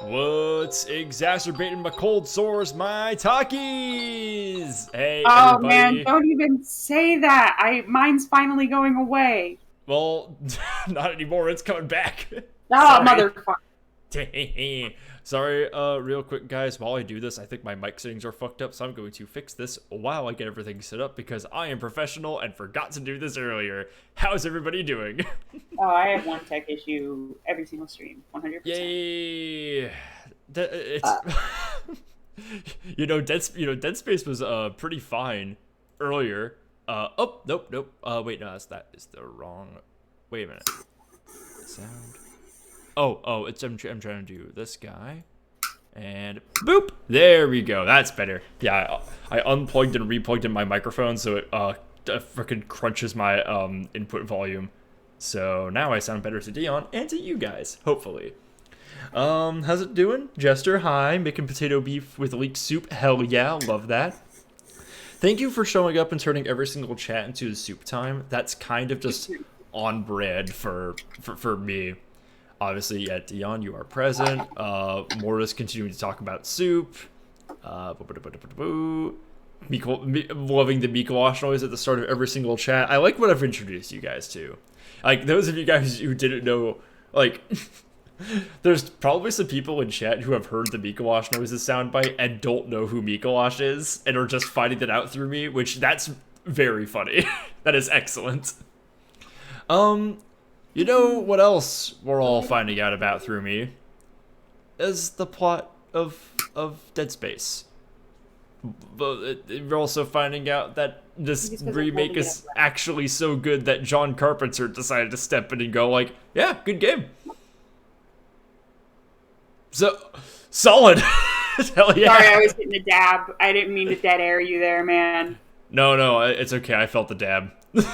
What's exacerbating my cold sores? My talkies! Hey, Oh everybody. man, don't even say that. Mine's finally going away. Well, not anymore. It's coming back. Oh, motherfucker. Sorry, real quick, guys. While I do this, I think my mic settings are fucked up, so I'm going to fix this while I get everything set up because I am professional and forgot to do this earlier. How's everybody doing? Oh, I have one tech issue every single stream, 100%. Yay! It's Dead Space was pretty fine earlier. Oh, nope. Wait, no, that is the wrong. Wait a minute. Sound. Oh, I'm trying to do this guy, and boop. There we go. That's better. Yeah, I unplugged and replugged in my microphone, so it freaking crunches my input volume. So now I sound better to Dion and to you guys, hopefully. How's it doing? Jester, hi. Making potato beef with leek soup. Hell yeah, love that. Thank you for showing up and turning every single chat into soup time. That's kind of just on brand for me. Obviously, yeah, Dion, you are present. Mortis continuing to talk about soup. loving the Mikowash noise at the start of every single chat. I like what I've introduced you guys to. Like, those of you guys who didn't know, like, there's probably some people in chat who have heard the Mikowash noises soundbite and don't know who Mikowash is and are just finding that out through me, which that's very funny. That is excellent. You know what else we're all finding out about through me? Is the plot of Dead Space. But we're also finding out that this remake is actually so good that John Carpenter decided to step in and go like, yeah, good game. So, solid. Hell yeah. Sorry, I was hitting a dab. I didn't mean to dead air you there, man. No, it's okay. I felt the dab. If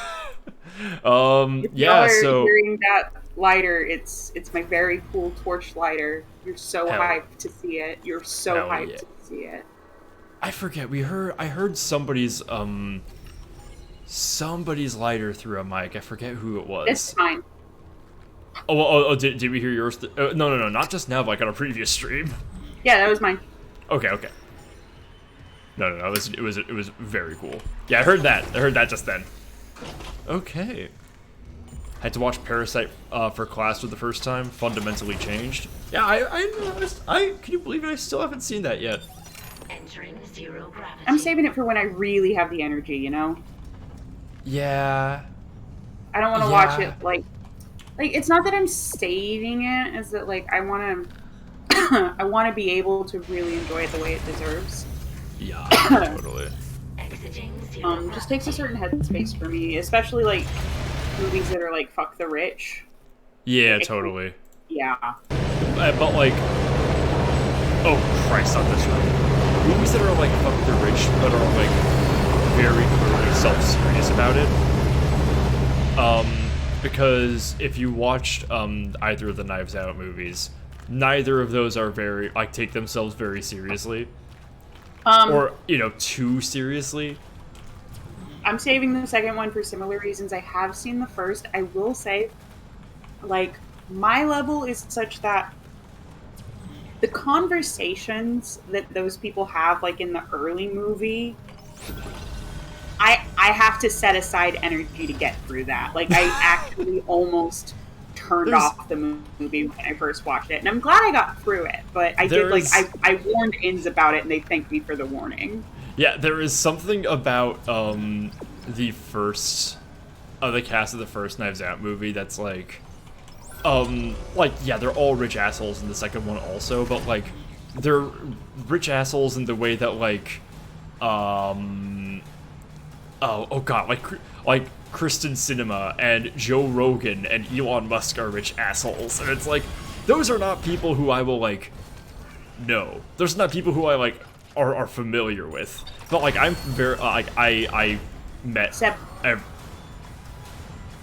yeah, you're so hearing that lighter, it's my very cool torch lighter. You're so hyped to see it. You're so hyped to see it. I forget. I heard somebody's lighter through a mic. I forget who it was. It's fine. Oh, did we hear yours? No, not just now, but like on a previous stream. Yeah, that was mine. Okay. No, it was very cool. Yeah, I heard that just then. Okay. Had to watch Parasite for class for the first time. Fundamentally changed. Yeah, I can you believe it? I still haven't seen that yet. Entering zero gravity. I'm saving it for when I really have the energy, you know? Yeah. I don't want to watch it like it's not that I'm saving it, it's that like I want to be able to really enjoy it the way it deserves. Yeah, totally. Just takes a certain headspace for me, especially like movies that are like fuck the rich. Yeah, totally. Yeah. But like, oh Christ, not this one. Movies that are like fuck the rich, but are like very clearly self-serious about it. Because if you watched either of the Knives Out movies, neither of those are very like take themselves very seriously. Or, you know, too seriously. I'm saving the second one for similar reasons. I have seen the first. I will say, like, my level is such that the conversations that those people have, like, in the early movie, I have to set aside energy to get through that. Like, I actually almost turned off the movie when I first watched it. And I'm glad I got through it. But I did, like, I warned Inns about it, and they thanked me for the warning. Yeah, there is something about the first the cast of the first Knives Out movie that's like yeah, they're all rich assholes in the second one also, but like they're rich assholes in the way that like oh god, like Kristen Cinema and Joe Rogan and Elon Musk are rich assholes, and it's like those are not people who I will like know. Those are not people who I like are familiar with. But like I'm very like I met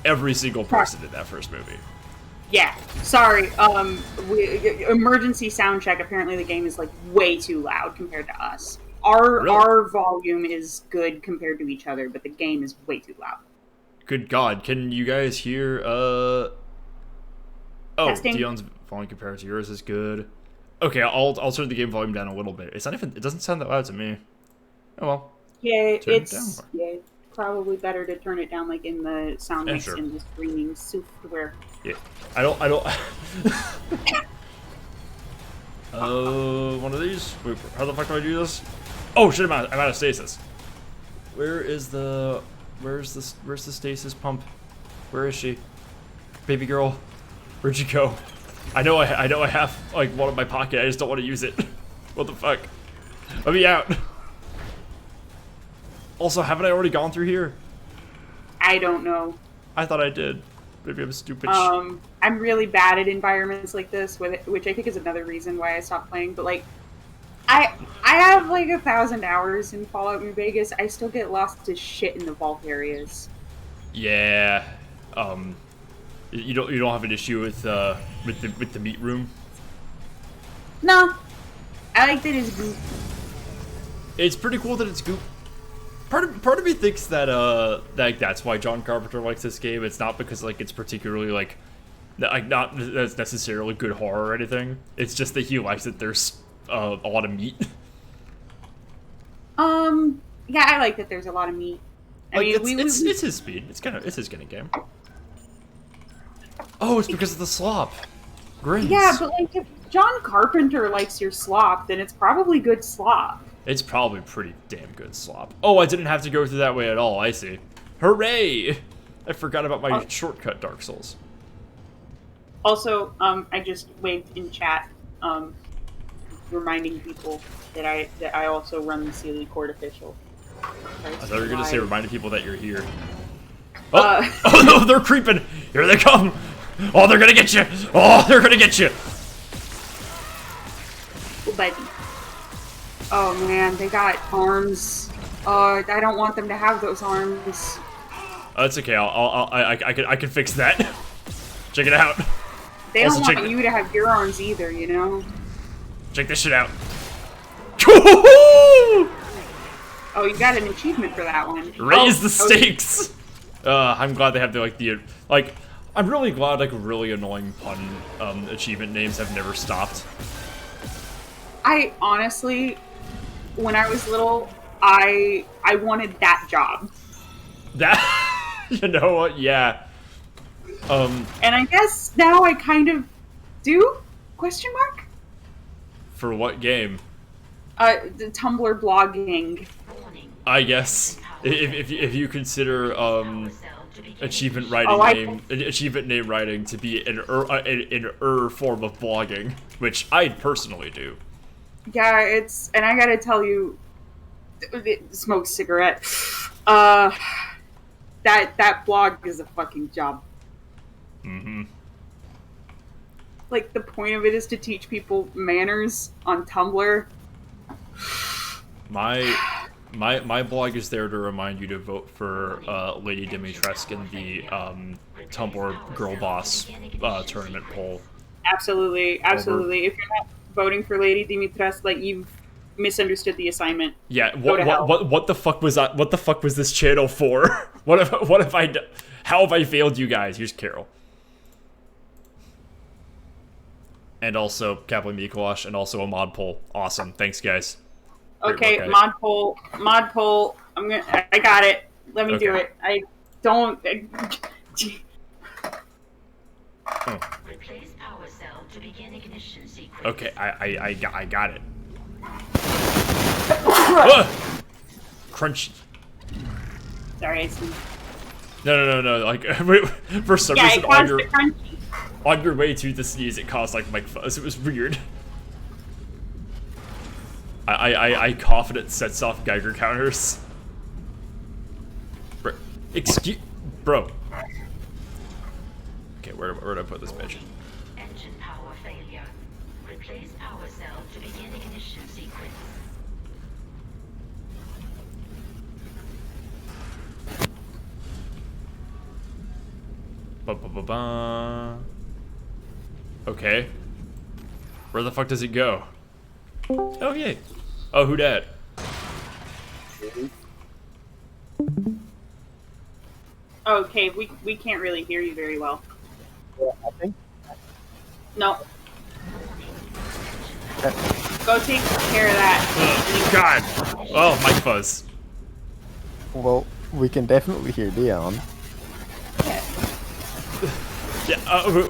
every single person in that first movie. Yeah, sorry. Emergency sound check. Apparently, the game is like way too loud compared to us. Our volume is good compared to each other, but the game is way too loud. Good God, can you guys hear? Oh, Testing. Dion's volume compared to yours is good. Okay, I'll turn the game volume down a little bit. It's not even. It doesn't sound that loud to me. Oh well. Yeah, it's probably better to turn it down, like in the sound mix sure. in the streaming software. Yeah, I don't. One of these. Wait, how the fuck do I do this? Oh shit! I'm out of stasis. Where's the stasis pump? Where is she? Baby girl, where'd you go? I know I have like one in my pocket. I just don't want to use it. What the fuck? Let me out. Also, haven't I already gone through here? I don't know. I thought I did. Maybe I'm stupid. I'm really bad at environments like this, which I think is another reason why I stopped playing. But like, I have like 1,000 hours in Fallout New Vegas. I still get lost as shit in the vault areas. Yeah. You don't have an issue with the meat room? No. I like that it's goop. It's pretty cool that it's goop. Part of me thinks that like that's why John Carpenter likes this game. It's not because like it's particularly like not that's necessarily good horror or anything. It's just that he likes that there's a lot of meat. Yeah, I like that there's a lot of meat. I Like, mean, it's his speed. It's his kind of game. Oh, it's because of the slop. Grins. yeah, but like if John Carpenter likes your slop, then it's probably good slop. It's probably pretty damn good slop. Oh, I didn't have to go through that way at all. I see. Hooray! I forgot about my shortcut Dark Souls. Also, I just waved in chat, reminding people that I also run the Sealy Court Official. I thought you were gonna say reminding people that you're here. Oh, oh no, they're creeping! Here they come! Oh, they're gonna get you! Oh, they're gonna get you! Oh, baby. Oh man, they got arms. I don't want them to have those arms. It's okay. I can fix that. Check it out. They Also, don't want you to have your arms either, you know? Check this shit out. Oh, you got an achievement for that one. Raise the stakes. I'm glad they have the I'm really glad really annoying pun achievement names have never stopped. I honestly, when I was little, I wanted that job. That you know what? Yeah. And I guess now I kind of do? Question mark? For what game? The Tumblr blogging. I guess if you consider achievement writing achievement name writing to be an form of blogging, which I personally do. Yeah, and I gotta tell you, smoke cigarette. That blog is a fucking job. Mm-hmm. Like, the point of it is to teach people manners on Tumblr. My blog is there to remind you to vote for Lady Dimitrescu in the Tumblr Girl Boss tournament poll. Absolutely. If you're not voting for Lady Dimitrescu, like, you've misunderstood the assignment. Yeah. What the fuck was that? What the fuck was this channel for? How have I failed you guys? Here's Carol. And also Kaplan Mikolash, and also a mod poll. Awesome. Thanks, guys. Okay, work, mod poll. I got it. Let me do it. I don't. Replace power cell to begin ignition sequence. Okay, I got it. Crunchy. Sorry, I see. No. Like for some Yeah, reason it caused the crunchy. on your way to the sneeze, it caused like Mike Fuzz. It was weird. I cough and it sets off Geiger counters. Bro. Okay, where do I put this bitch? Engine power failure. Replace power cell to begin ignition sequence. Ba-ba-ba-ba. Okay. Where the fuck does it go? Oh, yay. Oh, who dat? Okay, we can't really hear you very well. Yeah, I think. No. Go take care of that. God. Oh, Mike Fuzz. Well, we can definitely hear Dion. Yeah,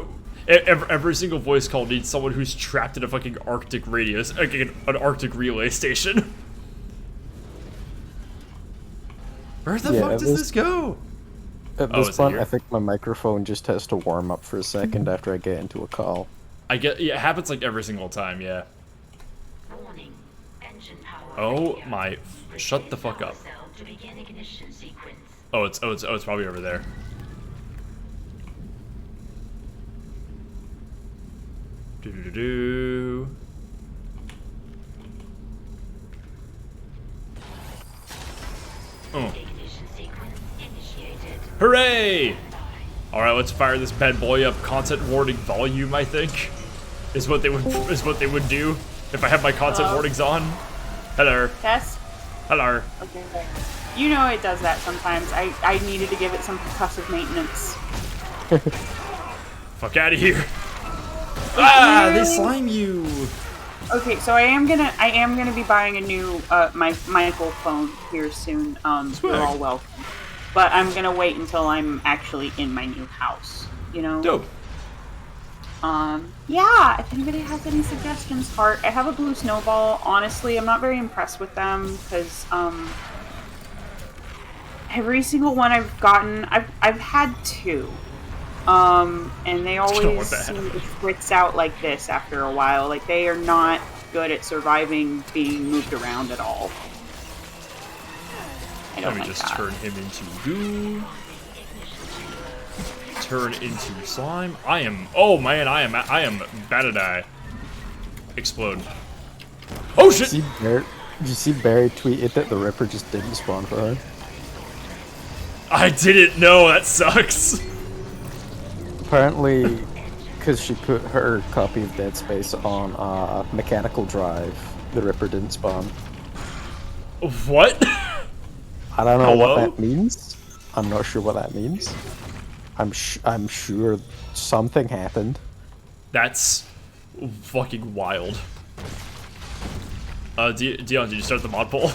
every single voice call needs someone who's trapped in a fucking Arctic radius, an Arctic relay station. Where the fuck does this go? At this point, I think my microphone just has to warm up for a second after I get into a call. Yeah, it happens like every single time, yeah. Warning. Engine power Oh failure. my, shut the fuck up. Power cell to begin ignition sequence. It's probably over there. Do. Oh. Ignition sequence initiated. Hooray! Alright, let's fire this bad boy up. Content warning volume, I think, is what they would do if I have my content warnings on. Hello. Test. Hello. Okay. You know it does that sometimes. I needed to give it some percussive maintenance. Fuck out of here. Ah, they slime you. Okay, so I am gonna be buying a new my Michael phone here soon. You're all welcome. But I'm gonna wait until I'm actually in my new house. You know. Dope. Yeah. If anybody has any suggestions, Heart, I have a blue snowball. Honestly, I'm not very impressed with them because every single one I've gotten, I've had two. And they always seem to fritz out like this after a while. Like, they are not good at surviving being moved around at all. Let me just turn him into goo. Turn into slime. Oh man, I am about to die. Explode. Oh shit! Did you see Barry tweeted that the Ripper just didn't spawn for her? I didn't know, that sucks. Apparently, because she put her copy of Dead Space on mechanical drive, the Ripper didn't spawn. What? I don't know what that means. I'm not sure what that means. I'm sure something happened. That's fucking wild. Dion, did you start the mod poll?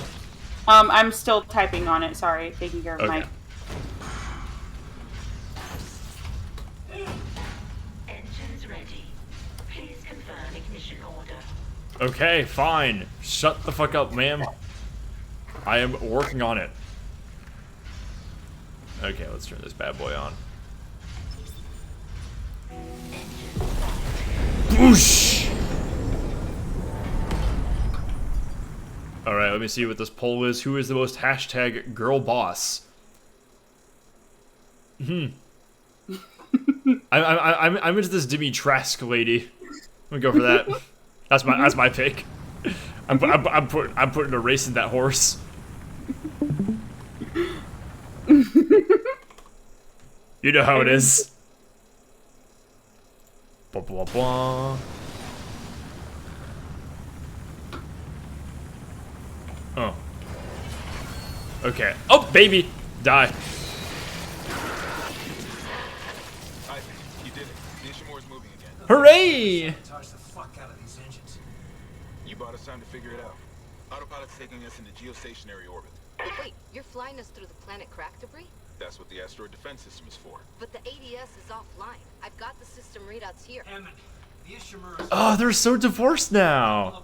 I'm still typing on it. Sorry, taking care of Mike. Engines ready. Please confirm ignition order. Okay, fine. Shut the fuck up, ma'am. I am working on it. Okay, let's turn this bad boy on. Boosh! Alright, let me see what this poll is. Who is the most hashtag girl boss? I'm into this Dimitrescu lady. I'm gonna go for that. That's my pick. I'm putting a race in that horse. You know how it is. Blah, blah, blah. Oh. Okay. Oh, baby! Die. You did it. The Ishimura's moving again. Hooray! Touch the fuck out of these engines. You bought us time to figure it out. Autopilot's taking us into geostationary orbit. Wait, you're flying us through the planet crack debris? That's what the asteroid defense system is for. But the ADS is offline. I've got the system readouts here. Hammond, the Ishimura. Oh, they're so divorced now.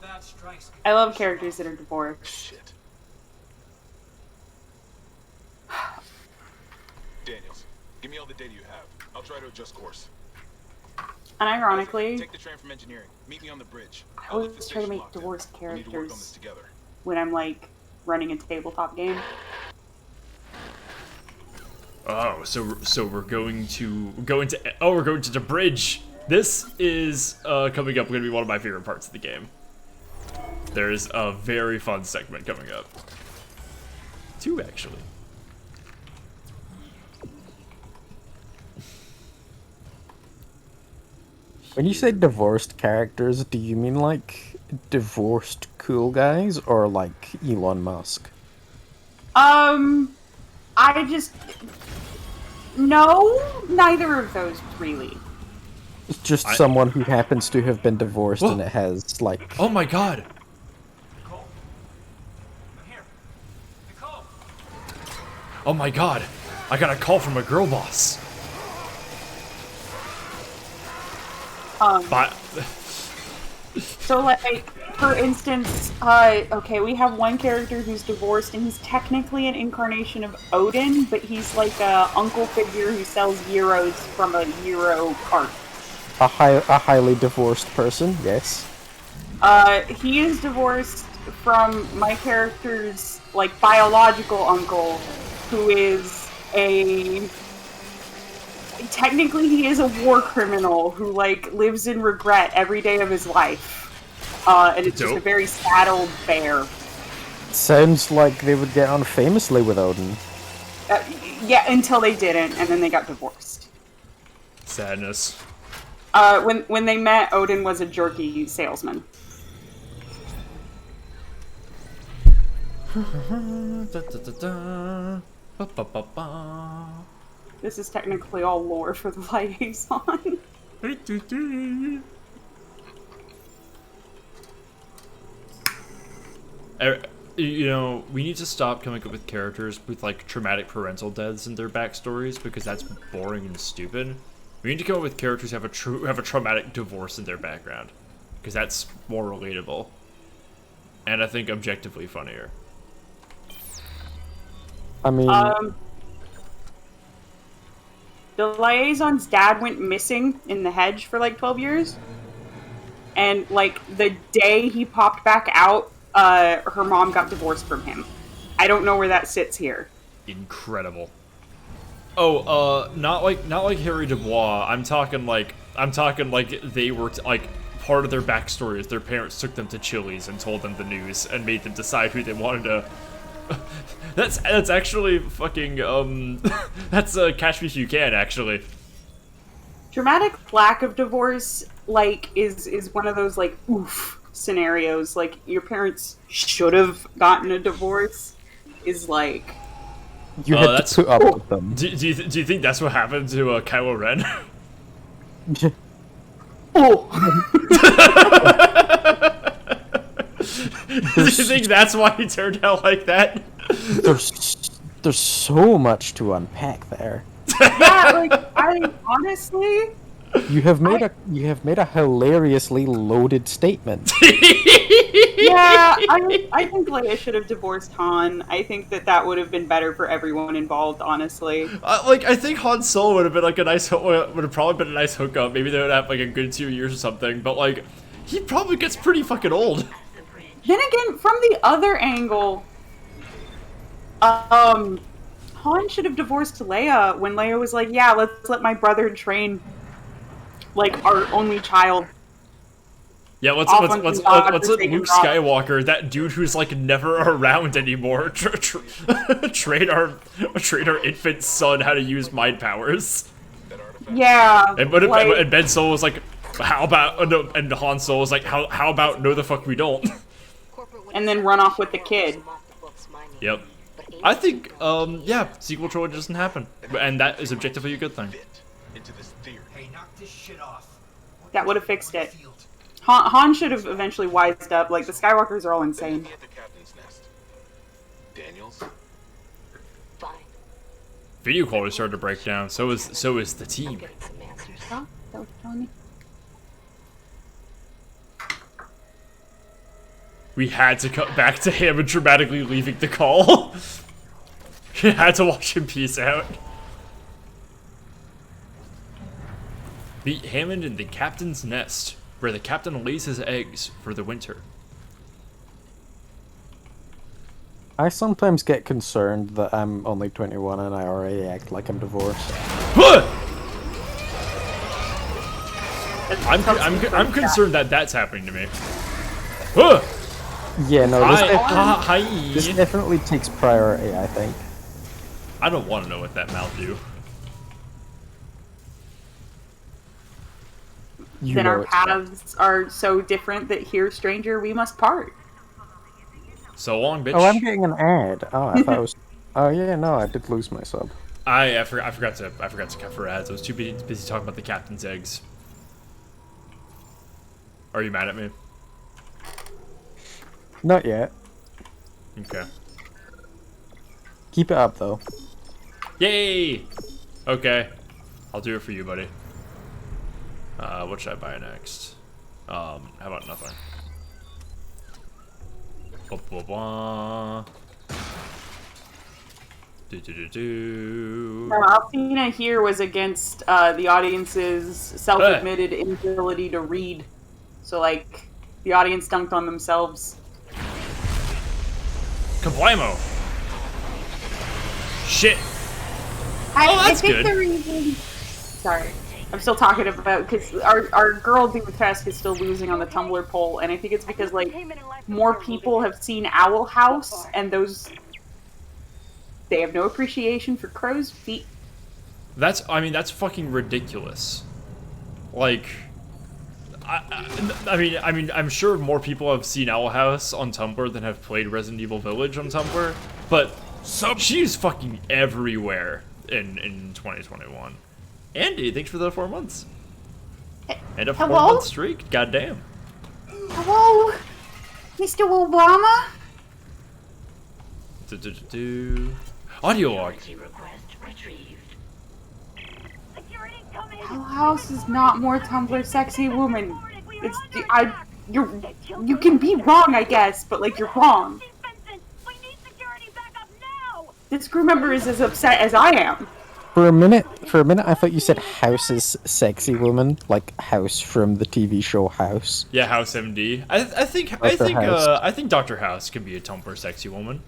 I love characters that are divorced. Shit. Daniels, give me all the data you have. I'll try to adjust course. And ironically, Take the train from engineering. Meet me on the bridge. I always try to make divorced We need to work on this characters together. when I'm like running a tabletop game. Oh, so we're going to the bridge. This is coming up. Going to be one of my favorite parts of the game. There's a very fun segment coming up. Two, actually. When you say divorced characters, do you mean like divorced cool guys or like Elon Musk? No, neither of those really. It's just someone who happens to have been divorced and it has like... Oh my god! Nicole? I'm here. Nicole! Oh my god! I got a call from a girl boss. But So, like, for instance, okay, we have one character who's divorced, and he's technically an incarnation of Odin, but he's like a uncle figure who sells gyros from a gyro cart. A highly divorced person, yes. He is divorced from my character's, like, biological uncle, who is a... Technically, he is a war criminal who, like, lives in regret every day of his life. And it's just a very sad old bear. Sounds like they would get on famously with Odin. Yeah, until they didn't, and then they got divorced. sadness. When they met, Odin was a jerky salesman. This is technically all lore for the liaison. You know, we need to stop coming up with characters with like traumatic parental deaths in their backstories because that's boring and stupid. We need to come up with characters who have a traumatic divorce in their background because that's more relatable and I think objectively funnier. I mean, the liaison's dad went missing in the hedge for like 12 years. And like the day he popped back out, her mom got divorced from him. I don't know where that sits here. Incredible. Oh, not like Harry Dubois. I'm talking like they were like part of their backstory is their parents took them to Chili's and told them the news and made them decide who they wanted to. That's actually fucking that's Catch Me If You Can actually. Dramatic lack of divorce like is one of those like oof scenarios. Like your parents should have gotten a divorce is like you had to put up with them. Do you think that's what happened to Kylo Ren? oh. Do you think that's why he turned out like that? There's so much to unpack there. Yeah, like I honestly You have made a hilariously loaded statement. Yeah, I think Leia should have divorced Han. I think that would have been better for everyone involved, honestly. Like I think Han Solo would have been like would have probably been a nice hookup. Maybe they would have like a good 2 years or something. But like, he probably gets pretty fucking old. Then again, from the other angle, Han should have divorced Leia when Leia was like, "Yeah, let's let my brother train, like our only child." Yeah, let's let Luke Skywalker, that dude who's like never around anymore, train our infant son how to use mind powers. Yeah, and Ben Solo was like, how about no, and Han Solo was like, how about no the fuck we don't. And then run off with the kid. Yep. I think yeah, sequel trilogy doesn't happen, and that is objectively a good thing. Hey, knock this shit off. That would have fixed it. Han should have eventually wised up. Like, the Skywalkers are all insane. Video quality started to break down. So is the team. Huh? That what you're telling me? We had to cut back to him dramatically leaving the call. We had to watch him peace out. Meet Hammond in the captain's nest, where the captain lays his eggs for the winter. I sometimes get concerned that I'm only 21 and I already act like I'm divorced. I'm concerned that that's happening to me. Yeah, no, Hi. this definitely takes priority, I think. I don't want to know what that mouth do. Then our paths are so different that here, stranger, we must part. So long, bitch. Oh, I'm getting an ad. Oh, I thought it was. Oh yeah, no, I did lose my sub. I forgot to cut for ads. I was too busy talking about the captain's eggs. Are you mad at me? Not yet. Okay. Keep it up though. Yay! Okay, I'll do it for you, buddy. What should I buy next? How about nothing? Blah, blah, blah. Now, Alcina here was against the audience's self-admitted inability to read. So, like, the audience dunked on themselves. Kablamo! Shit! I think good. the reason... Sorry. I'm still talking about, because our girl Dimitrescu is still losing on the Tumblr poll, and I think it's because, like, more people have seen Owl House, and they have no appreciation for crow's feet. That's fucking ridiculous. Like, I mean, I'm sure more people have seen Owl House on Tumblr than have played Resident Evil Village on Tumblr, but she's fucking everywhere in 2021. Andy, thanks for the 4 months. And a 4-month streak, goddamn. Hello, Mr. Obama? Audio log. Security request retrieved. Hell House is not more Tumblr sexy woman. It's you can be wrong, I guess, but like you're wrong. This crew member is as upset as I am. For a minute, I thought you said House is sexy woman, like House from the TV show House. Yeah, House MD. I think Dr. House can be a Tumblr sexy woman.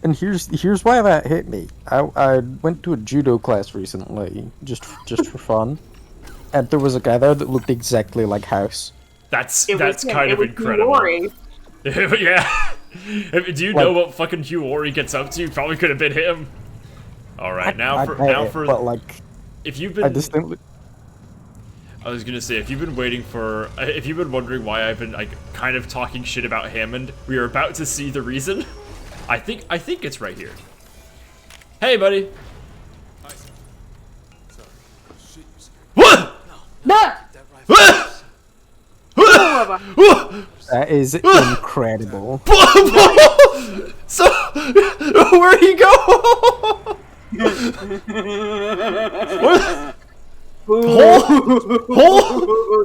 And here's why that hit me. I went to a judo class recently, just for fun, and there was a guy there that looked exactly like House. That's kind of incredible. Yeah. Do you know what fucking Hugh Laurie gets up to? Probably could have been him. All right, but like, if you've been, I was gonna say, if you've been wondering why I've been like kind of talking shit about Hammond, we are about to see the reason. I think it's right here. Hey, buddy. What? that is incredible. So, where'd he go?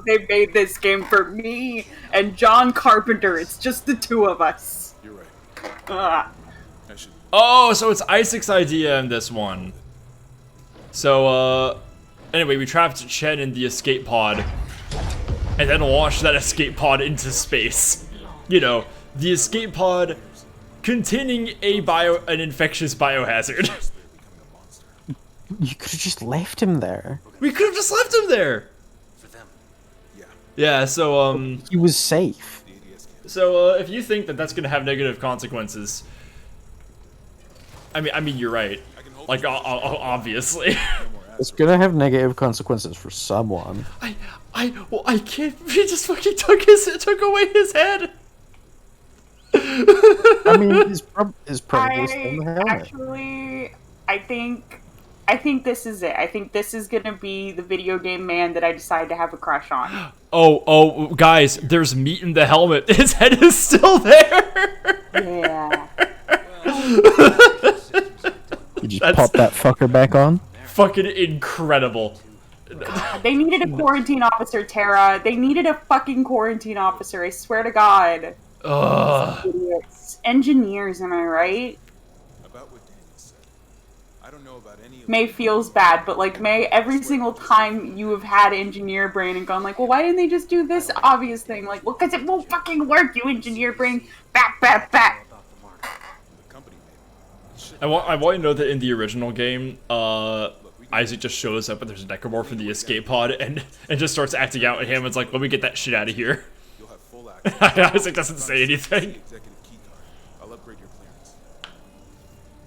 They made this game for me and John Carpenter. It's just the two of us. You're right. Oh, so it's Isaac's idea in this one. So, anyway, we trapped Chen in the escape pod, and then launched that escape pod into space. You know, the escape pod containing an infectious biohazard. You could have just left him there. We could have just left him there. For them. Yeah. So he was safe. So if you think that that's gonna have negative consequences, I mean, you're right. Like, obviously. It's gonna have negative consequences for someone. I can't. He just fucking took away his head. I mean, he's probably still in the helmet. Actually, I think this is it. I think this is gonna be the video game man that I decide to have a crush on. Oh, guys, there's meat in the helmet. His head is still there. Yeah. You just pop that fucker back on? Fucking incredible. They needed a quarantine officer, Tara. They needed a fucking quarantine officer, I swear to God. Ugh. Idiots. Engineers, am I right? About what Daniel said. I don't know about any of May feels bad, but like May, every single time you have had engineer brain and gone like, well, why didn't they just do this obvious thing? Like, well, because it won't fucking work, you engineer brain. Bat, bat, bat. the company made. I want you to know that in the original game, Isaac just shows up and there's a necromorph in the escape pod and just starts acting out at him. It's like, let me get that shit out of here. You'll have full access. Isaac doesn't say anything. Executive key card. I'll upgrade your clearance.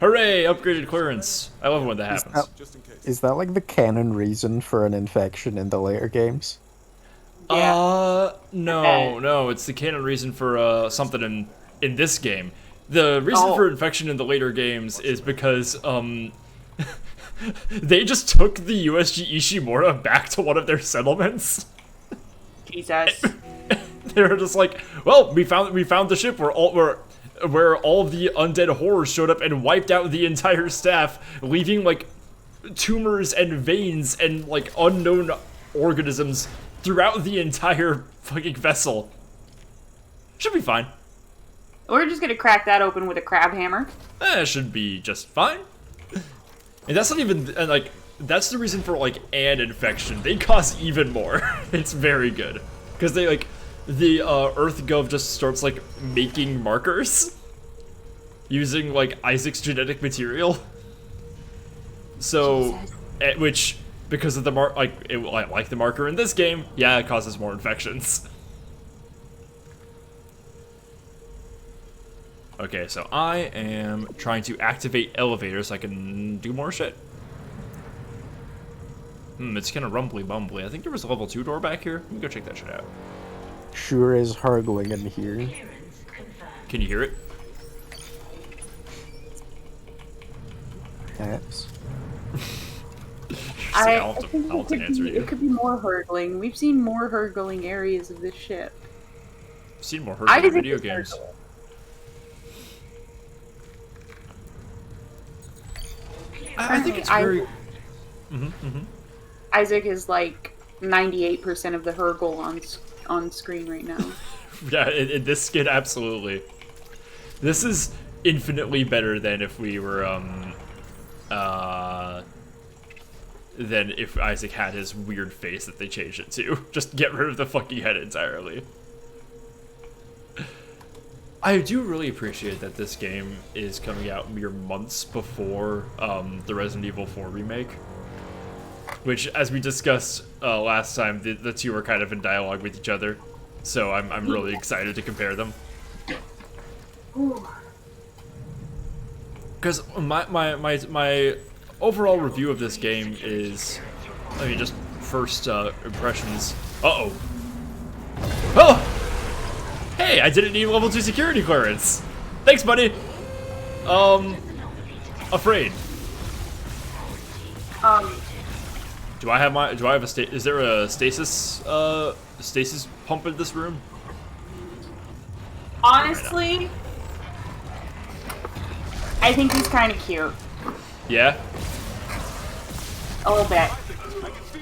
Hooray, upgraded clearance. I love it when that happens. Just in case. Is that like the canon reason for an infection in the later games? No, it's the canon reason for something in this game. The reason for infection in the later games is because they just took the USG Ishimura back to one of their settlements. Jesus. They were just like, well, we found the ship where all of the undead horrors showed up and wiped out the entire staff, leaving like tumors and veins and like unknown organisms throughout the entire fucking vessel. Should be fine. We're just gonna crack that open with a crab hammer. It should be just fine. And that's not even, and like, that's the reason for like an infection. They cause even more. It's very good. Because they like, the EarthGov just starts like making markers using like Isaac's genetic material. So, which, because of the like the marker in this game, yeah, it causes more infections. Okay, so I am trying to activate elevators so I can do more shit. It's kind of rumbly bumbly. I think there was a level 2 door back here. Let me go check that shit out. Sure is hurgling in here. Can you hear it? Perhaps. I think it could be more hurgling. We've seen more hurgling areas of this ship. I've seen more hurgling video games. I think it's very. Mm-hmm. Isaac is like 98% of the Hergul on screen right now. Yeah, in this skin, absolutely. This is infinitely better than if we were, than if Isaac had his weird face that they changed it to. Just get rid of the fucking head entirely. I do really appreciate that this game is coming out mere months before, the Resident Evil 4 remake. Which, as we discussed, last time, the two are kind of in dialogue with each other. So I'm really excited to compare them. Because my overall review of this game is, let me just first impressions. Uh-oh. Oh! Hey, I didn't need level 2 security clearance. Thanks, buddy. Afraid. Do I have a is there a stasis pump in this room? Honestly, I think he's kind of cute. Yeah? A little bit.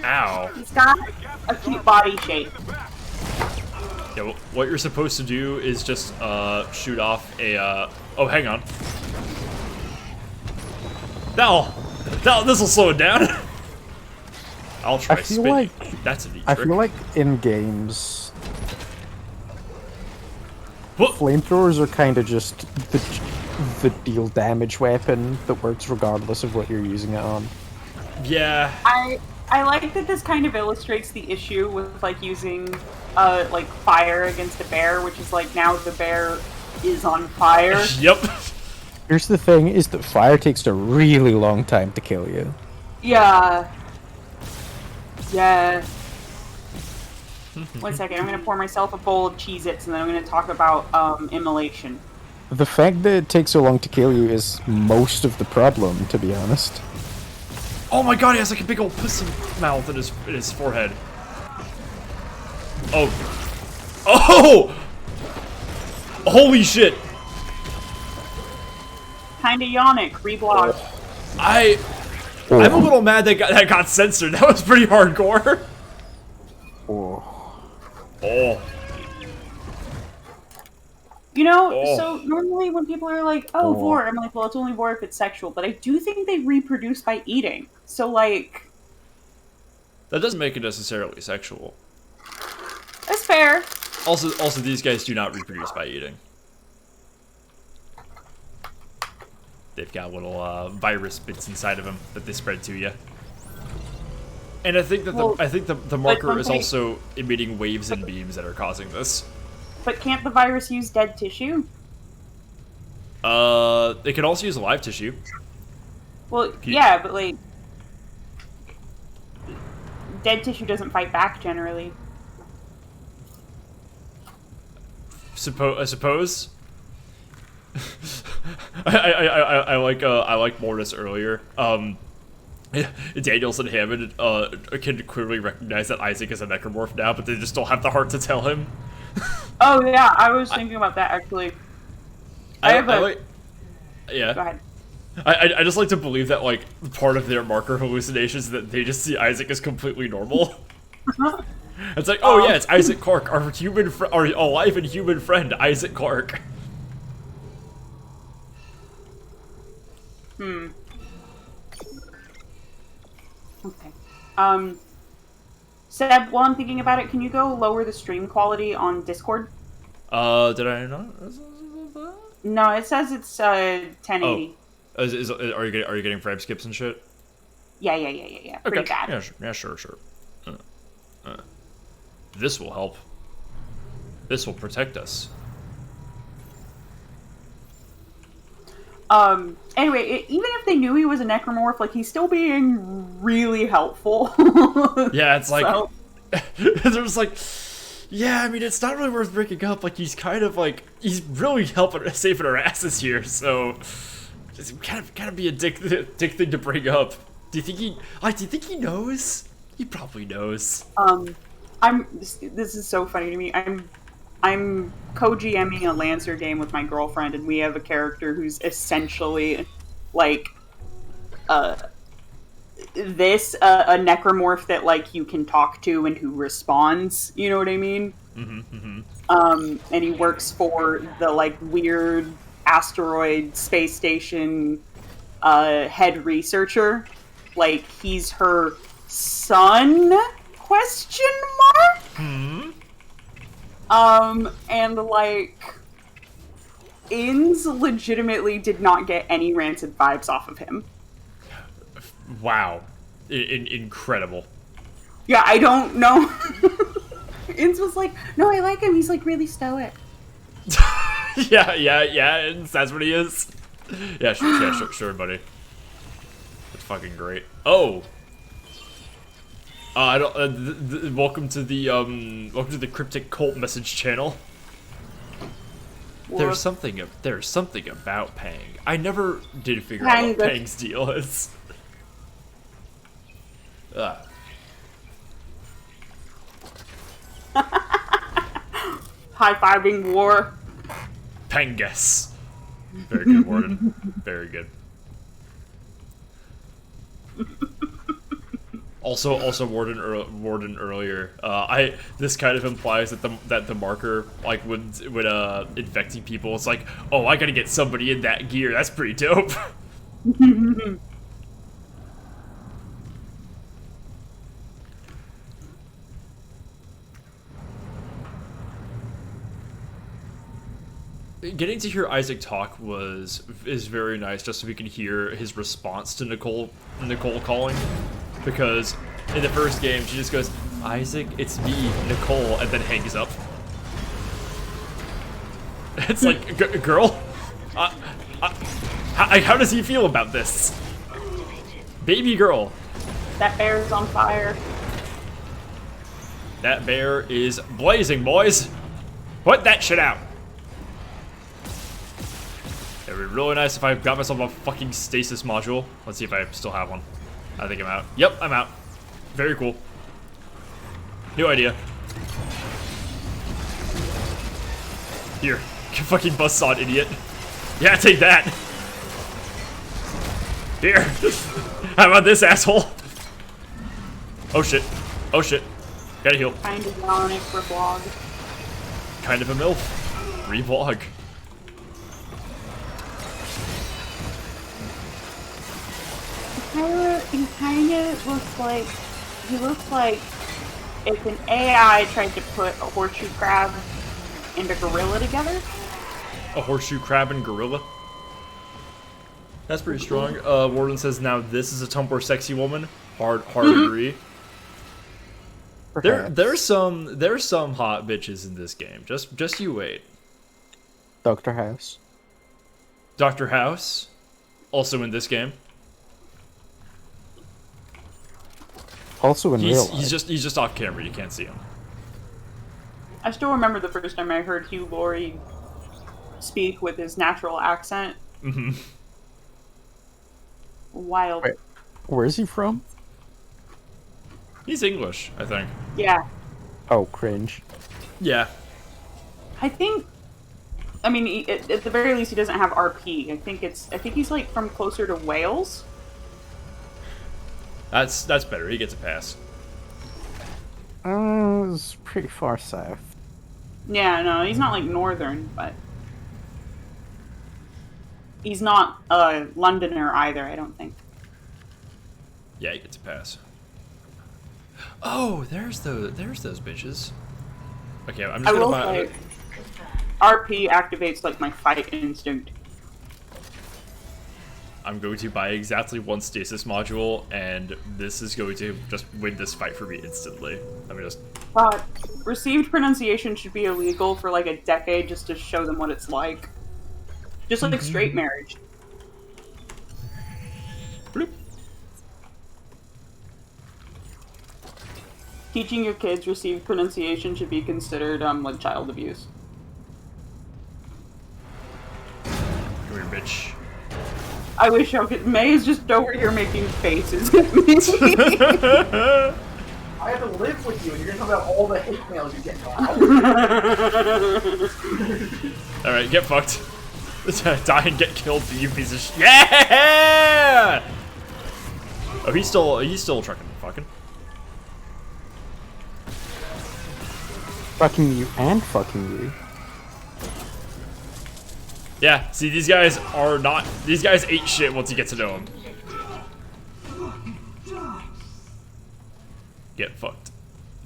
Ow. He's got a cute body shape. Yeah, well, what you're supposed to do is just shoot off a oh, hang on. This'll slow it down. I'll try spinning. Like, that's a neat I trick. feel like in games, What? flamethrowers are kind of just the deal damage weapon that works regardless of what you're using it on. Yeah. I like that this kind of illustrates the issue with like using like fire against a bear, which is like now the bear is on fire. Yep. Here's the thing, is that fire takes a really long time to kill you. Yeah. Yeah. 1 second, I'm gonna pour myself a bowl of Cheez-Its and then I'm gonna talk about immolation. The fact that it takes so long to kill you is most of the problem, to be honest. Oh my god, he has like a big old pussy mouth in his forehead. Oh. Oh! Holy shit! Kinda yonic, reblock. I'm a little mad that got censored. That was pretty hardcore. Oh. Oh. You know, Oh. so normally when people are like, oh, vor, I'm like, well, it's only vor if it's sexual, but I do think they reproduce by eating. So, like... That doesn't make it necessarily sexual. That's fair. Also, these guys do not reproduce by eating. They've got little virus bits inside of them that they spread to you. And I think that the marker is also emitting waves and beams that are causing this. But can't the virus use dead tissue? They can also use live tissue. Well, yeah, but like... Dead tissue doesn't fight back, generally. I suppose. I like Mortis earlier. Daniels and Hammond can clearly recognize that Isaac is a necromorph now, but they just don't have the heart to tell him. Oh yeah, I was thinking about that actually. Yeah. Go ahead. I just like to believe that like part of their marker hallucinations is that they just see Isaac as completely normal. It's like, oh yeah, it's Isaac Clarke, our alive and human friend, Isaac Clarke. Okay. Seb, while I'm thinking about it, can you go lower the stream quality on Discord? Did I not? No, it says it's 1080. Oh. Are you getting frame skips and shit? Yeah. Pretty bad. Yeah, sure. This will help. This will protect us. Anyway, even if they knew he was a necromorph, like, he's still being really helpful. Yeah, it's like... So. There's like... Yeah, I mean, it's not really worth breaking up. Like, he's kind of like... He's really helping, saving our asses here, so... It's kind of be a dick thing to bring up. Do you think he knows? He probably knows. This is so funny to me. I'm co-GMing a Lancer game with my girlfriend, and we have a character who's essentially, like, this a necromorph that like you can talk to and who responds. You know what I mean? And he works for the like weird asteroid space station head researcher. Like he's her son? Question mark? And like Inns legitimately did not get any rancid vibes off of him. Wow. Incredible. Yeah, I don't know. Inns was like, no, I like him. He's like really stoic. yeah, that's what he is. Yeah, sure, buddy. That's fucking great. Oh! I don't. Welcome to the cryptic cult message channel. There's something about Pang. I never did figure out what Pang's deal is. High-fiving war. Pangus. Very good, Warden. Very good. Also, Warden earlier. This kind of implies that the marker like would infecting people. It's like, oh, I gotta get somebody in that gear. That's pretty dope. Getting to hear Isaac talk is very nice, just so we can hear his response to Nicole calling, because in the first game she just goes, "Isaac, it's me, Nicole," and then hangs up. It's like, girl, how does he feel about this, baby girl? That bear's on fire. That bear is blazing, boys. Put that shit out. It would be really nice if I got myself a fucking stasis module. Let's see if I still have one. I think I'm out. Yep, I'm out. Very cool. New idea. Here, fucking buzzsaw, idiot. Yeah, take that. Here. How about this, asshole? Oh shit. Oh shit. Gotta heal. Kind of ironic for vlog. Kind of a MILF. Revlog. He kind of looks like if an AI tried to put a horseshoe crab and a gorilla together. A horseshoe crab and gorilla? That's pretty strong. Warden says, now this is a Tumblr sexy woman. Hard agree. There's some hot bitches in this game. Just you wait. Dr. House. Dr. House, also in this game. Also in real life. He's just off camera. You can't see him. I still remember the first time I heard Hugh Laurie speak with his natural accent. Mm-hmm. Wild. Wait, where is he from? He's English, I think. Yeah. Oh, cringe. Yeah. I mean, at the very least, he doesn't have RP. I think he's like from closer to Wales. That's better. He gets a pass. It's pretty far south. Yeah, no, he's not like northern, but he's not a Londoner either. I don't think. Yeah, he gets a pass. Oh, there's those bitches. Okay, I'm just gonna buy. RP activates like my fight instinct. I'm going to buy exactly one stasis module, and this is going to just win this fight for me instantly. Let me just. Received pronunciation should be illegal for like a decade just to show them what it's like. Just like straight marriage. Bloop. Teaching your kids received pronunciation should be considered like child abuse. Come here, bitch. I wish I could. May is just over here making faces at me. I have to live with you, and you're gonna talk about all the hate mails you get. Alright, get fucked. Die and get killed, you piece of shit. Yeah! Oh, he's still trucking, fucking. Fucking you and fucking you. Yeah, see, these guys are not. These guys ate shit once you get to know them. Get fucked.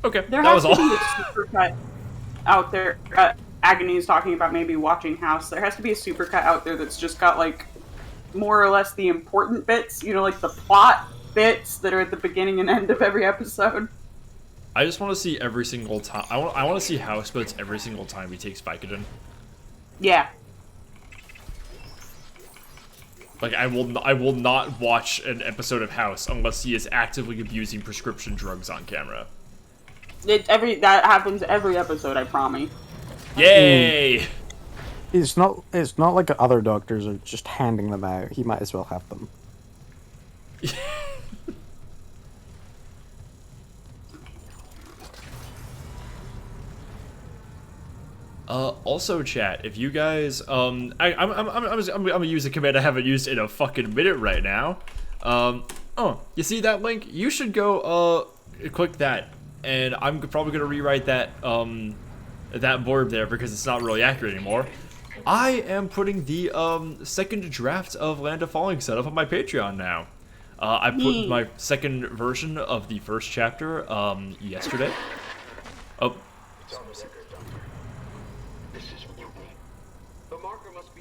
Okay, There that was has to all. be a supercut out there. Agony is talking about maybe watching House. There has to be a supercut out there that's just got like more or less the important bits, you know, like the plot bits that are at the beginning and end of every episode. I just want to see every single time. I want to see House, but it's every single time he takes Vicodin. Yeah. Like I will not watch an episode of House unless he is actively abusing prescription drugs on camera. That happens every episode, I promise. Yay! It's not like other doctors are just handing them out. He might as well have them. Also, chat, if you guys, I'm gonna use a command I haven't used in a fucking minute right now. Oh, you see that link? You should go, click that, and I'm probably gonna rewrite that, that blurb there because it's not really accurate anymore. I am putting the, second draft of Land of Falling set up on my Patreon now. I put my second version of the first chapter, yesterday. Oh.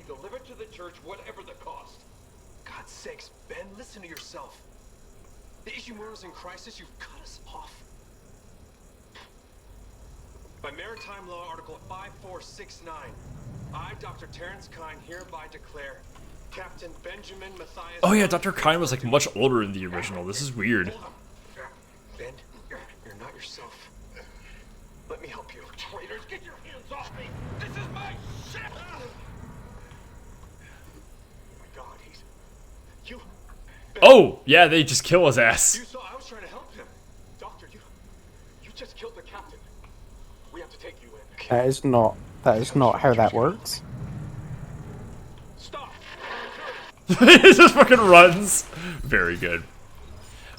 Delivered to the church, whatever the cost. God's sakes, Ben, listen to yourself. The Ishimura's in crisis, you've cut us off. By Maritime Law, Article 5469, I, Dr. Terrence Kine, hereby declare Captain Benjamin Matthias... Oh yeah, Dr. Kine was like much older in the original. This is weird. Ben, you're not yourself. Let me help you. Traitors, get your hands off me! This is my ship! Oh, yeah, they just kill his ass. You saw I was trying to help him. Doctor, you just killed the captain. We have to take you in. That is not how that works. Stop. He just fucking runs. Very good.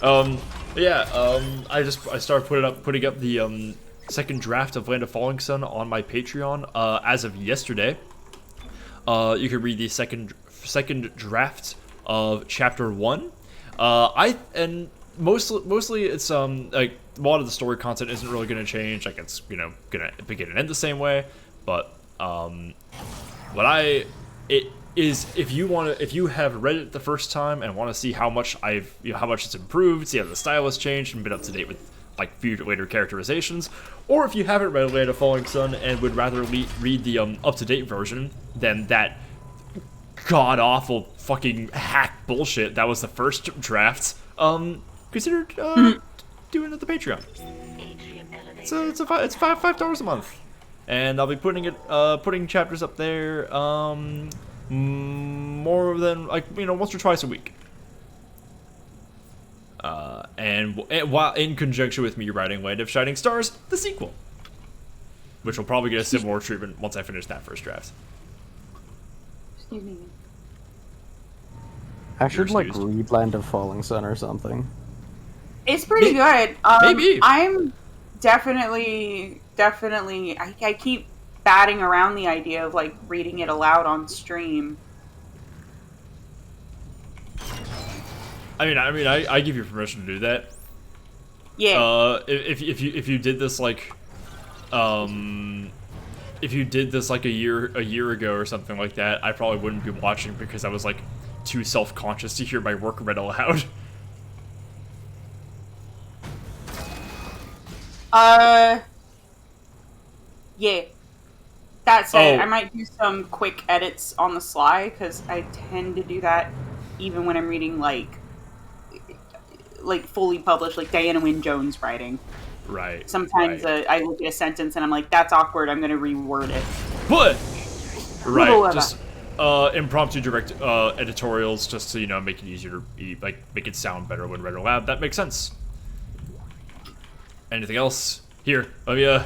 Yeah, I started putting up the second draft of Land of Falling Sun on my Patreon as of yesterday. You can read the second draft of chapter 1. Mostly it's like a lot of the story content isn't really going to change. Like it's gonna begin and end the same way. But if you have read it the first time and want to see how much it's improved, see how the style has changed and been up to date with like future later characterizations, or if you haven't read Land of Falling Sun and would rather read the up to date version than that god awful fucking hack bullshit that was the first draft, consider doing it at the Patreon. So it's $5 a month, and I'll be putting chapters up there more than once or twice a week. And while in conjunction with me writing Land of Shining Stars, the sequel, which will probably get a similar treatment once I finish that first draft. Excuse me. I should like read Land of Falling Sun or something. It's pretty good. Maybe. I'm definitely. I keep batting around the idea of like reading it aloud on stream. I give you permission to do that. Yeah. If you did this like, if you did this like a year ago or something like that, I probably wouldn't be watching because I was like too self-conscious to hear my work read aloud. Yeah. That said, Oh. I might do some quick edits on the sly because I tend to do that even when I'm reading like fully published, like Diana Wynne Jones writing. Right. Sometimes right. I look at a sentence and I'm like, that's awkward. I'm going to reword it. But right, Whatever. just impromptu direct editorials, just to make it easier to make it sound better when read aloud. That makes sense. Anything else? Here, let me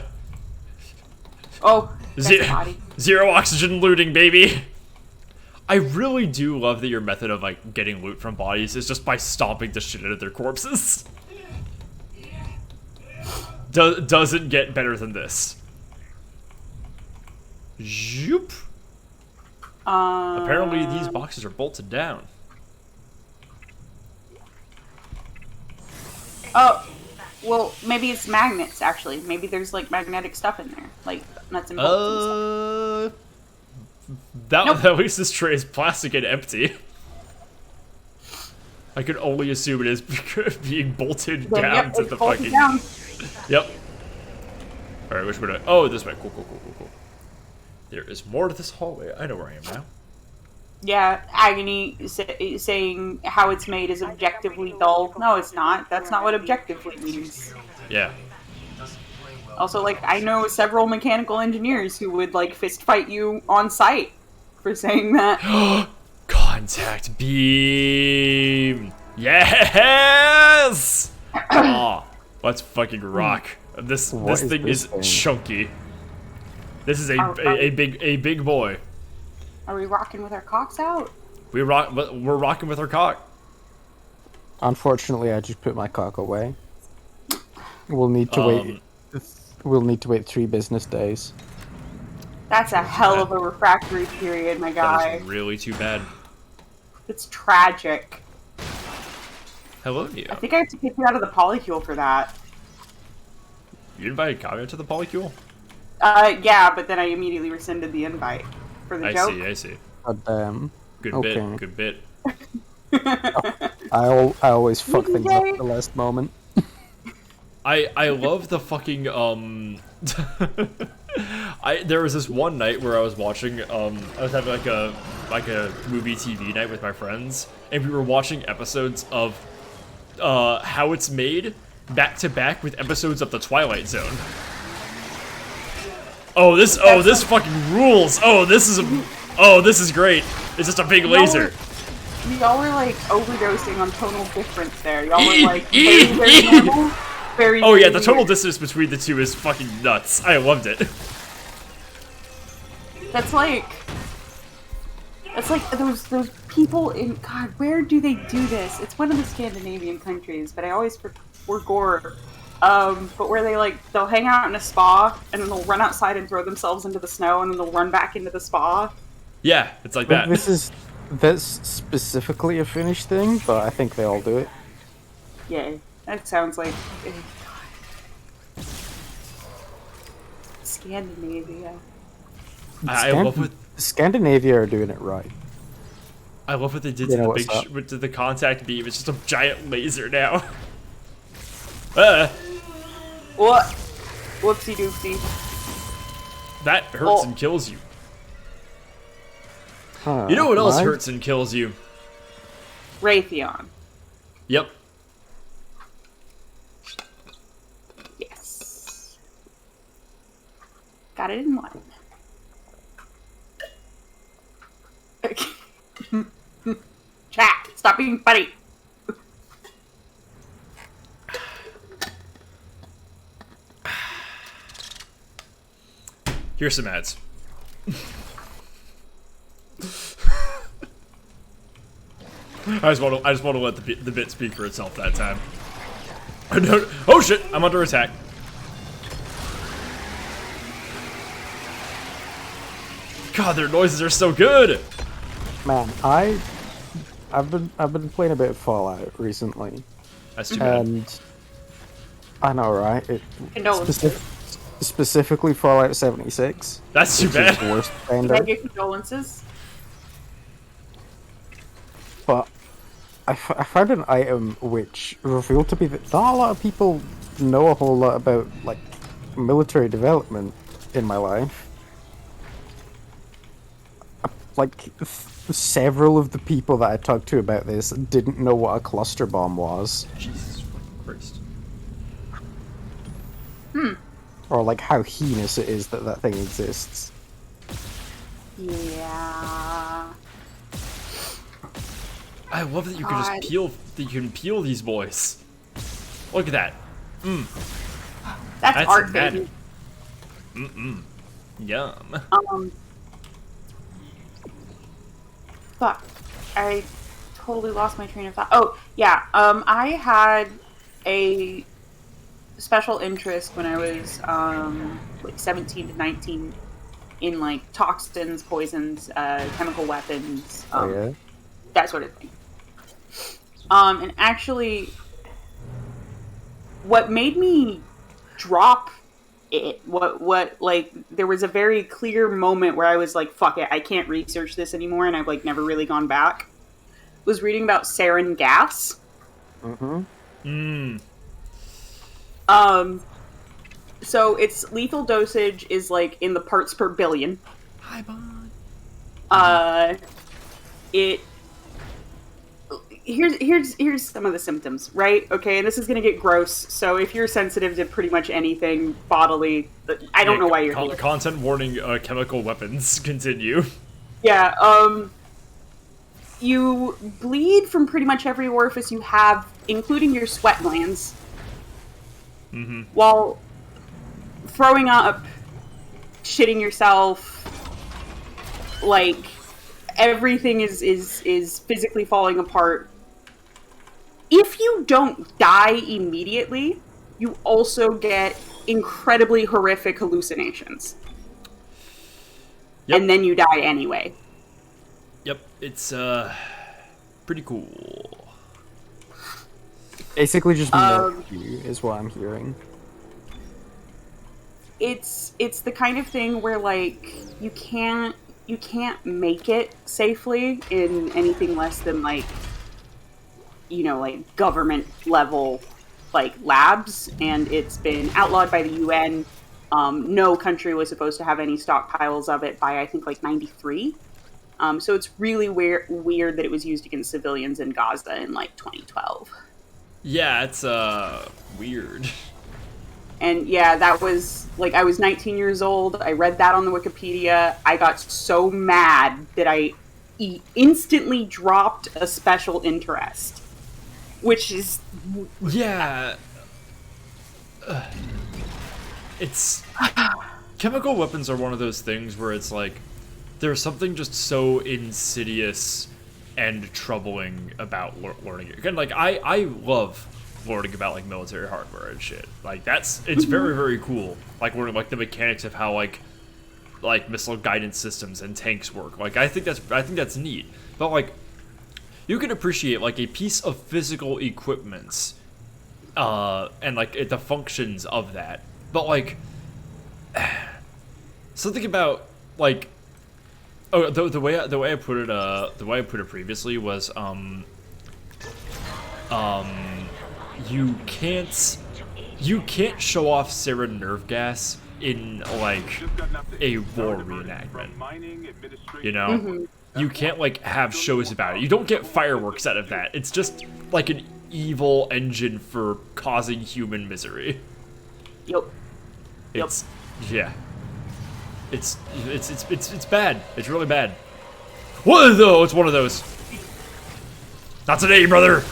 Oh, that's a body. zero oxygen looting, baby. I really do love that your method of like getting loot from bodies is just by stomping the shit out of their corpses. Doesn't get better than this. Zoop. Apparently these boxes are bolted down. Oh, well, maybe it's magnets, actually. Maybe there's, like, magnetic stuff in there. Like, nuts and bolts and stuff. Nope. At least this tray is plastic and empty. I could only assume it is being bolted down to the fucking... Down. Yep. Alright, which way? Oh, this way. Cool. There is more to this hallway. I know where I am now. Yeah, Agony saying how it's made is objectively dull. No, it's not. That's not what objectively means. Yeah. Also, like, I know several mechanical engineers who would, like, fist fight you on site for saying that. Contact beam! Yes! Oh, let's fucking rock. This thing is chunky. This is a big boy. Are we rocking with our cocks out? We're rocking with our cock. Unfortunately, I just put my cock away. We'll need to wait. We'll need to wait 3 business days. That's a hell of a refractory period, my guy. That is really too bad. It's tragic. Hello, Neo. I think I have to kick you out of the polycule for that. You invited Kavya to the polycule? Yeah, but then I immediately rescinded the invite for the joke. I see. God Good bit. I always fuck things up at the last moment. I love the fucking there was this one night where I was watching I was having like a movie TV night with my friends, and we were watching episodes of How It's Made back to back with episodes of The Twilight Zone. This fucking rules. This is great. It's just a big laser. Y'all were like overdosing on tonal difference there. Y'all were like very normal. Oh yeah, the total distance between the two is fucking nuts. I loved it. That's like those people in God. Where do they do this? It's one of the Scandinavian countries, but I always forgot. But where they'll hang out in a spa and then they'll run outside and throw themselves into the snow and then they'll run back into the spa. Yeah, it's like that. That's specifically a Finnish thing, but I think they all do it. Yeah, that sounds like Scandinavia. I love what Scandinavia are doing it right. I love what they did to the contact beam. It's just a giant laser now. What? Whoopsie doopsie. That hurts and kills you. You know what else hurts and kills you? Raytheon. Yep. Yes. Got it in one. Chat, stop being funny. Here's some ads. I just want to let the bit speak for itself that time. Oh shit! I'm under attack. God, their noises are so good. Man, I've been playing a bit of Fallout recently. That's too bad. And I know, right? Specifically Fallout 76. That's too bad. The worst Can I get condolences? But I found an item which revealed to be that not a lot of people know a whole lot about, like, military development in my life. Like, several of the people that I talked to about this didn't know what a cluster bomb was. Jesus Christ. Or, like, how heinous it is that that thing exists. Yeah. I love that you can just peel. That you can peel these boys. Look at that. That's art, baby. Yum. fuck. I totally lost my train of thought. Oh, yeah. I had a special interest when I was like 17 to 19 in like toxins, poisons, chemical weapons, Oh, yeah? that sort of thing. And actually, what made me drop it, what like, there was a very clear moment where I was like, fuck it, I can't research this anymore, and I've like never really gone back, was reading about sarin gas. Mm-hmm. So its lethal dosage is like in the parts per billion. Hi, Bond. It here's some of the symptoms, right? Okay, and this is gonna get gross. So if you're sensitive to pretty much anything bodily, I don't know why you're here. Content warning, chemical weapons. Continue. Yeah, you bleed from pretty much every orifice you have, including your sweat glands. Mm-hmm. While throwing up, shitting yourself, like everything is physically falling apart. If you don't die immediately, you also get incredibly horrific hallucinations. Yep. And then you die anyway. Yep, it's pretty cool. Basically just murder you, is what I'm hearing. It's the kind of thing where like you can't make it safely in anything less than like, you know, like government level like labs, and it's been outlawed by the UN. No country was supposed to have any stockpiles of it by I think like 93. So it's really weird that it was used against civilians in Gaza in like 2012. Yeah, it's weird. And yeah, that was like, I was 19 years old. I read that on the Wikipedia. I got so mad that I instantly dropped a special interest, which is Yeah. It's chemical weapons are one of those things where it's like there's something just so insidious and troubling about learning it. Again, like I love learning about like military hardware and shit. Like it's very, very cool. Like learning like the mechanics of how like missile guidance systems and tanks work. Like I think that's neat. But like you can appreciate like a piece of physical equipment and like the functions of that. But like something about like the way I put it previously was you can't show off sarin nerve gas in like a war reenactment. You know? Mm-hmm. You can't like have shows about it. You don't get fireworks out of that. It's just like an evil engine for causing human misery. Yep. It's yeah. It's bad. It's really bad. What though? It's one of those. Not today, brother.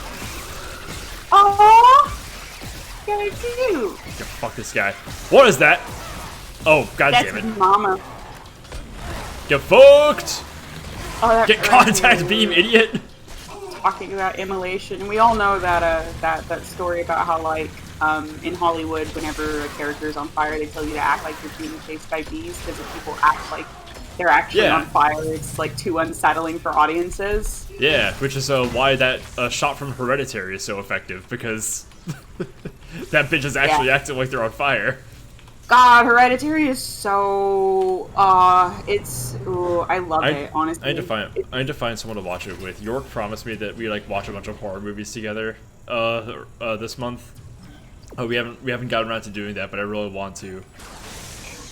Aww! Yeah, I do. Yeah, fuck this guy. What is that? Oh, god That's damn it. Mama. Get fucked! Oh, that Get contact beam, idiot! Talking about immolation, and we all know that that story about how like in Hollywood, whenever a character is on fire, they tell you to act like you're being chased by bees, because if people act like they're actually on fire, it's like too unsettling for audiences. Yeah, which is why that shot from Hereditary is so effective, because that bitch is actually acting like they're on fire. God, Hereditary is so I love it, honestly. I need to find someone to watch it with. York promised me that we like watch a bunch of horror movies together this month. We haven't gotten around to doing that, but I really want to.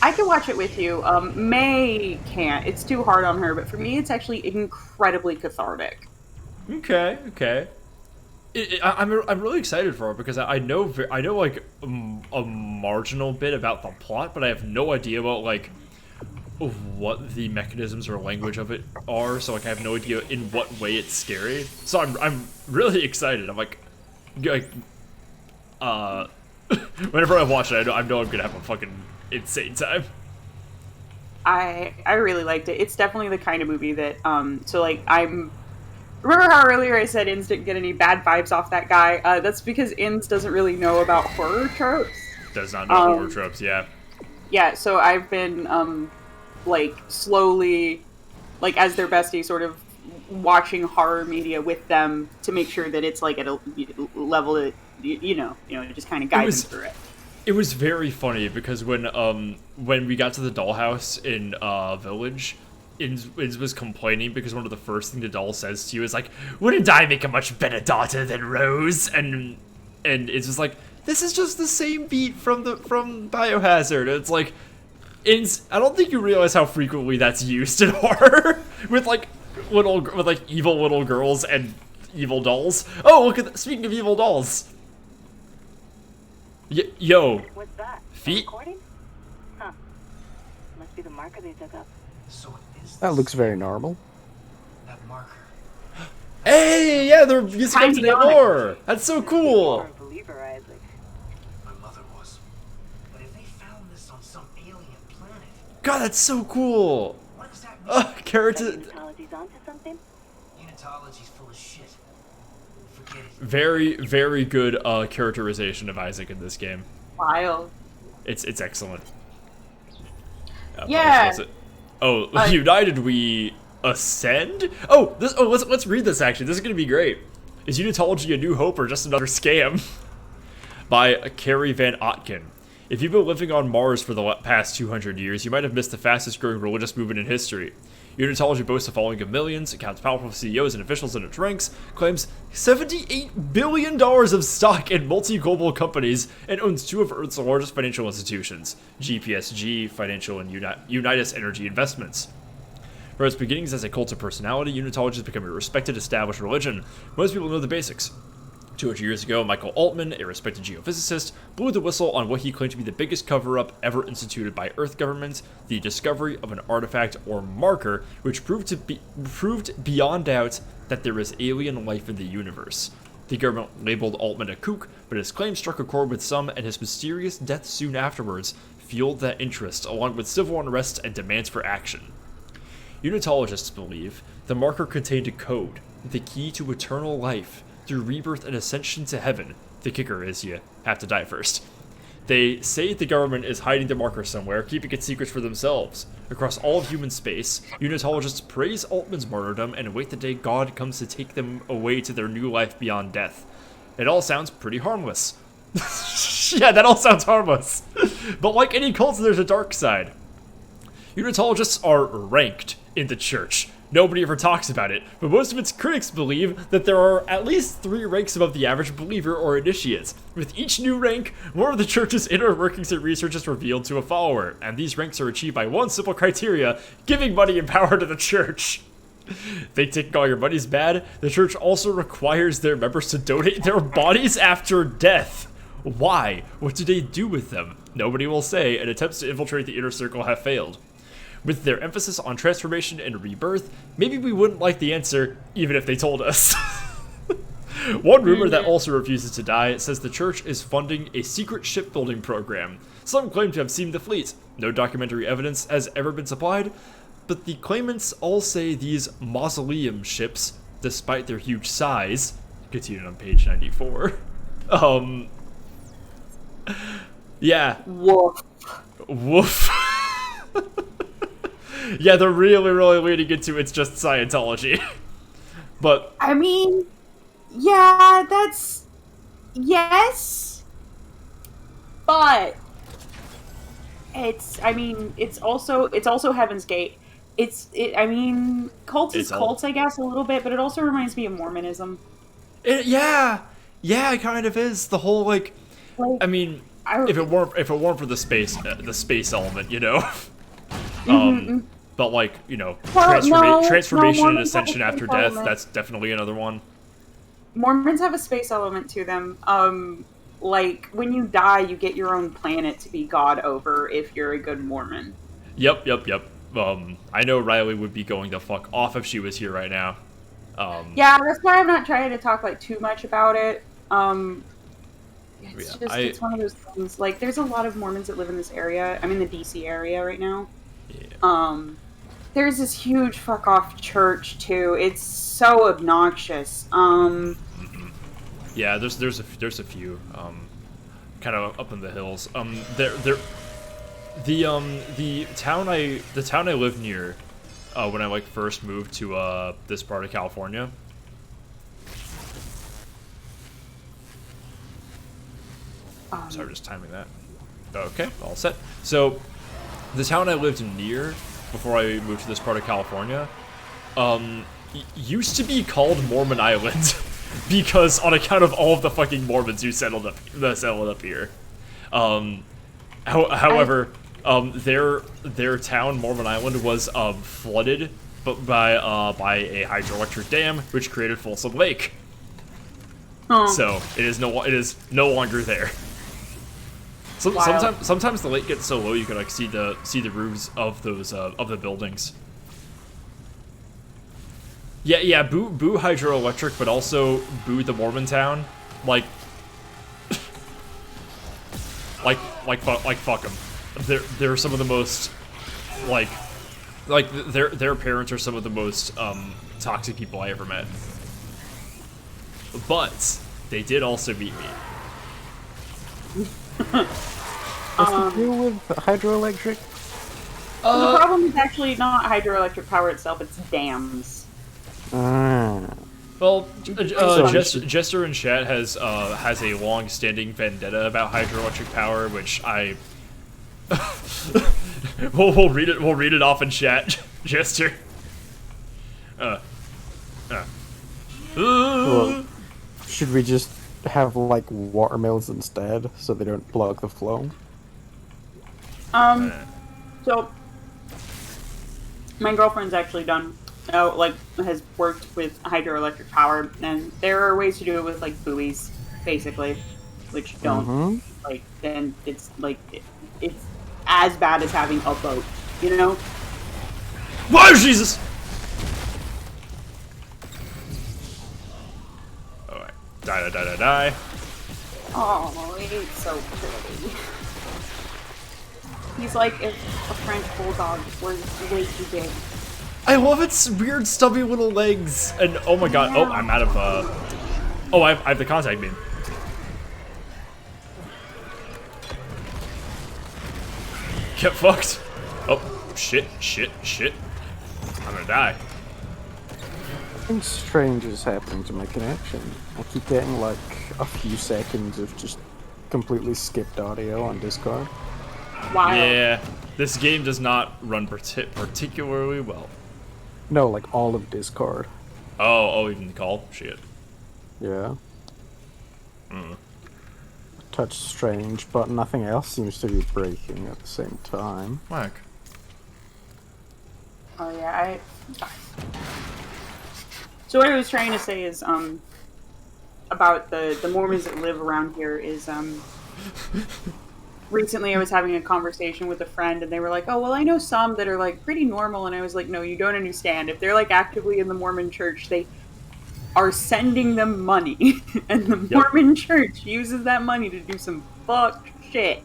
I can watch it with you. May can't. It's too hard on her, but for me, it's actually incredibly cathartic. Okay. I'm really excited for it because I know like a marginal bit about the plot, but I have no idea about like what the mechanisms or language of it are. So like I have no idea in what way it's scary. So I'm really excited. I'm like whenever I watch it, I know I'm gonna have a fucking insane time. I really liked it. It's definitely the kind of movie that so like I'm remember how earlier I said Inns didn't get any bad vibes off that guy? That's because Inns doesn't really know about horror tropes. Does not know horror tropes, yeah. Yeah, so I've been like slowly, like as their bestie, sort of watching horror media with them to make sure that it's like at a level that you know, just kind of guide them through it. It was very funny because when we got to the dollhouse in Village, Inz was complaining because one of the first things the doll says to you is like, "Wouldn't I make a much better daughter than Rose?" And it's just like, this is just the same beat from Biohazard. It's like, Inz, I don't think you realize how frequently that's used in horror with like evil little girls and evil dolls. Oh, look at that. Speaking of evil dolls. Yo. What's that? Feet? Recording? Huh. Must be the marker they dug up. So it is That looks very normal. that marker. Hey, yeah, they're using it today more. That's so You're cool. a believer, Isaac. My mother was. But if they found this on some alien planet, God, that's so cool. what does that mean? Character. Unitology's onto something? Unitology's full of shit. Forget it. Very, very good characterization of Isaac in this game. Wild. It's excellent. Yeah. United we ascend? Let's read this actually. This is gonna be great. Is Unitology a new hope or just another scam? By Carrie Van Otken. If you've been living on Mars for the past 200 years, you might have missed the fastest growing religious movement in history. Unitology boasts a following of millions, accounts powerful CEOs and officials in its ranks, claims $78 billion of stock in multi-global companies, and owns two of Earth's largest financial institutions, GPSG Financial and Unitas Energy Investments. From its beginnings as a cult of personality, Unitology has become a respected, established religion. Most people know the basics. 200 years ago, Michael Altman, a respected geophysicist, blew the whistle on what he claimed to be the biggest cover-up ever instituted by Earth governments, the discovery of an artifact or marker, which proved beyond doubt that there is alien life in the universe. The government labeled Altman a kook, but his claim struck a chord with some, and his mysterious death soon afterwards fueled that interest, along with civil unrest and demands for action. Unitologists believe the marker contained a code, the key to eternal life, through rebirth and ascension to heaven. The kicker is you have to die first. They say the government is hiding the marker somewhere, keeping its secrets for themselves. Across all of human space, Unitologists praise Altman's martyrdom and await the day God comes to take them away to their new life beyond death. It all sounds pretty harmless. Yeah, that all sounds harmless. But like any cult, there's a dark side. Unitologists are ranked in the church. Nobody ever talks about it, but most of its critics believe that there are at least 3 ranks above the average believer or initiate. With each new rank, more of the church's inner workings and research is revealed to a follower, and these ranks are achieved by one simple criteria: giving money and power to the church. They think all your money's bad. The church also requires their members to donate their bodies after death. Why? What do they do with them? Nobody will say, and attempts to infiltrate the inner circle have failed. With their emphasis on transformation and rebirth, maybe we wouldn't like the answer, even if they told us. One rumor that also refuses to die says the church is funding a secret shipbuilding program. Some claim to have seen the fleet. No documentary evidence has ever been supplied, but the claimants all say these mausoleum ships, despite their huge size, continued on page 94. Yeah. Woof. Woof. Yeah, they're really, really leading into it's just Scientology. But I mean, yeah, that's yes, but it's also Heaven's Gate. I mean, cults is cults, I guess, a little bit, but it also reminds me of Mormonism. Yeah, it kind of is. The whole like I mean, if it weren't for the space element, you know. But like, you know, transformation and ascension after death, that's definitely another one. Mormons have a space element to them. Like, when you die, you get your own planet to be God over if you're a good Mormon. Yep. I know Riley would be going the fuck off if she was here right now. Yeah, that's why I'm not trying to talk, like, too much about it. It's one of those things. Like, there's a lot of Mormons that live in this area. I'm in the DC area right now. There's this huge fuck off church too. It's so obnoxious. Yeah, there's a few kind of up in the hills. The town I live near when I like first moved to this part of California. Sorry, just timing that. Okay, all set. So, the town I lived near before I moved to this part of California, used to be called Mormon Island because on account of all of the fucking Mormons who settled up here. However, their town, Mormon Island, was flooded, but by a hydroelectric dam, which created Folsom Lake. So it is no longer there. So, sometimes the lake gets so low you can like see the roofs of those of the buildings. Yeah, boo hydroelectric, but also boo the Mormon town. Like fuck them. They're some of the most like their parents are some of the most toxic people I ever met. But they did also beat me. What's the deal with hydroelectric? The problem is actually not hydroelectric power itself, it's dams. Well, Jester in chat has a long-standing vendetta about hydroelectric power, which I we'll read it off in chat, Jester. Well, should we just have like watermills instead so they don't block the flow? So my girlfriend's actually has worked with hydroelectric power, and there are ways to do it with like buoys, basically, which don't like. Then it's like it's as bad as having a boat, you know? Why, Jesus! Alright, die. Oh, he's so pretty. He's like if a French bulldog was way too big. I love its weird stubby little legs, and oh my god, oh, I'm out of, oh, I have the contact beam. Get fucked. Oh, shit. I'm gonna die. Something strange is happening to my connection. I keep getting like a few seconds of just completely skipped audio on Discord. Wow. Yeah, this game does not run particularly well. No, like all of Discord. Oh, even the call? Shit. Yeah. Touch strange, but nothing else seems to be breaking at the same time. Whack. Oh yeah, So what I was trying to say is, about the Mormons that live around here is, recently I was having a conversation with a friend, and they were like, oh, well, I know some that are, like, pretty normal, and I was like, no, you don't understand. If they're, like, actively in the Mormon church, they are sending them money, and the Mormon church uses that money to do some fucked shit.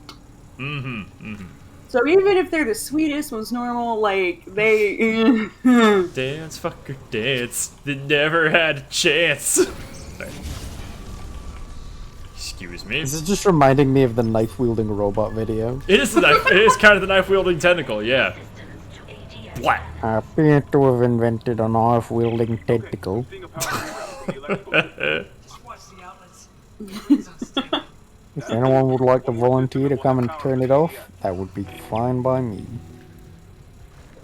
So even if they're the sweetest, most normal, like, they... Dance, fucker, dance. They never had a chance. Excuse me. This is just reminding me of the knife-wielding robot video. It is the knife. It is kind of the knife-wielding tentacle, yeah. What? I appear to have invented a knife-wielding tentacle. If anyone would like to volunteer to come and turn it off, that would be fine by me.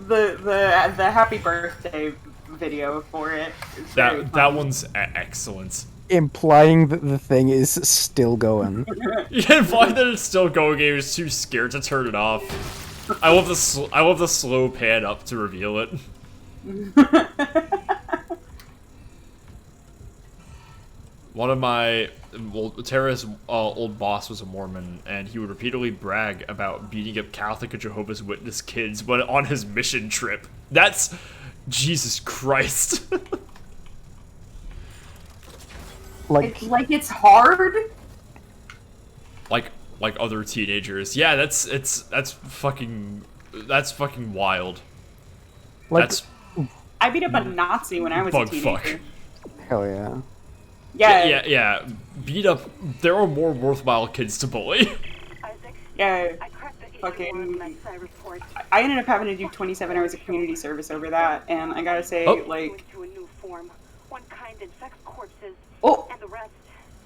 The happy birthday video for it. That one's excellent. Implying that the thing is still going. Yeah, implying that it's still going. He was too scared to turn it off. I love the slow pan up to reveal it. One of my Tara's old boss was a Mormon, and he would repeatedly brag about beating up Catholic and Jehovah's Witness kids when on his mission trip. That's Jesus Christ. It's hard. Like other teenagers. Yeah, that's fucking That's fucking wild. Like, That's I beat up a Nazi when I was a bug teenager. fuck. hell yeah. Yeah, Beat up. There are more worthwhile kids to bully. Isaac, yeah. I cracked the Fucking- Mesa report. I ended up having to do 27 hours of community service over that, and I gotta say, Oh. like, Into a new form. One kind infects corpses, oh, and the rest,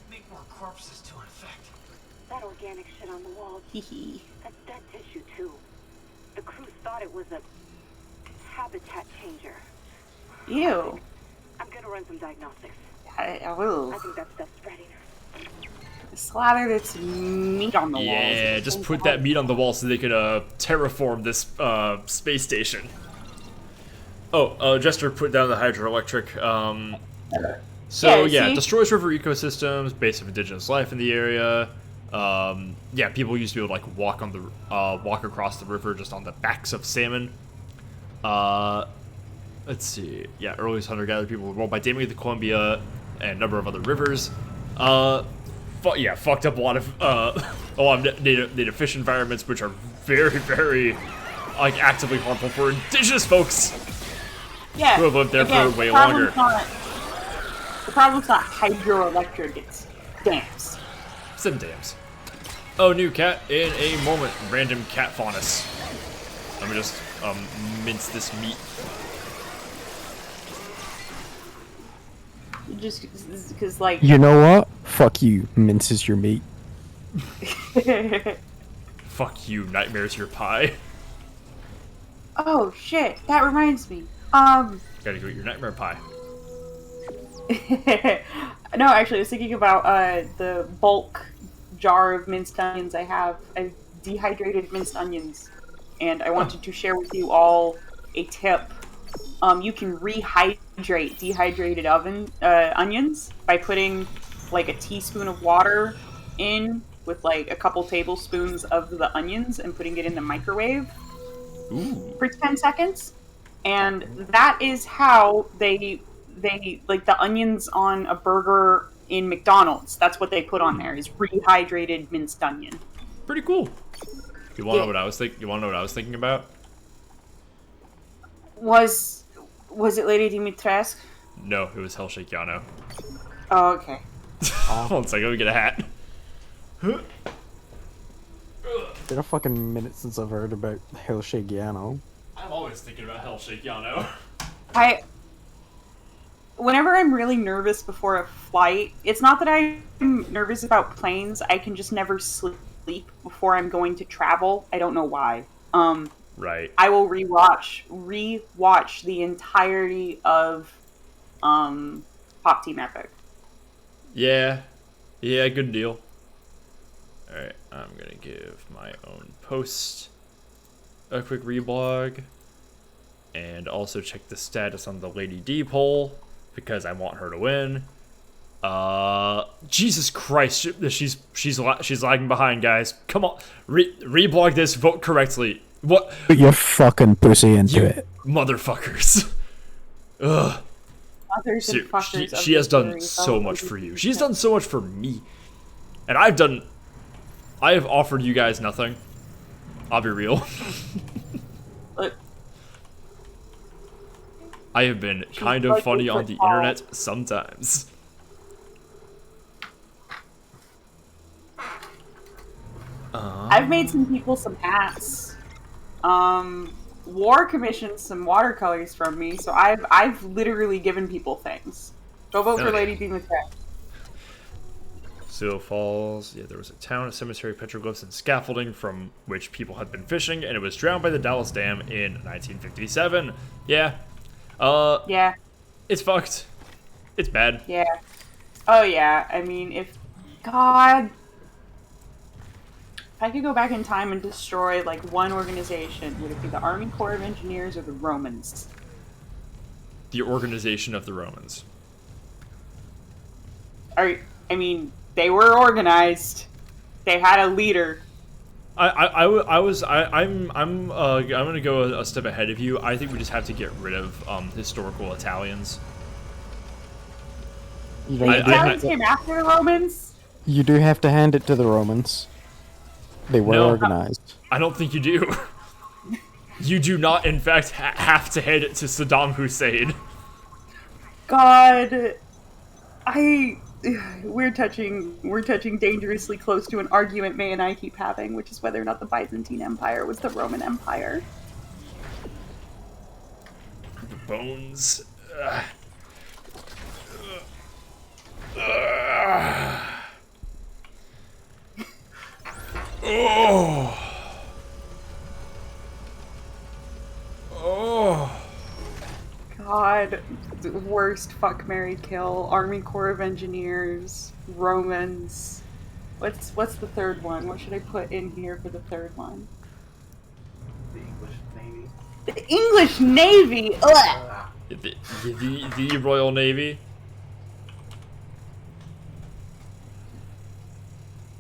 Make more corpses to infect. that organic shit on the walls. hee hee. That's dead tissue, too. The crew thought it was a habitat changer. Ew. I'm gonna run some diagnostics. I will. I think that stuff's spreading. Slather this meat on the walls. Yeah, just put that meat on the wall so they could terraform this space station. Oh, Jester put down the hydroelectric. So Yeah, see? destroys river ecosystems, base of indigenous life in the area. Yeah, people used to be able to like walk across the river just on the backs of salmon. Let's see. Yeah, earliest hunter-gatherer people were ruled by damming the Columbia and a number of other rivers. Fucked up a lot of native fish environments, which are very, very like actively harmful for indigenous folks Yeah. who have lived there again, for way the problem's longer. The problem's not hydroelectric, it's dams. Sim dams. Oh, new cat in a moment. Random cat faunus. Let me just mince this meat. Just because, like... You know what? Fuck you, minces your meat. Fuck you, nightmares your pie. Oh, shit. That reminds me. Gotta go eat your nightmare pie. No, actually, I was thinking about the bulk jar of minced onions I have. I've dehydrated minced onions, and I wanted to share with you all a tip. You can rehydrate dehydrated onions by putting like a teaspoon of water in with like a couple tablespoons of the onions and putting it in the microwave for 10 seconds. And that is how they like the onions on a burger in McDonald's. That's what they put on there is rehydrated minced onion. Pretty cool. You wanna know what I was thinking? You wanna know what I was thinking about? Was it Lady Dimitrescu? No, it was Hellshake Yano. Oh, okay. Hold on a second, let me get a hat. It's been a fucking minute since I've heard about Hellshake Yano. I'm always thinking about Hellshake Yano. Whenever I'm really nervous before a flight, it's not that I'm nervous about planes, I can just never sleep before I'm going to travel. I don't know why. Right. I will rewatch the entirety of Pop Team Epic. Yeah. Yeah, good deal. Alright, I'm gonna give my own post a quick reblog. And also check the status on the Lady D poll, because I want her to win. Jesus Christ, she's lagging behind, guys. Come on, reblog this, vote correctly. What? Put your fucking pussy into You it. motherfuckers. Ugh. Mothers and fuckers of She has the done series. so much for you. She's done so much for me. And I have offered you guys nothing. I'll be real. Look, I have been kind of like funny a on the football. internet sometimes. I've made some people some hats. War commissioned some watercolors from me, so I've literally given people things. Go vote for Okay. Lady Dimitrescu. Sioux Falls, yeah, there was a town, a cemetery, petroglyphs, and scaffolding from which people had been fishing, and it was drowned by the Dallas Dam in 1957. Yeah. Yeah, It's fucked. It's bad. yeah. Oh yeah, I mean, if I could go back in time and destroy, like, one organization, would it be the Army Corps of Engineers or the Romans? The organization of the Romans. I mean, they were organized. They had a leader. I'm gonna go a step ahead of you. I think we just have to get rid of historical Italians. You, The know, Italians came after the Romans? you do have to hand it to the Romans. They were No. organized. I don't think you do. You do not, in fact, have to hand it to Saddam Hussein. God, we're touching dangerously close to an argument May and I keep having, which is whether or not the Byzantine Empire was the Roman Empire. Bones. Oh. Oh. God, the worst fuck, marry, kill. Army Corps of Engineers, Romans. What's the third one? What should I put in here for the third one? The English Navy. The English Navy. Ugh. The Royal Navy.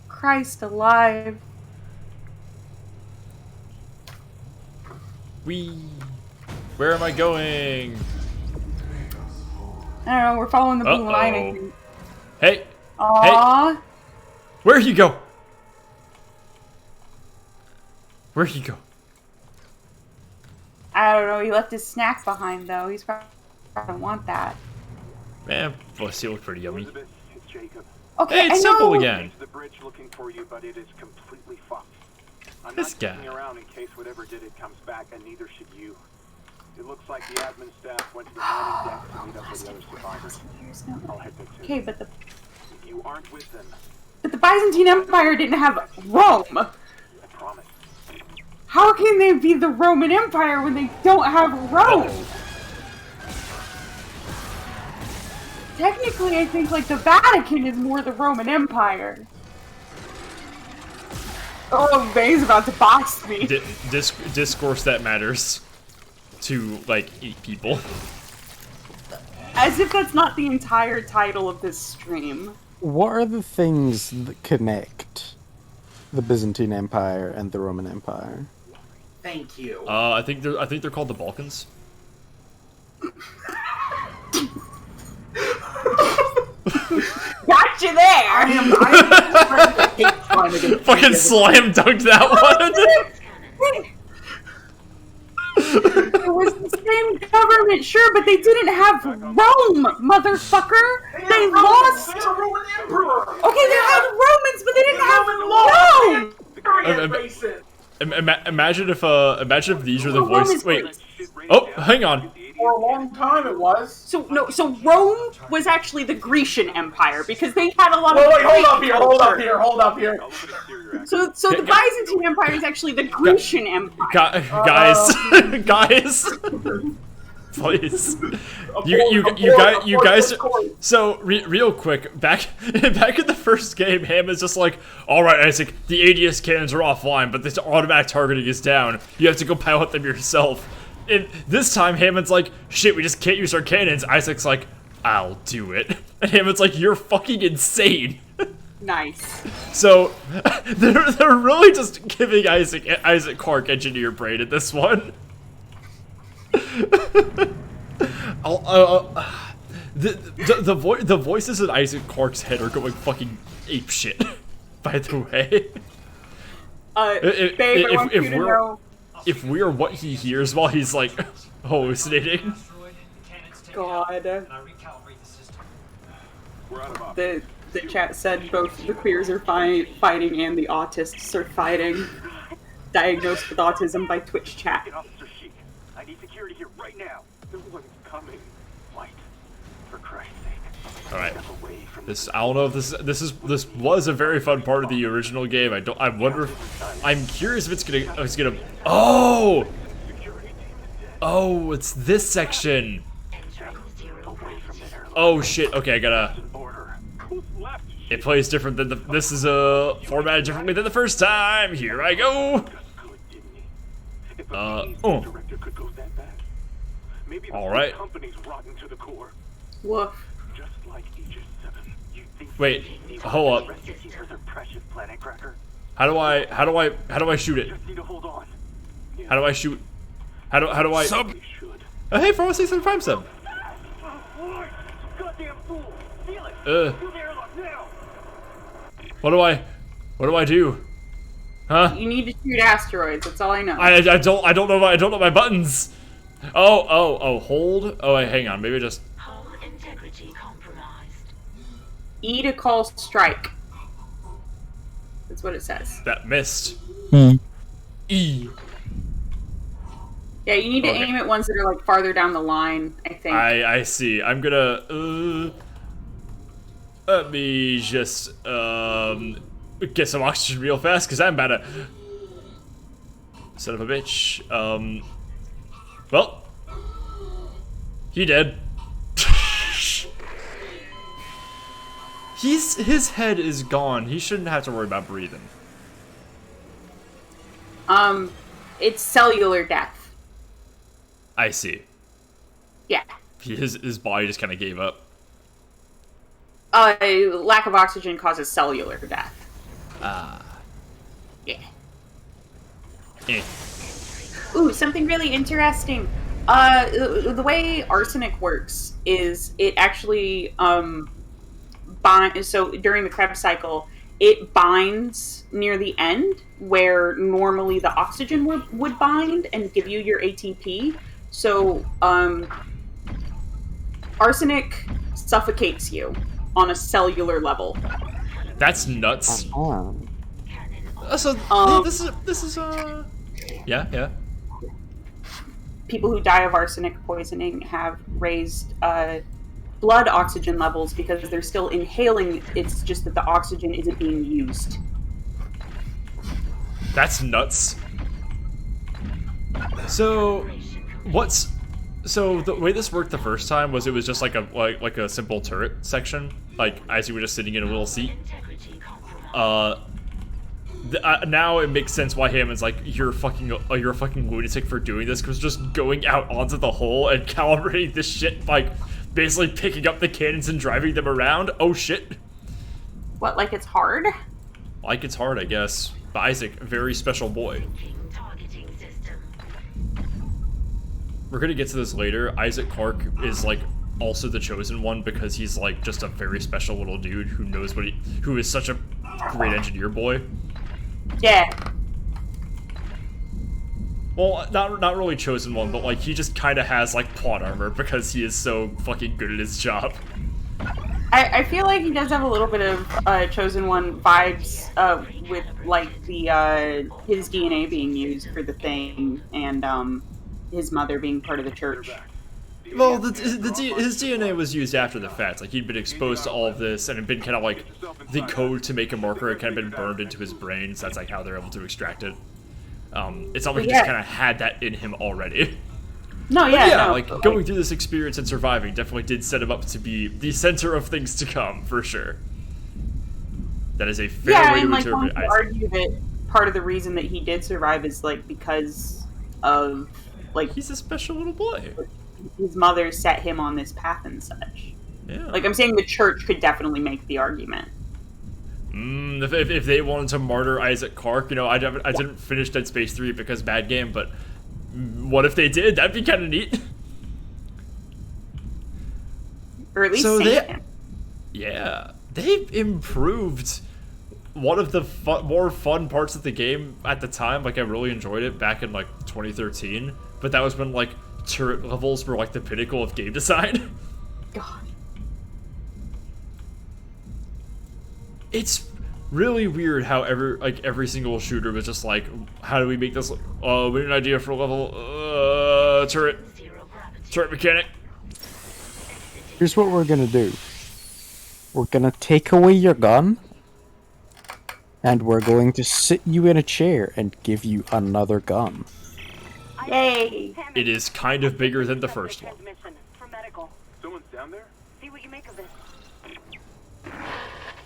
Christ alive. Where am I going? I don't know, we're following the blue line, I think. Hey! Aww. Hey! Where'd you go? Where'd he go? I don't know, he left his snack behind though. He's probably don't want that. Man, plus he looked pretty yummy. Elizabeth, it's Jacob. Okay, Hey, it's I simple know. again. The bridge looking for you, but it is completely fucked. I'm This not guy. sticking around in case whatever did it comes back, and neither should you. It looks like the admin staff went to the landing deck to meet up with the other survivors. I'll head there too. Okay, but the You aren't with them, Byzantine Empire didn't have Rome. I promise. How can they be the Roman Empire when they don't have Rome? Technically, I think like the Vatican is more the Roman Empire. Oh, May's about to box me. Discourse that matters to like 8 people. As if that's not the entire title of this stream. What are the things that connect the Byzantine Empire and the Roman Empire? Thank you. I think they're called the Balkans. Gotcha there! I hate trying to get Fucking slam dunked that one. It was the same government, sure, but they didn't have Rome, motherfucker! They lost! They were Roman Emperor! Okay, they had Romans, but they didn't have Rome! Imagine if these were the voices. Wait. Oh, hang on. For a long time it was. So Rome was actually the Grecian Empire, because they had a lot of... Wait, hold up here. So the Byzantine Empire is actually the Grecian Empire. Guys, please, you guys. So real quick, back in the first game, Hammond's just like, all right, Isaac, the ADS cannons are offline, but this automatic targeting is down. You have to go pilot them yourself. And this time, Hammond's like, shit, we just can't use our cannons. Isaac's like, I'll do it. And Hammond's like, you're fucking insane. Nice. So, they're really just giving Isaac Clarke engineer brain at this one. The voices in Isaac Clarke's head are going fucking ape shit. By the way, Babe, I want you to know. if we're what he hears while he's like hallucinating. God. The chat said both the queers are fighting and the autists are fighting. Diagnosed with autism by Twitch chat. Officer Sheik, I need security here right now. No one's coming. Light, for Christ's sake. All right. I don't know if this was a very fun part of the original game. I wonder if I'm curious if it's gonna oh it's this section. Oh shit, okay, I gotta it plays different than this is formatted differently than the first time. Here I go. All right. Woof. Wait, hold up. How do I shoot it? How do I shoot? How do I? Oh, hey, 416 sub. What do I do? Huh? You need to shoot asteroids. That's all I know. I don't know my buttons. Oh, hold. Oh, wait, hang on. Maybe just. Hull integrity compromised. E to call strike. That's what it says. That missed. E. Yeah, you need to Okay. aim at ones that are like farther down the line, I think. I see. I'm gonna let me just get some oxygen real fast because I'm about to son of a bitch. Well, he dead. His head is gone. He shouldn't have to worry about breathing. It's cellular death. I see. Yeah. His body just kind of gave up. Lack of oxygen causes cellular death. Yeah. Eh. Ooh, something really interesting. The way arsenic works is it actually so during the Krebs cycle, it binds near the end where normally the oxygen would bind and give you your ATP. So arsenic suffocates you on a cellular level. That's nuts. Oh. So this is yeah. People who die of arsenic poisoning have raised blood oxygen levels because they're still inhaling. It's just that the oxygen isn't being used. That's nuts. So the way this worked the first time was it was just like a simple turret section, like as you were just sitting in a little seat. Now it makes sense why Hammond's like, you're a fucking lunatic for doing this, because just going out onto the hull and calibrating this shit, like basically picking up the cannons and driving them around. Oh shit. What, like it's hard? Like it's hard, I guess. But Isaac, very special boy. Targeting system. We're gonna get to this later. Isaac Clarke is like also the chosen one because he's like just a very special little dude who knows who is such a great engineer boy. Yeah. Well, not really chosen one, but like he just kind of has like plot armor because he is so fucking good at his job. I feel like he does have a little bit of chosen one vibes with like the his DNA being used for the thing and his mother being part of the church. Well, his DNA was used after the fact. Like he'd been exposed to all of this and had been kind of like the code to make a marker had kind of been burned into his brain. So that's like how they're able to extract it. It's not like he just kind of had that in him already. No, yeah, no, like going through this experience and surviving definitely did set him up to be the center of things to come for sure. That is a fair way to interpret it. I argue that part of the reason that he did survive is like because of like he's a special little boy. His mother set him on this path and such. Yeah. Like I'm saying, the church could definitely make the argument. If they wanted to martyr Isaac Clarke, you know, I didn't finish Dead Space 3 because bad game, but what if they did? That'd be kind of neat. Or at least save him. Yeah, they've improved one of the more fun parts of the game at the time. Like I really enjoyed it back in like 2013, but that was when like turret levels were like the pinnacle of game design. God. It's really weird how every single shooter was just like, how do we make this? Oh, we need an idea for a level. Turret mechanic. Here's what we're gonna do. We're gonna take away your gun, and we're going to sit you in a chair and give you another gun. Yay! It is kind of bigger than the first one. For medical. Someone's down there? See what you make of this.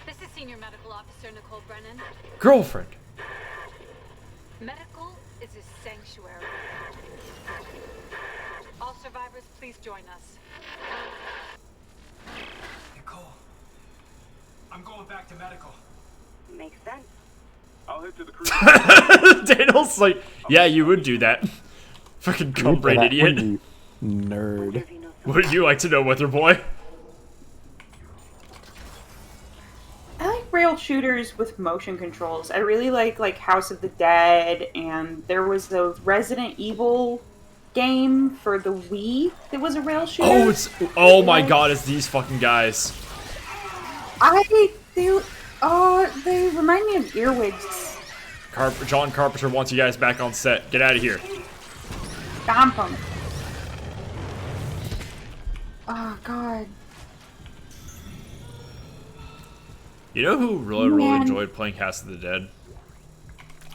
This is Senior Medical Officer Nicole Brennan. Girlfriend. Medical is a sanctuary. All survivors, please join us. Nicole, I'm going back to medical. Makes sense. I'll head to the crew. Daniel's like, yeah, you would do that. Fucking cum-brain idiot. You nerd. Would you like to know, Weather Boy? I like rail shooters with motion controls. I really like House of the Dead, and there was the Resident Evil game for the Wii that was a rail shooter. Oh, oh my god, it's these fucking guys. They remind me of earwigs. John Carpenter wants you guys back on set. Get out of here. Stomp 'em. Oh god. You know who really Man. enjoyed playing House of the Dead?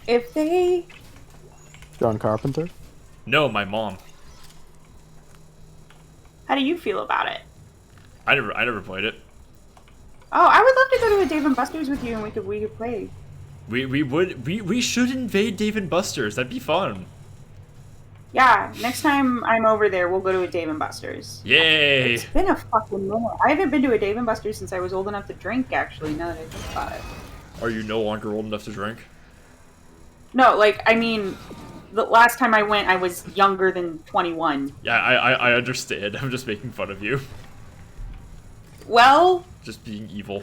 If they... John Carpenter. No, my mom. How do you feel about it? I never played it. Oh, I would love to go to a Dave & Buster's with you and we could play. We should invade Dave & Buster's. That'd be fun. Yeah, next time I'm over there, we'll go to a Dave & Buster's. Yay! It's been a fucking minute. I haven't been to a Dave & Buster's since I was old enough to drink, actually, now that I think about it. Are you no longer old enough to drink? No, like, I mean, the last time I went, I was younger than 21. Yeah, I understand. I'm just making fun of you. Well... Just being evil.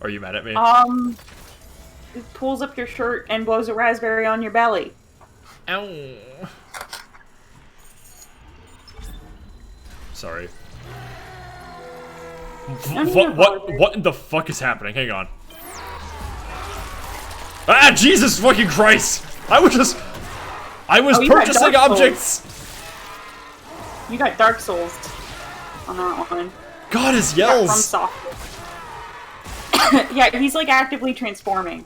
Are you mad at me? It pulls up your shirt and blows a raspberry on your belly. Ow. Sorry. What in the fuck is happening? Hang on. Ah, Jesus fucking Christ! I was purchasing objects! You got Dark Souls on that one. God, his yells! Yeah, he's like actively transforming.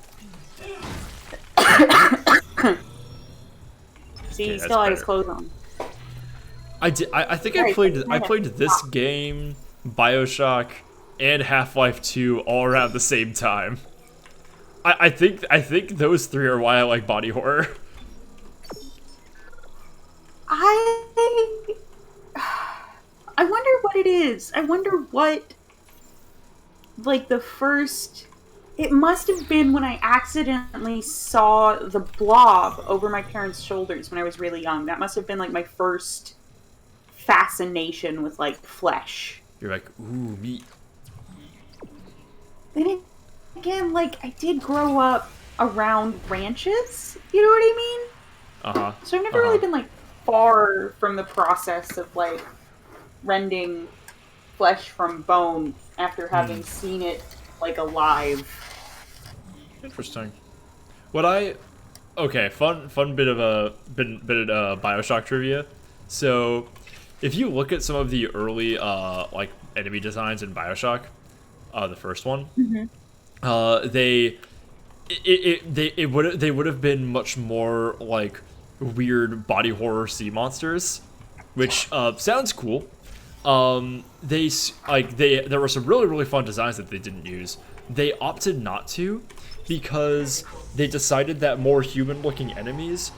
See, he still had his clothes on. I think I played this game, BioShock, and Half-Life 2 all around the same time. I think those three are why I like body horror. I wonder what it is. I wonder what, like, the first... It must have been when I accidentally saw the blob over my parents' shoulders when I was really young. That must have been, like, my first fascination with, like, flesh. You're like, ooh, meat. Then again, like, I did grow up around ranches. You know what I mean? Uh-huh. So I've never really been, like, far from the process of, like, rending flesh from bone after having seen it, like, alive. Interesting. Okay, fun bit of BioShock trivia. So, if you look at some of the early like enemy designs in BioShock, the first one, they would have been much more like weird body horror sea monsters, which sounds cool. There were some really fun designs that they didn't use. They opted not to because they decided that more human-looking enemies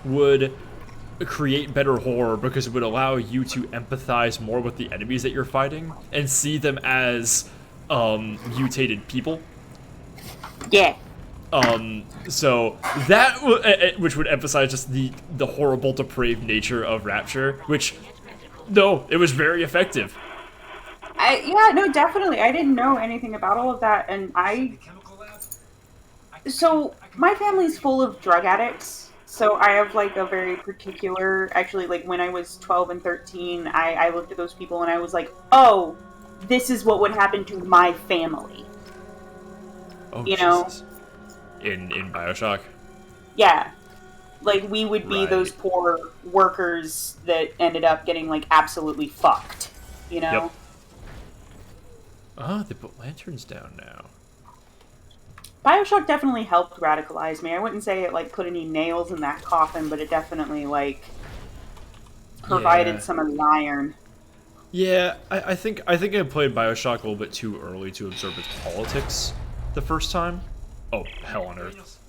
would create better horror because it would allow you to empathize more with the enemies that you're fighting and see them as mutated people. Yeah. So that which would emphasize just the horrible, depraved nature of Rapture, which no, it was very effective. Yeah, no, definitely. I didn't know anything about all of that, and so my family's full of drug addicts. So I have like a very particular, actually, like when I was 12 and 13, I looked at those people and I was like, oh, this is what would happen to my family. Oh, you know? Jesus. In BioShock? Yeah. Like, we would be those poor workers that ended up getting, like, absolutely fucked. You know? Yep. Oh, they put lanterns down now. BioShock definitely helped radicalize me. I wouldn't say it, like, put any nails in that coffin, but it definitely, like, provided some of the iron. Yeah, I think I played BioShock a little bit too early to observe its politics the first time. Oh, hell on earth.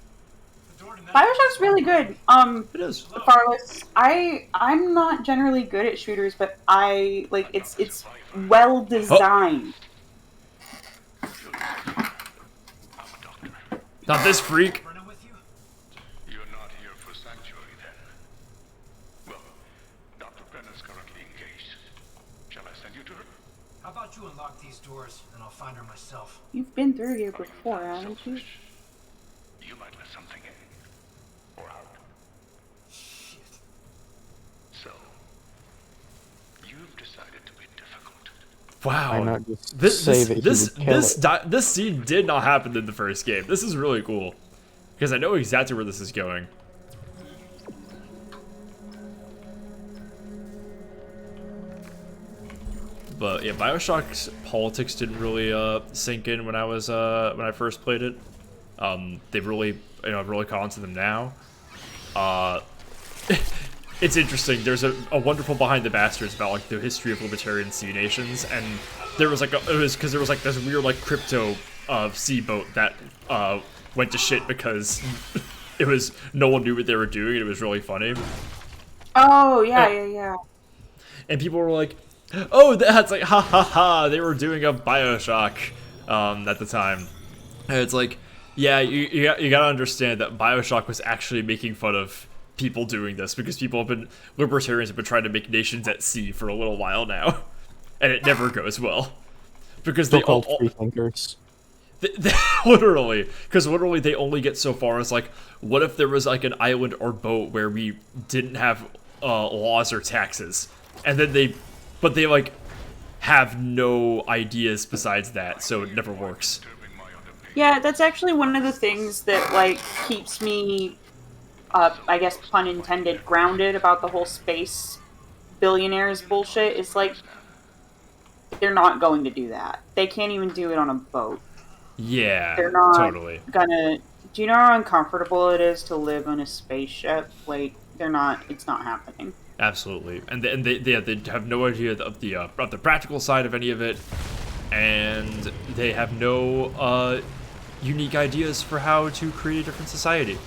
BioShock's really good. It is. Farless, I'm not generally good at shooters, but I like it's well designed. Not this freak. You're not here for sanctuary then. Well, Dr. Brenner's currently engaged. Shall I send you to her? How about you unlock these doors, and I'll find her myself. You've been through here before, haven't you? You might let something in. Or out. Shit. So, you've decided to be difficult. Wow. Why not just say that he would kill it? This scene did not happen in the first game. This is really cool. Because I know exactly where this is going. But yeah, BioShock's politics didn't really sink in when I was when I first played it. They've really really caught on to them now. It's interesting. There's a wonderful Behind the Bastards about like the history of libertarian sea nations, and there was like because there was like this weird like crypto sea boat that went to shit because it was no one knew what they were doing, and it was really funny. Oh yeah. And people were like, "Oh, that's like ha ha ha!" They were doing a BioShock at the time, and it's like, yeah, you gotta understand that BioShock was actually making fun of people doing this because libertarians have been trying to make nations at sea for a little while now, and it never goes well because they So-called free thinkers. literally they only get so far as like, what if there was like an island or boat where we didn't have laws or taxes, and then they like have no ideas besides that, so it never works. Yeah, that's actually one of the things that like keeps me I guess pun intended, grounded about the whole space billionaires bullshit. Is like, they're not going to do that. They can't even do it on a boat. Yeah, They're not totally gonna. Do you know how uncomfortable it is to live on a spaceship? Like, they're not. It's not happening. Absolutely, and they have no idea of the practical side of any of it, and they have no unique ideas for how to create a different society.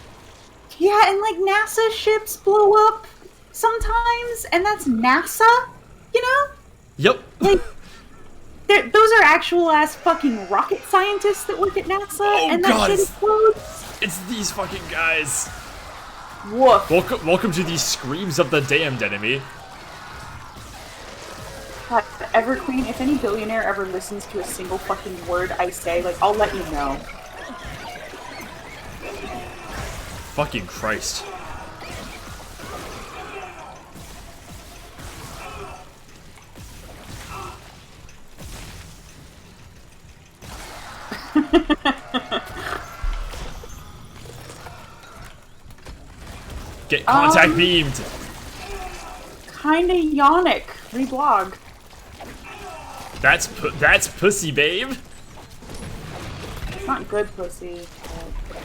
Yeah, and like NASA ships blow up sometimes, and that's NASA, you know? Yep. Like, those are actual ass fucking rocket scientists that work at NASA, and that God, shit explodes. It's these fucking guys. Woof. Welcome to these screams of the damned enemy. God, Everqueen, if any billionaire ever listens to a single fucking word I say, like, I'll let you know. Fucking Christ. Get contact beamed. Kinda yonic. Reblog. That's pussy, babe. It's not good pussy, but,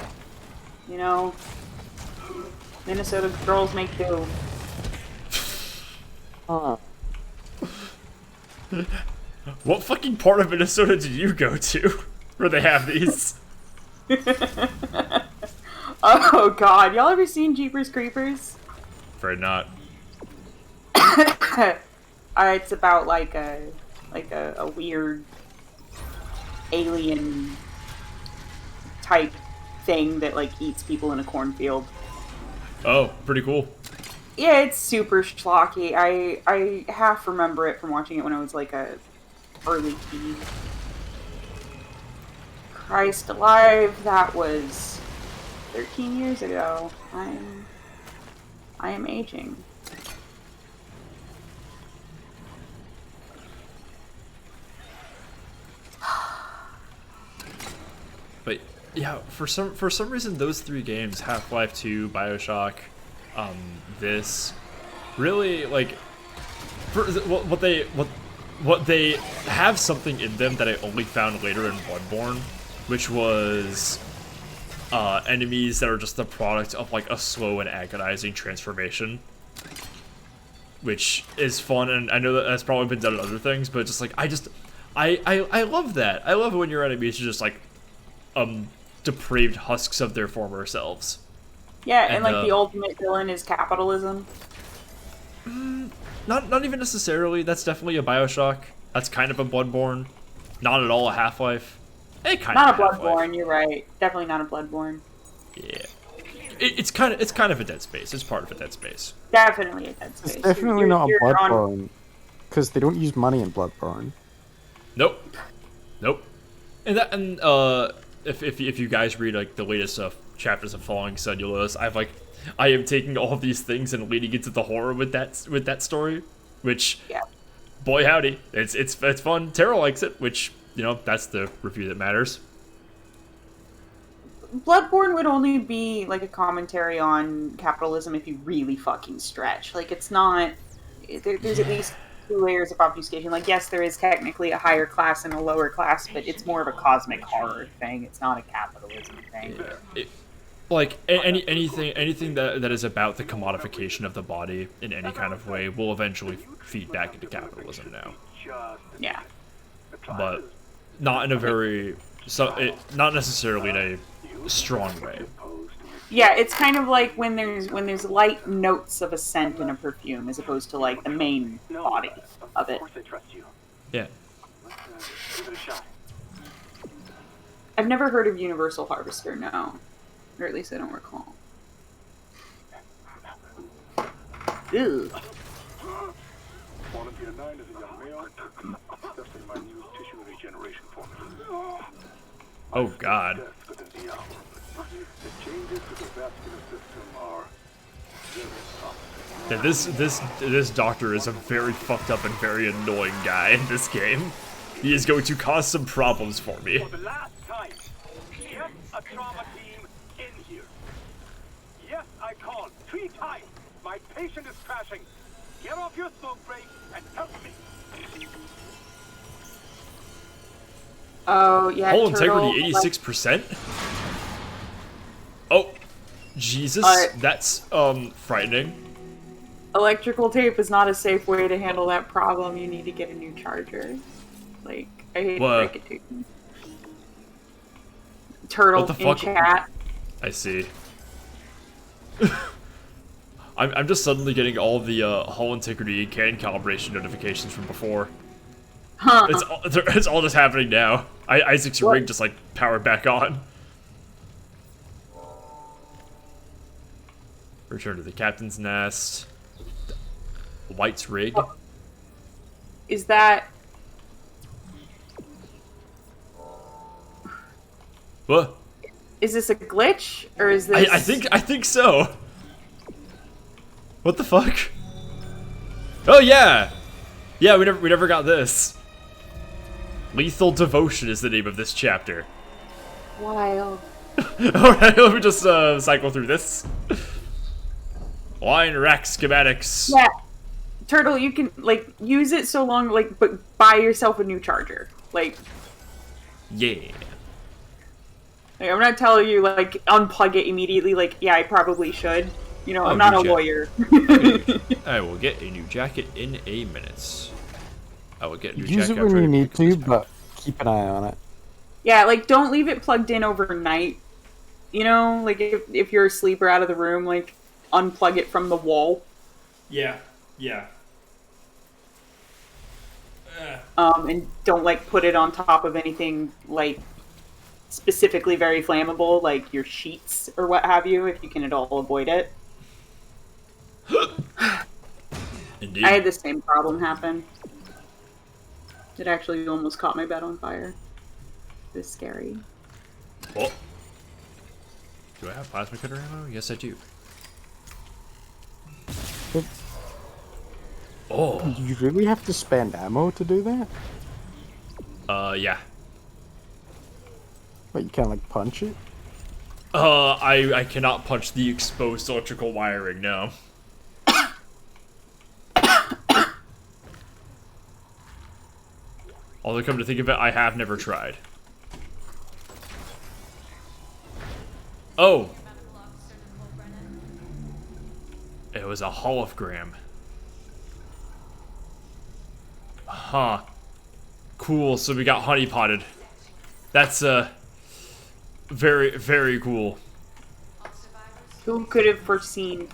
you know, Minnesota girls make do. What fucking part of Minnesota did you go to where they have these? Oh god, y'all ever seen Jeepers Creepers? Afraid not. It's about like a weird alien type thing that like eats people in a cornfield. Oh, pretty cool. Yeah, it's super schlocky. I half remember it from watching it when I was like a early teen. Christ alive, that was 13 years ago. I am aging. But yeah, for some reason those three games, Half-Life 2, BioShock, this really like what they have something in them that I only found later in Bloodborne, which was enemies that are just the product of like a slow and agonizing transformation, which is fun, and I know that that's probably been done in other things, but just like I love that. I love it when your enemies are just like depraved husks of their former selves. Yeah, and like the ultimate villain is capitalism. Not even necessarily. That's definitely a BioShock. That's kind of a Bloodborne. Not at all a Half-Life. Not a Bloodborne. You're right. Definitely not a Bloodborne. Yeah, it's kind of a Dead Space. It's part of a Dead Space. Definitely a Dead Space. It's definitely not a Bloodborne, because they don't use money in Bloodborne. Nope. Nope. And if you guys read like the latest chapters of Falling Sun, you'll notice I am taking all of these things and leading into the horror with that story, which, Yeah. boy howdy, it's fun. Tara likes it, which, you know, that's the review that matters. Bloodborne would only be like a commentary on capitalism if you really fucking stretch. Like, it's not. There's at least 2 layers of obfuscation. Like, yes, there is technically a higher class and a lower class, but it's more of a cosmic horror thing. It's not a capitalism thing. Anything that is about the commodification of the body in any kind of way will eventually feed back into capitalism now. Yeah. But not in a very not necessarily in a strong way. Yeah, it's kind of like when there's light notes of a scent in a perfume, as opposed to like the main body of it. Yeah. I've never heard of Universal Harvester, no, or at least I don't recall. Ew. Oh God. Yeah, this doctor is a very fucked up and very annoying guy in this game. He is going to cause some problems for me. For the last time, get a trauma team in here. Yes, I called 3 times. My patient is crashing. Get off your smoke break and help me. Oh yeah. Hull Turtle, integrity 86%. Oh, Jesus, that's frightening. Electrical tape is not a safe way to handle that problem. You need to get a new charger. Like, I hate to break it to you. Turtle What the in fuck? chat. I see. I'm just suddenly getting all the hull integrity and can calibration notifications from before. Huh. It's all just happening now. Isaac's rig just like powered back on. Return to the captain's nest. White's rig. Is that... What? Is this a glitch or is this? I think so. What the fuck? Oh yeah, yeah. We never got this. Lethal Devotion is the name of this chapter. Wild. All right, let me just cycle through this. Line rack schematics. Yeah, Turtle, you can like use it so long, like, but buy yourself a new charger. Like, yeah. Like, I'm not telling you like unplug it immediately. Like, yeah, I probably should. You know, I'm not a lawyer. I will get a new jacket in a minute. I will get a new Use jacket. it when you need to, but keep an eye on it. Yeah, like don't leave it plugged in overnight. You know, like if you're asleep or out of the room, like unplug it from the wall. Yeah, yeah. And don't like put it on top of anything like specifically very flammable, like your sheets or what have you, if you can at all avoid it. Indeed. I had the same problem happen. It actually almost caught my bed on fire. It was scary. Oh. Do I have plasma cutter ammo? Yes, I do. Oh. You really have to spend ammo to do that? Yeah. But you can't like punch it? I cannot punch the exposed electrical wiring, no. Although, come to think of it, I have never tried. Oh! It was a hologram. Huh. Cool, so we got honey potted. That's, very, very cool. Who could have foreseen?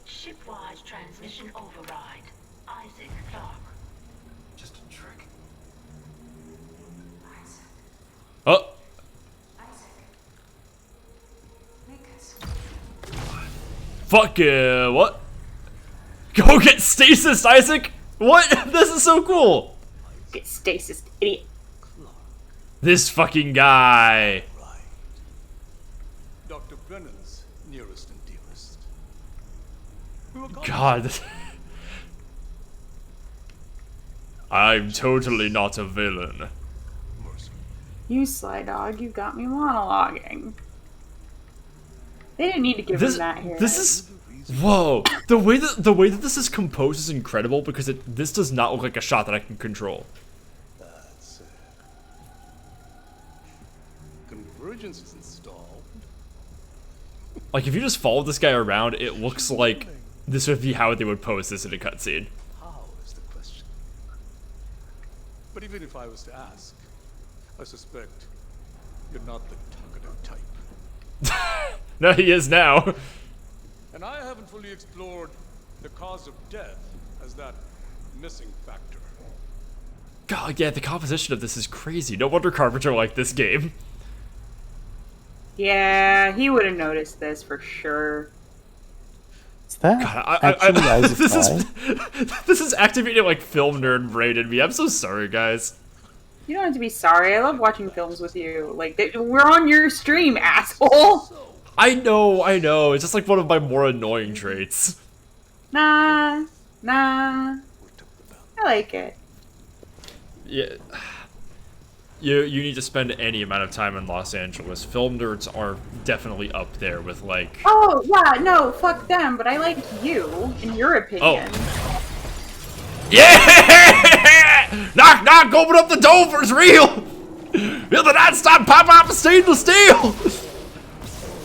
Shipwide transmission override. Isaac Clark. Just a trick. Oh! Fuck, what? Go get stasis, Isaac! What? This is so cool! Get stasis, idiot. This fucking guy. Dr. Brennan's nearest and dearest. God. I'm totally not a villain. You sly dog, you got me monologuing. They didn't need to give him that here. This is whoa. The way that this is composed is incredible because this does not look like a shot that I can control. That's it. Convergence is installed. Like if you just follow this guy around, it looks like this would be how they would pose this in a cutscene. How is the question? But even if I was to ask, I suspect you're not the talkative type. No, he is now. And I haven't fully explored the cause of death as that missing factor. God, yeah, the composition of this is crazy. No wonder Carpenter liked this game. Yeah, he would have noticed this for sure. Is that God, actually Isaac's eye? This is activating like film nerd brain in me. I'm so sorry, guys. You don't have to be sorry. I love watching films with you. Like, we're on your stream, asshole. I know. It's just like one of my more annoying traits. Nah. I like it. Yeah. You need to spend any amount of time in Los Angeles. Film nerds are definitely up there with like. Oh yeah, no, fuck them. But I like you, in your opinion. Oh. Yeah! Knock knock! Open up the door for it's real. Feel the non-stop pop out of stainless steel.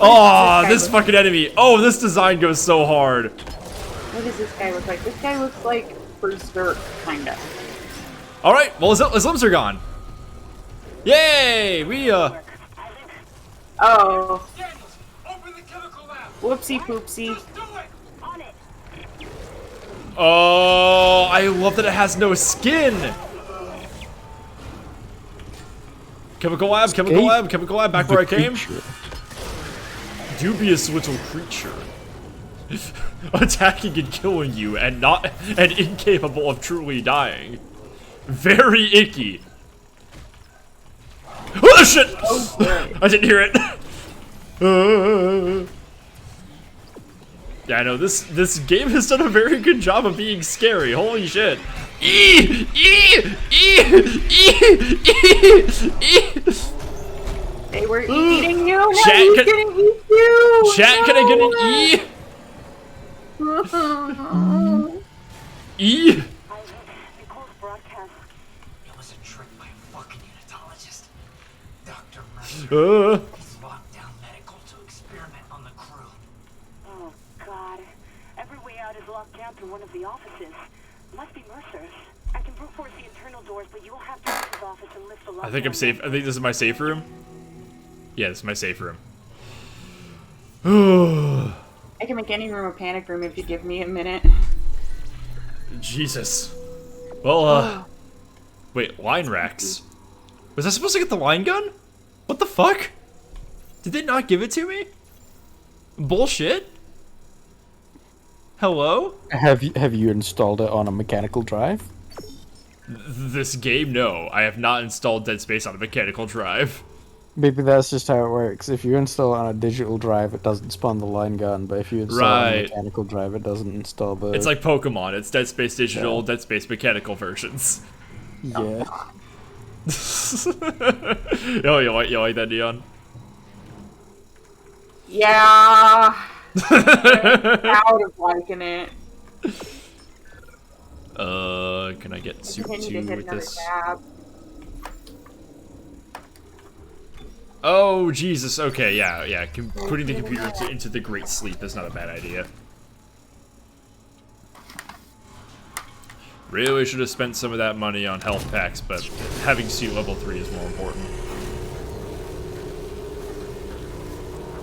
Oh, this fucking enemy. Oh, this design goes so hard. What does this guy look like? This guy looks like Berserk, kinda. All right. Well, his limbs are gone. Yay! We Oh. Open the chemical lab. Whoopsie poopsie. On it. Oh, I love that it has no skin. Chemical lab, back where I came. Dubious little creature. Attacking and killing you and incapable of truly dying. Very icky. Oh shit! Oh, I didn't hear it. Yeah, I know this game has done a very good job of being scary. Holy shit! They were eating you. Now Chat, he's gonna eat you. Chat, can I get an E? E? Nicole's broadcast. It was a trick by a fucking unitologist. Dr. Mercer. He's locked down medical to experiment on the crew. Oh, God. Every way out is locked down through one of the offices. Must be Mercer's. I can brute force the internal doors, but you will have to use his office and lift the lock. I think I'm safe. I think this is my safe room. Yeah, this is my safe room. I can make any room a panic room if you give me a minute. Jesus. Well, wait, line racks. Was I supposed to get the line gun? What the fuck? Did they not give it to me? Bullshit. Hello? Have you installed it on a mechanical drive? This game, no. I have not installed Dead Space on a mechanical drive. Maybe that's just how it works. If you install it on a digital drive, it doesn't spawn the line gun, but if you install it on a mechanical drive, it doesn't install the... It's like Pokemon. It's Dead Space digital, Dead Space mechanical versions. Yeah. Oh, you like that, Dion? Yeah. Out of liking it. Can I get suit I need to 2 hit with another this? tab. Oh, Jesus. Okay, yeah. Putting the computer into the great sleep is not a bad idea. Really should have spent some of that money on health packs, but having suit level 3 is more important.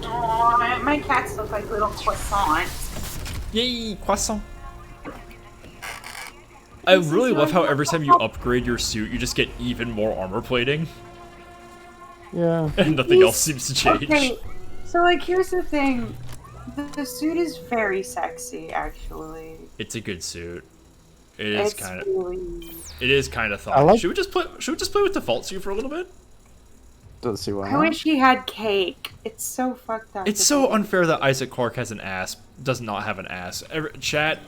Aww, my cats look like little croissants. Yay, croissant. I really love how every time you upgrade your suit, you just get even more armor plating. Yeah. And nothing else seems to change. Okay, so like here's the thing. The suit is very sexy, actually. It's a good suit. It is It's kind of. really... It is kind of I thought. like- Should we just play? Should we just play with default suit for a little bit? Don't see why I not. wish he had cake. It's so fucked up. It's so unfair that Isaac Clarke has an ass. Does not have an ass. Chat,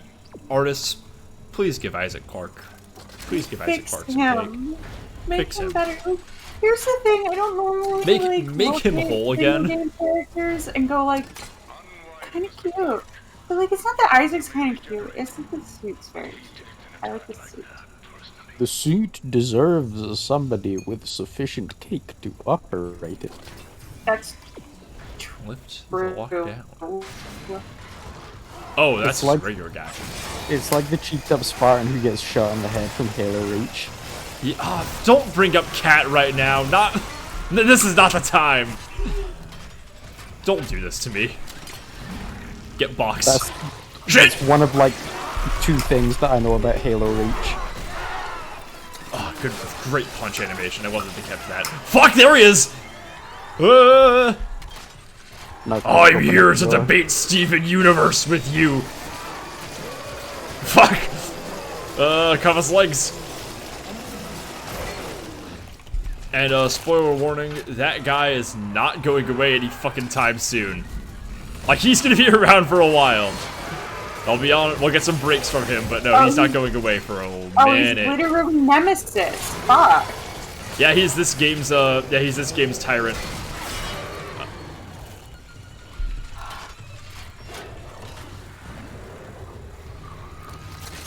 artists, please give Isaac Clarke. Please give Isaac Fix Clarke some cake. him. Make Fix him him. better. Here's the thing. I don't normally Make him locate whole video again. game characters and go like, kind of cute. But like, it's not that Isaac's kind of cute. It's that the suit's very cute. I like the suit. The suit deserves somebody with sufficient cake to operate it. That's Lift the true. lock down. Oh, that's It's like- a regular guy. It's like the cheeked up Spartan who gets shot in the head from Halo Reach. Yeah, don't bring up Cat right now. Not. This is not the time. Don't do this to me. Get boxed. That's, Shit! that's one of like 2 things that I know about Halo Reach. Oh, good. Great punch animation. I wanted to kept that. Fuck, there he is! Uh, Not I'm here to door. debate Steven Universe with you. Fuck! Cut his legs. And, spoiler warning, that guy is not going away any fucking time soon. Like, he's gonna be around for a while. I'll be on. We'll get some breaks from him, but no, he's not going away for a Oh, he's minute. literally Nemesis. Fuck. Yeah, he's this game's tyrant.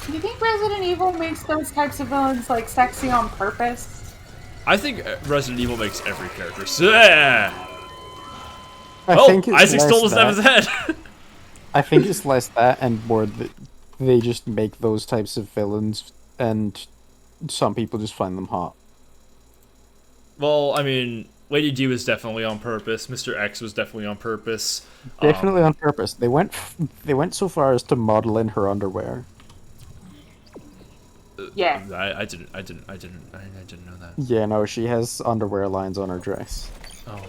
Do you think Resident Evil makes those types of villains like sexy on purpose? I think Resident Evil makes every character. Yeah. I think it's Isaac less stole his out of his that. head. I think it's less that and more that they just make those types of villains, and some people just find them hot. Well, I mean, Lady D was definitely on purpose. Mr. X was definitely on purpose. Definitely on purpose. They went so far as to model in her underwear. Yeah. I didn't know that. Yeah, no, she has underwear lines on her dress. Oh.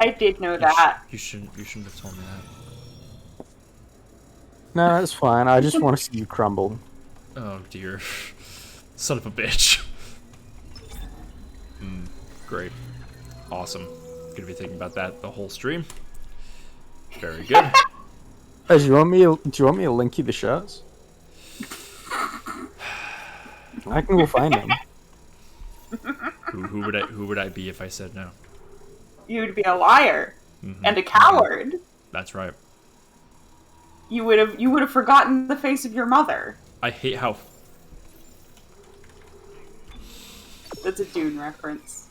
I did know that. You shouldn't have told me that. No, that's fine. I just want to see you crumble. Oh dear. Son of a bitch. Great. Awesome. Gonna be thinking about that the whole stream. Very good. Hey, do you want me to link you the shots? I can go find them. Who would I be if I said no? You'd be a liar and a coward. That's right. You would have forgotten the face of your mother. I hate how That's a Dune reference.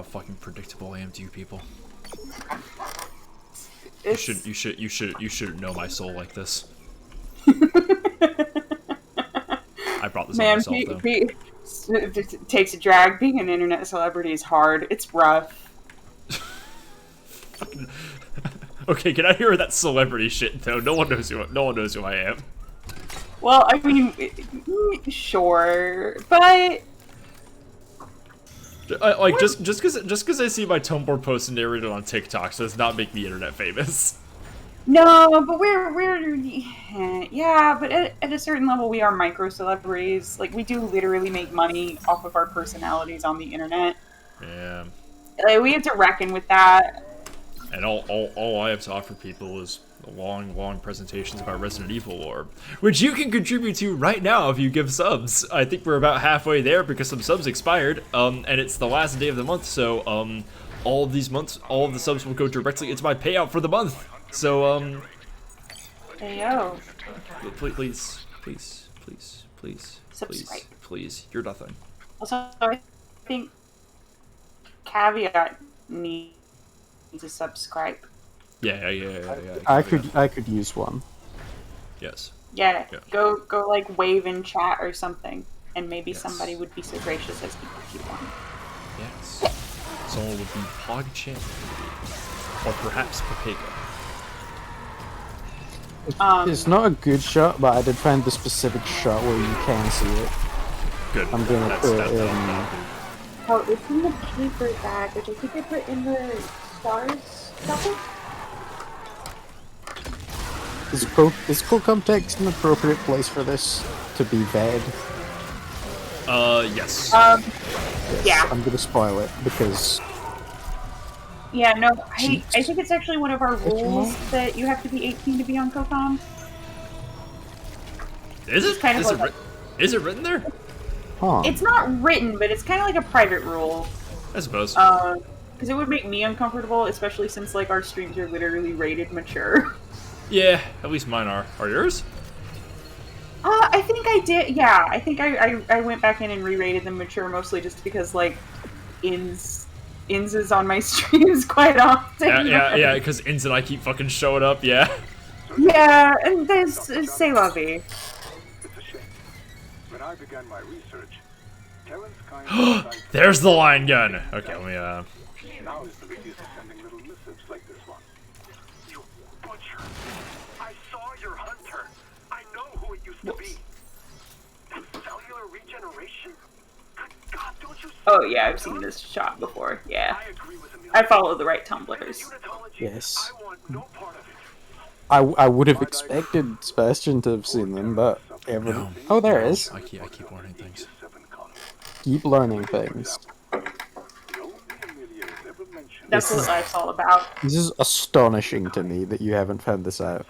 fucking predictable I am to you people. It's... You shouldn't know my soul like this. I brought this on myself though. It takes a drag. Being an internet celebrity is hard. It's rough. Okay, can I hear that celebrity shit though? No one knows who I am. Well, I mean, sure, but like just because I see my Tumblr post narrated on TikTok does not make me internet famous. no, but we're yeah, but at a certain level, we are micro celebrities. Like, we do literally make money off of our personalities on the internet. Yeah. Like, we have to reckon with that. And all I have to offer people is long presentations about Resident Evil lore, which you can contribute to right now if you give subs. I think we're about halfway there because some subs expired, and it's the last day of the month, so all of the subs will go directly into my payout for the month. So Hey yo, please, you're nothing. also, I think Caveat needs to subscribe. Yeah. I could use one. Yes. Yeah, Yeah. go like wave in chat or something, and maybe Yes. somebody would be so gracious as to give you one. Yes. Someone would be PogChamp, or perhaps Papega. It's not a good shot, but I did find the specific shot where you can see it. Good. I'm gonna put it in. Oh, it's in the paper bag, which I think I put in the stars stuff. Is Qualcomm text an appropriate place for this to be vetted? Yes. Yeah. I'm gonna spoil it because Yeah, no, I think it's actually one of our rules Excellent. that you have to be 18 to be on COCOM. Is it? kind of Is, like is it written there? Huh. It's not written, but it's kind of like a private rule. I suppose. Because it would make me uncomfortable, especially since like our streams are literally rated mature. Yeah, at least mine are. Are yours? I think I did. Yeah, I think I went back in and re-rated them mature, mostly just because like Ins is on my streams quite often. Yeah, because Ins and I keep fucking showing up, yeah. Yeah, and there's C'est La Vie. It's a shame. When I began my research, Terrence kind of There's the line gun! Okay, let me, now is the excuse of sending little missives like this one. You butcher! I saw your hunter. I know who it used to be. That cellular regeneration. Good God, don't you see Oh what yeah, I've you've seen done? this shot before. Yeah, I agree with Amelia. I follow the right tumblers. Unitology, Yes. I want no part of it. I would have expected Sebastian to have seen them, but everyone. Oh, there it is. I keep learning things. Keep learning things. That's what life's all about. This is astonishing to me that you haven't found this out.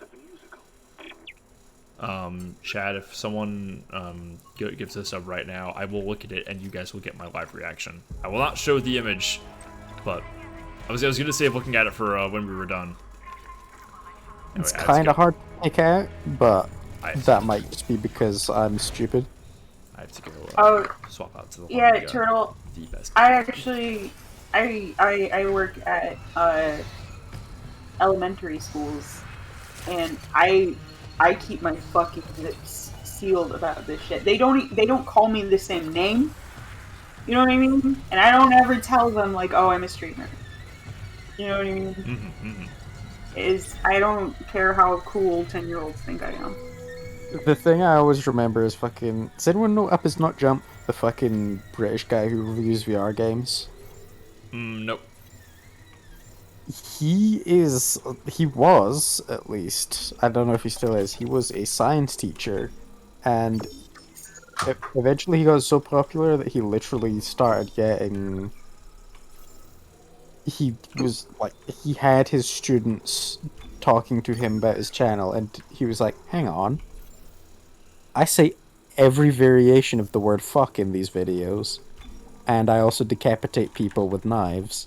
Chad, if someone gives us a right now, I will look at it and you guys will get my live reaction. I will not show the image, but I was gonna say looking at it for when we were done. Anyway, It's kind of hard to pick out, but have that might just be because I'm stupid. I have to go swap out to the Yeah, one we got. Turtle. The best. I actually, I work at elementary schools, and I keep my fucking lips sealed about this shit. They don't call me the same name. You know what I mean? And I don't ever tell them like, oh, I'm a streamer. You know what I mean? I don't care how cool 10-year-olds think I am. The thing I always remember is fucking. Does anyone know Up Is Not Jump? The fucking British guy who reviews VR games? Nope. He was, at least, I don't know if he still is, he was a science teacher, and eventually he got so popular that he literally started getting, he had his students talking to him about his channel, and he was like, hang on, I say every variation of the word fuck in these videos, and I also decapitate people with knives.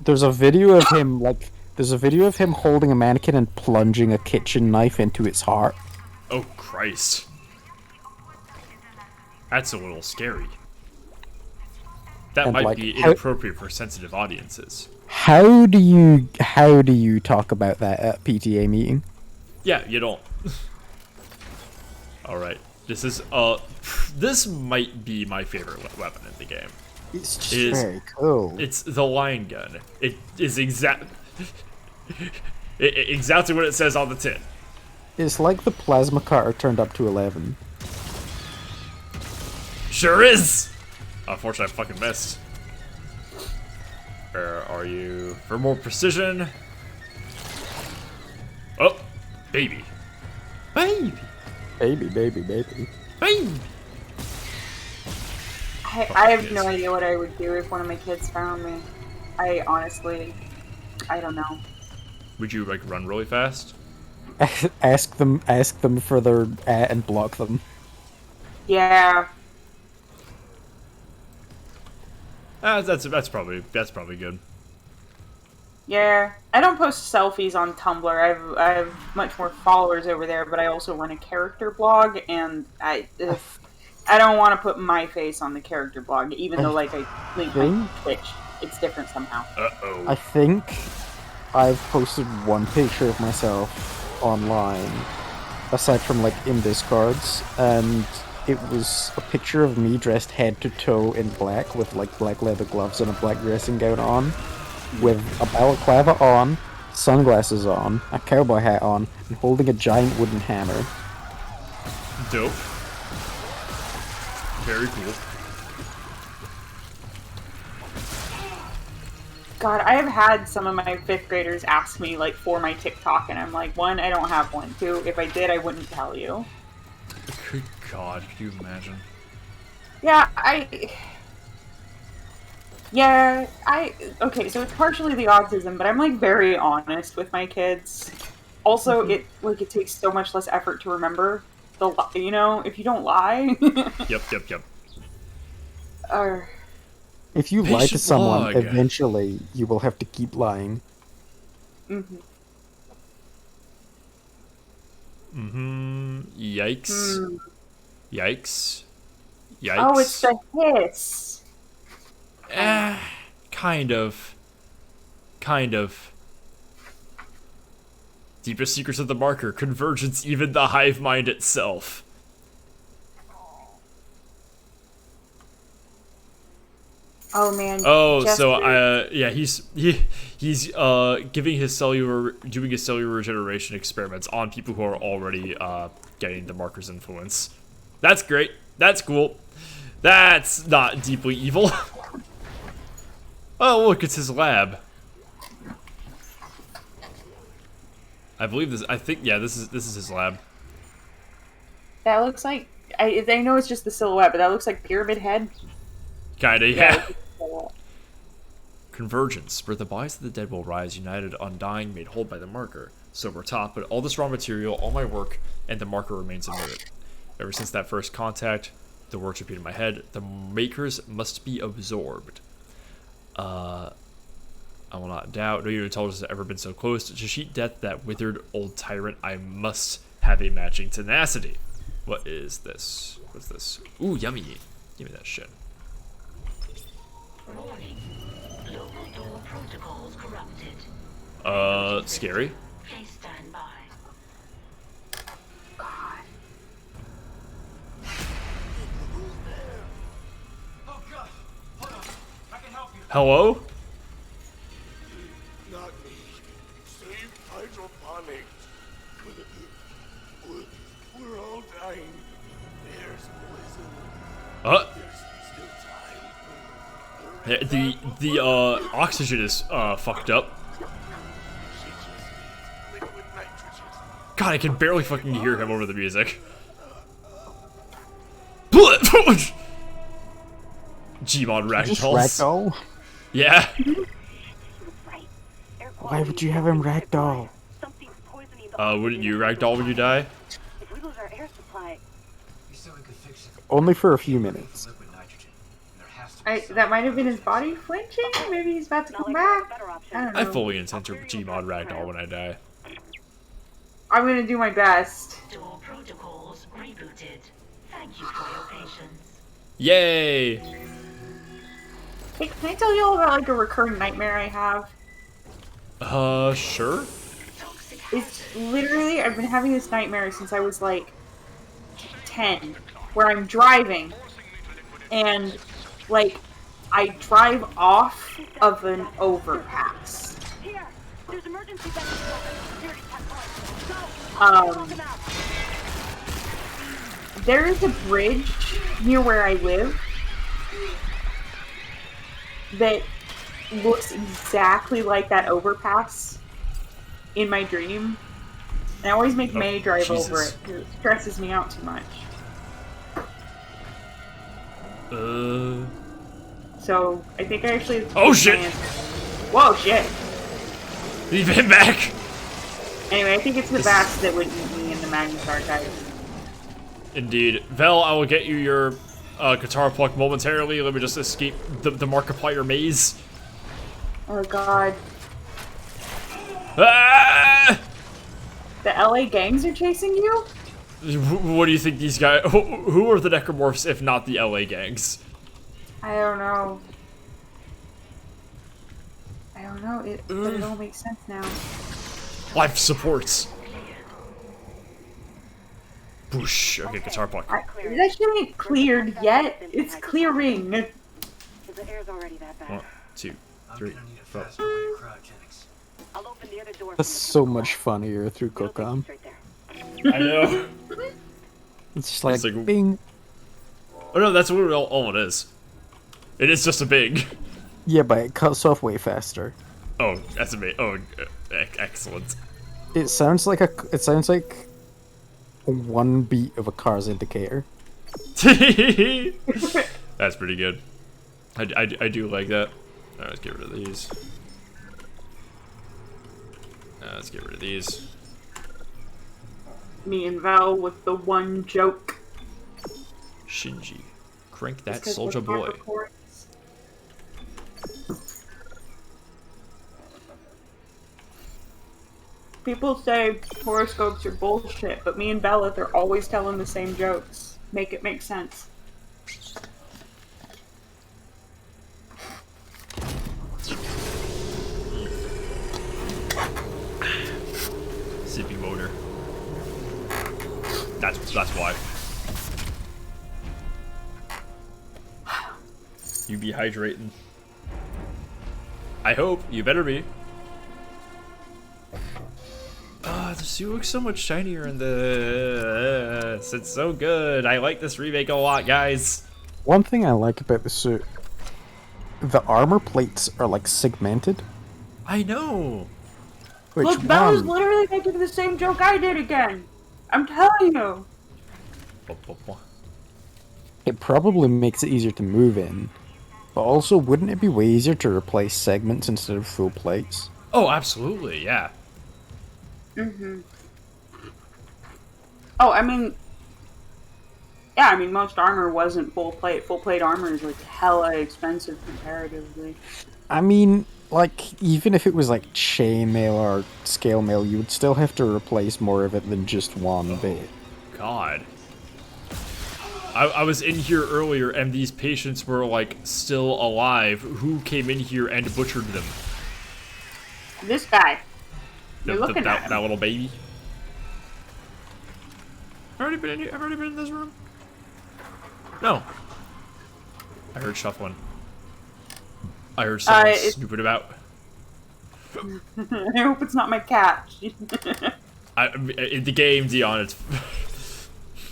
There's a video of him holding a mannequin and plunging a kitchen knife into its heart. Oh Christ. That's a little scary. That And, might like, be inappropriate for sensitive audiences. How do you talk about that at PTA meeting? Yeah, you don't. Alright. This might be my favorite weapon in the game. It's just very cool. It's the line gun. It is exactly what it says on the tin. It's like the plasma cutter turned up to 11. Sure is! Unfortunately, I fucking missed. Where are you? For more precision. Oh, baby. Baby. Baby. Baby. I have no idea what I would do if one of my kids found me. I honestly, I don't know. Would you like run really fast? ask them for their and block them. Yeah. That's probably good. Yeah, I don't post selfies on Tumblr. I have much more followers over there, but I also run a character blog, and I don't want to put my face on the character blog, even though like I link my Twitch. It's different somehow. Uh-oh. I think I've posted one picture of myself online, aside from like in Discords, and it was a picture of me dressed head to toe in black with like black leather gloves and a black dressing gown on, with a balaclava on, sunglasses on, a cowboy hat on, and holding a giant wooden hammer. Dope. Very cool. God, I have had some of my 5th graders ask me, like, for my TikTok, and I'm like, 1, I don't have one. 2, if I did, I wouldn't tell you. Good God, could you imagine? Yeah, okay, so it's partially the autism, but I'm, like, very honest with my kids. Also, it takes so much less effort to remember if you don't lie. Yep. If you lie to Patient someone, log. eventually you will have to keep lying. Mhm. Yikes. Yikes. Yikes. Oh, it's the hiss. Kind of. Deepest secrets of the marker, convergence, even the hive mind itself. Oh man. Oh, Jester. yeah, he's doing his cellular regeneration experiments on people who are already getting the marker's influence. That's great. That's cool. That's not deeply evil. Oh, look, it's his lab. I believe this. I think, yeah, this is his lab. That looks like I know it's just the silhouette, but that looks like Pyramid Head. Kinda, yeah. Yeah. Convergence, where the bodies of the dead will rise, united, undying, made whole by the marker. So we're top, but all this raw material, all my work, and the marker remains inert. Ever since that first contact, the words repeat in my head. The makers must be absorbed. I will not doubt. No human intelligence has ever been so close to sheet death. That withered old tyrant. I must have a matching tenacity. What is this? What's this? Ooh, yummy. Give me that shit. Warning. Local door protocols corrupted. Scary. Please stand by. Oh God! Hold on. I can help you. Hello? Not me. Save hydroponics. We're all dying. There's poison. There's still time. The oxygen is fucked up. Liquid nitrogen. God, I can barely fucking hear him over the music. Gmod Just ragdolls. ragdoll? Yeah. Right. Air Why would you have him ragdoll? Something's poisoning the Wouldn't you ragdoll when you die? If we lose our air supply, You said we could fix it. Only for a few minutes. Liquid nitrogen. There has to be That might have been his body flinching. Maybe he's about to come back. I don't know. I fully intend to Gmod ragdoll when I die. I'm gonna do my best. Door protocols rebooted. Thank you for your patience. Yay! Hey, can I tell you all about like a recurring nightmare I have? Sure. It's literally, I've been having this nightmare since I was like 10, where I'm driving and like I drive off of an overpass. here, there's emergency backup security checkpoint. There is a bridge near where I live that looks exactly like that overpass in my dream. And I always make May drive Jesus. over it because it stresses me out too much. So I think I actually. Oh shit! Whoa shit! Leave him back! Anyway, I think it's the bats that would eat me in the Magnus Archive. Indeed. Vel, I will get you your guitar pluck momentarily. Let me just escape the Markiplier maze. Oh god. Ah! The LA gangs are chasing you? What do you think these guys... Who are the necromorphs if not the LA gangs? I don't know. I don't know. But it all makes sense now. Life supports. Boosh. Okay, guitar pluck. It actually ain't cleared yet. It's clearing. The air's already that bad. 1, 2, 3, 4. faster way to cryogenics. I'll open the other door. That's so much funnier through Cookum. I know. It's just like, It's like- bing. Oh no, that's what all it is. It is just a big. Yeah, but it cuts off way faster. Oh, that's amazing. Oh, excellent. It sounds like one beat of a car's indicator. That's pretty good. I do like that. Alright, let's get rid of these. Let's get rid of these. Me and Val with the one joke. Shinji, crank that Just 'cause soldier we're boy. Capricorns. People say horoscopes are bullshit, but me and Bella, they're always telling the same jokes. Make it make sense. Zippy motor. That's why. You be hydrating. I hope. You better be. Ah, the suit looks so much shinier in this. It's so good. I like this remake a lot, guys. One thing I like about the suit, the armor plates are like segmented. I know. Which Look, Bella's one? literally making the same joke I did again. I'm telling you. It probably makes it easier to move in, but also wouldn't it be way easier to replace segments instead of full plates? Oh, absolutely, yeah. Mm-hmm. Oh, I mean, yeah, I mean, most armor wasn't full plate. Full plate armor is like hella expensive comparatively. I mean, like, even if it was like chainmail or scale mail, you would still have to replace more of it than just one bit. God. I was in here earlier and these patients were like still alive. Who came in here and butchered them? This guy. You're looking at him. That little baby. I've already been in this room. No. I heard shuffling. I heard someone snooping about. I hope it's not my cat. In the game, Dion, it's...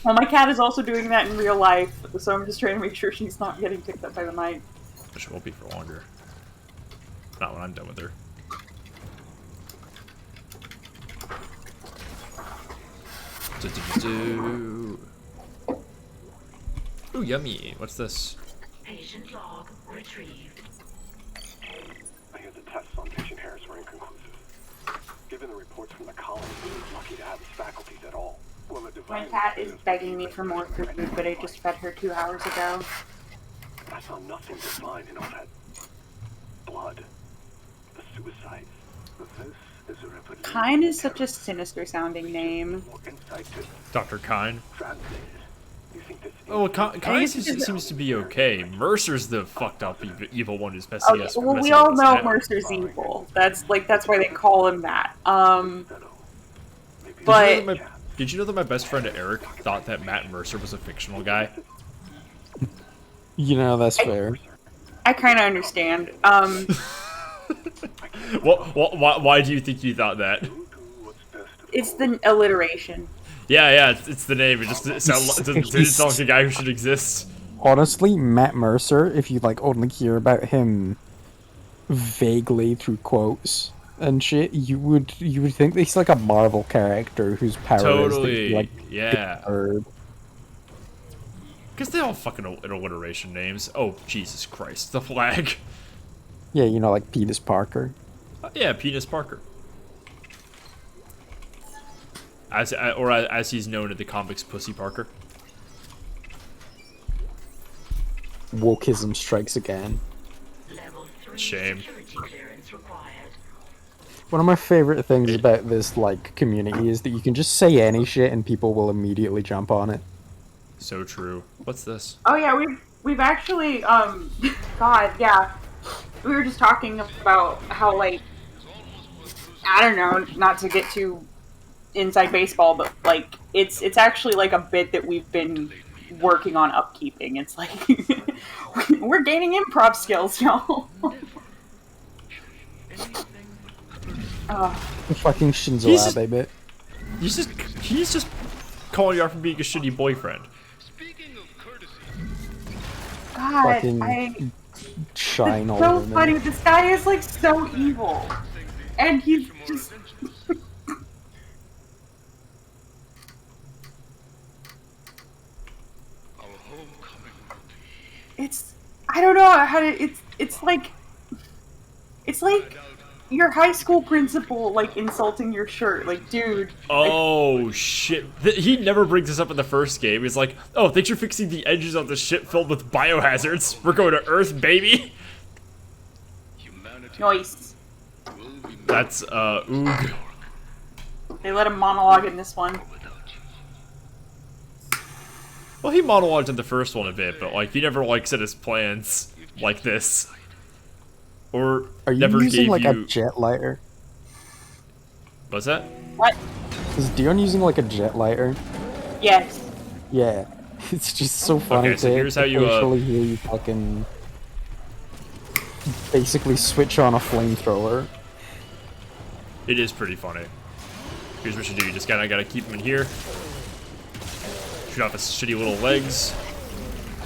Well, my cat is also doing that in real life, so I'm just trying to make sure she's not getting picked up by the mic. She won't be for longer. Not when I'm done with her. Ooh, yummy. What's this? Patient log retrieved. I hear the tests on patient hairs were inconclusive. Given the reports from the colony, we were lucky to have his faculties at all. Well, the My divine cat is begging me for more food, but I just fed her 2 hours ago. I saw nothing divine in all that blood. The suicides. This is a replication. Kine is such a sinister sounding name. Dr. Kine. Translated. You think this Oh, Kine seems to be okay. Mercer's the fucked up evil one who's messing Okay, us. well, we messing all with us know now. Mercer's evil. That's why they call him that. Did you know that my best friend Eric thought that Matt Mercer was a fictional guy? You know, that's fair. I kind of understand. Why do you think you thought that? It's the alliteration. Yeah, it's the name. It just doesn't sound like a guy who should exist. Honestly, Matt Mercer, if you like only hear about him vaguely through quotes and shit, you would think that he's like a Marvel character whose power Totally, is like yeah. bird. Because they all fucking alliteration names. Oh, Jesus Christ. The flag. Yeah, you know, like Penis Parker. Yeah, Penis Parker. As he's known in the comics, Pussy Parker. Wokeism strikes again. Shame. One of my favorite things about this like community is that you can just say any shit and people will immediately jump on it. So true. What's this? Oh yeah, we've actually God, yeah. We were just talking about how, like, I don't know, not to get too inside baseball, but like it's actually like a bit that we've been working on upkeeping. It's like we're gaining improv skills, y'all. Fucking Shinzo Abe bit. He's just calling you out for being a shitty boyfriend. God, fucking shine all so over funny. me. This guy is like so evil, and he's just. It's I don't know how to. It's like your high school principal like insulting your shirt. Like, dude. Oh shit! He never brings this up in the first game. He's like, "Oh, thanks for fixing the edges of the ship filled with biohazards. We're going to Earth, baby." Nice. That's oog. They let him monologue in this one. Well, he monologued in the first one a bit, but like he never like said his plans like this, or Are you never using gave like you. a jet lighter? What's that? What? Is Dion using like a jet lighter? Yes. Yeah. It's just so funny Okay, so to here's how you, occasionally hear you fucking basically switch on a flamethrower. It is pretty funny. Here's what you do: you just gotta keep him in here. Shoot off his shitty little legs.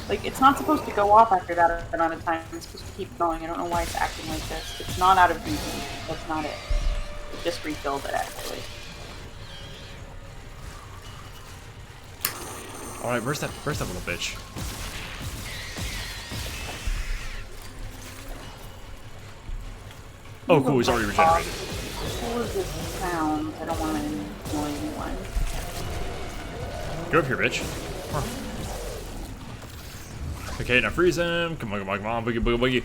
Like, it's not supposed to go off after that amount of time. It's supposed to keep going. I don't know why it's acting like this. It's not out of duty. That's not it. It just refilled it, actually. Alright, where's that little bitch? Oh, cool, he's already regenerated. What was this sound? I don't want to annoy anyone. Get up here, bitch. Come on. Okay, now freeze him. Come on, boogie, boogie,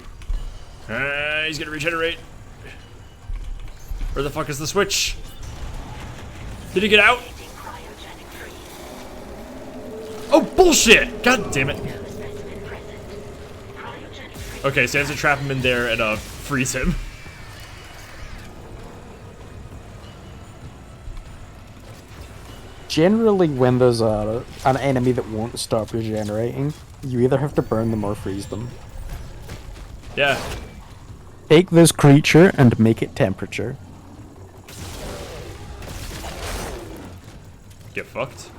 boogie. He's gonna regenerate. Where the fuck is the switch? Did he get out? Oh, bullshit! God damn it. Okay, so I have to trap him in there and freeze him. Generally, when there's an enemy that won't stop regenerating, you either have to burn them or freeze them. Yeah. Take this creature and make it temperature. Get fucked.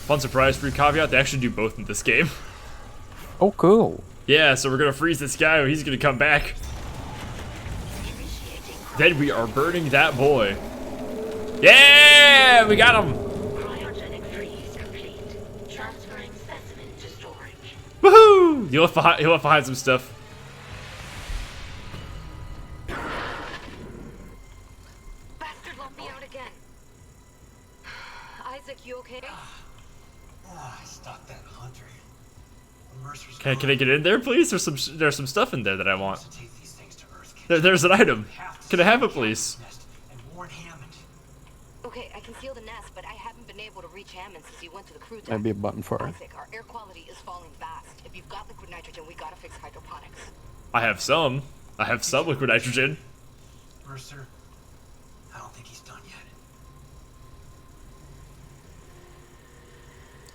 Fun surprise for your caveat, they actually do both in this game. Oh, cool. Yeah, so we're gonna freeze this guy, he's gonna come back. Then we are burning that boy. Yeah, we got him. Cryogenic freeze complete. Transferring specimen to storage. Woohoo! He left behind some stuff. Bastard locked me out again. Isaac, you okay? I stopped that hunter. Mercer's Can I get in there, please? There's some stuff in there that I want. to take these things to Earth. There's an item. Can I have it, please? And warn Hammond. Okay, I can seal the nest, but I haven't been able to reach Hammond since he went to the crew deck. Might be a button for it. Isaac, our air quality is falling fast. If you've got liquid nitrogen, we gotta fix hydroponics. I have some. I have some liquid nitrogen. Mercer, I don't think he's done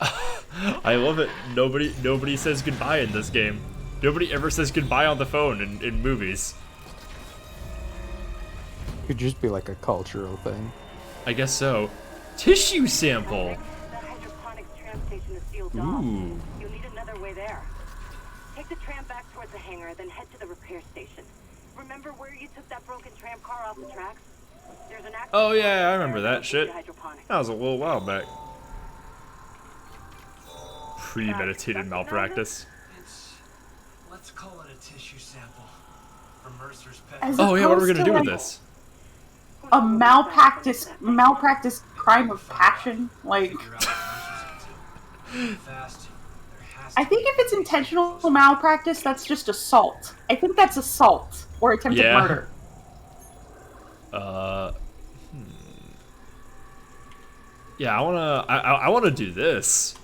yet. I love it. Nobody says goodbye in this game. Nobody ever says goodbye on the phone in movies. Could just be like a cultural thing. I guess so. Tissue sample. The hydroponics tram station is sealed off. Ooh. You'll need another way there. Take the tram back towards the hangar, then head to the repair station. Remember where you took that broken tram car off the tracks? There's an accident. Oh yeah, I remember that shit. Hydroponics. That was a little while back. Premeditated malpractice. Let's call it a tissue sample from Mercer's pet. As Oh yeah, what are we opposed gonna to, do with like, this? A malpractice crime of passion. Like, Fast. I think if it's intentional malpractice, that's just assault. I think that's assault or attempted Yeah. murder. Yeah, I wanna do this.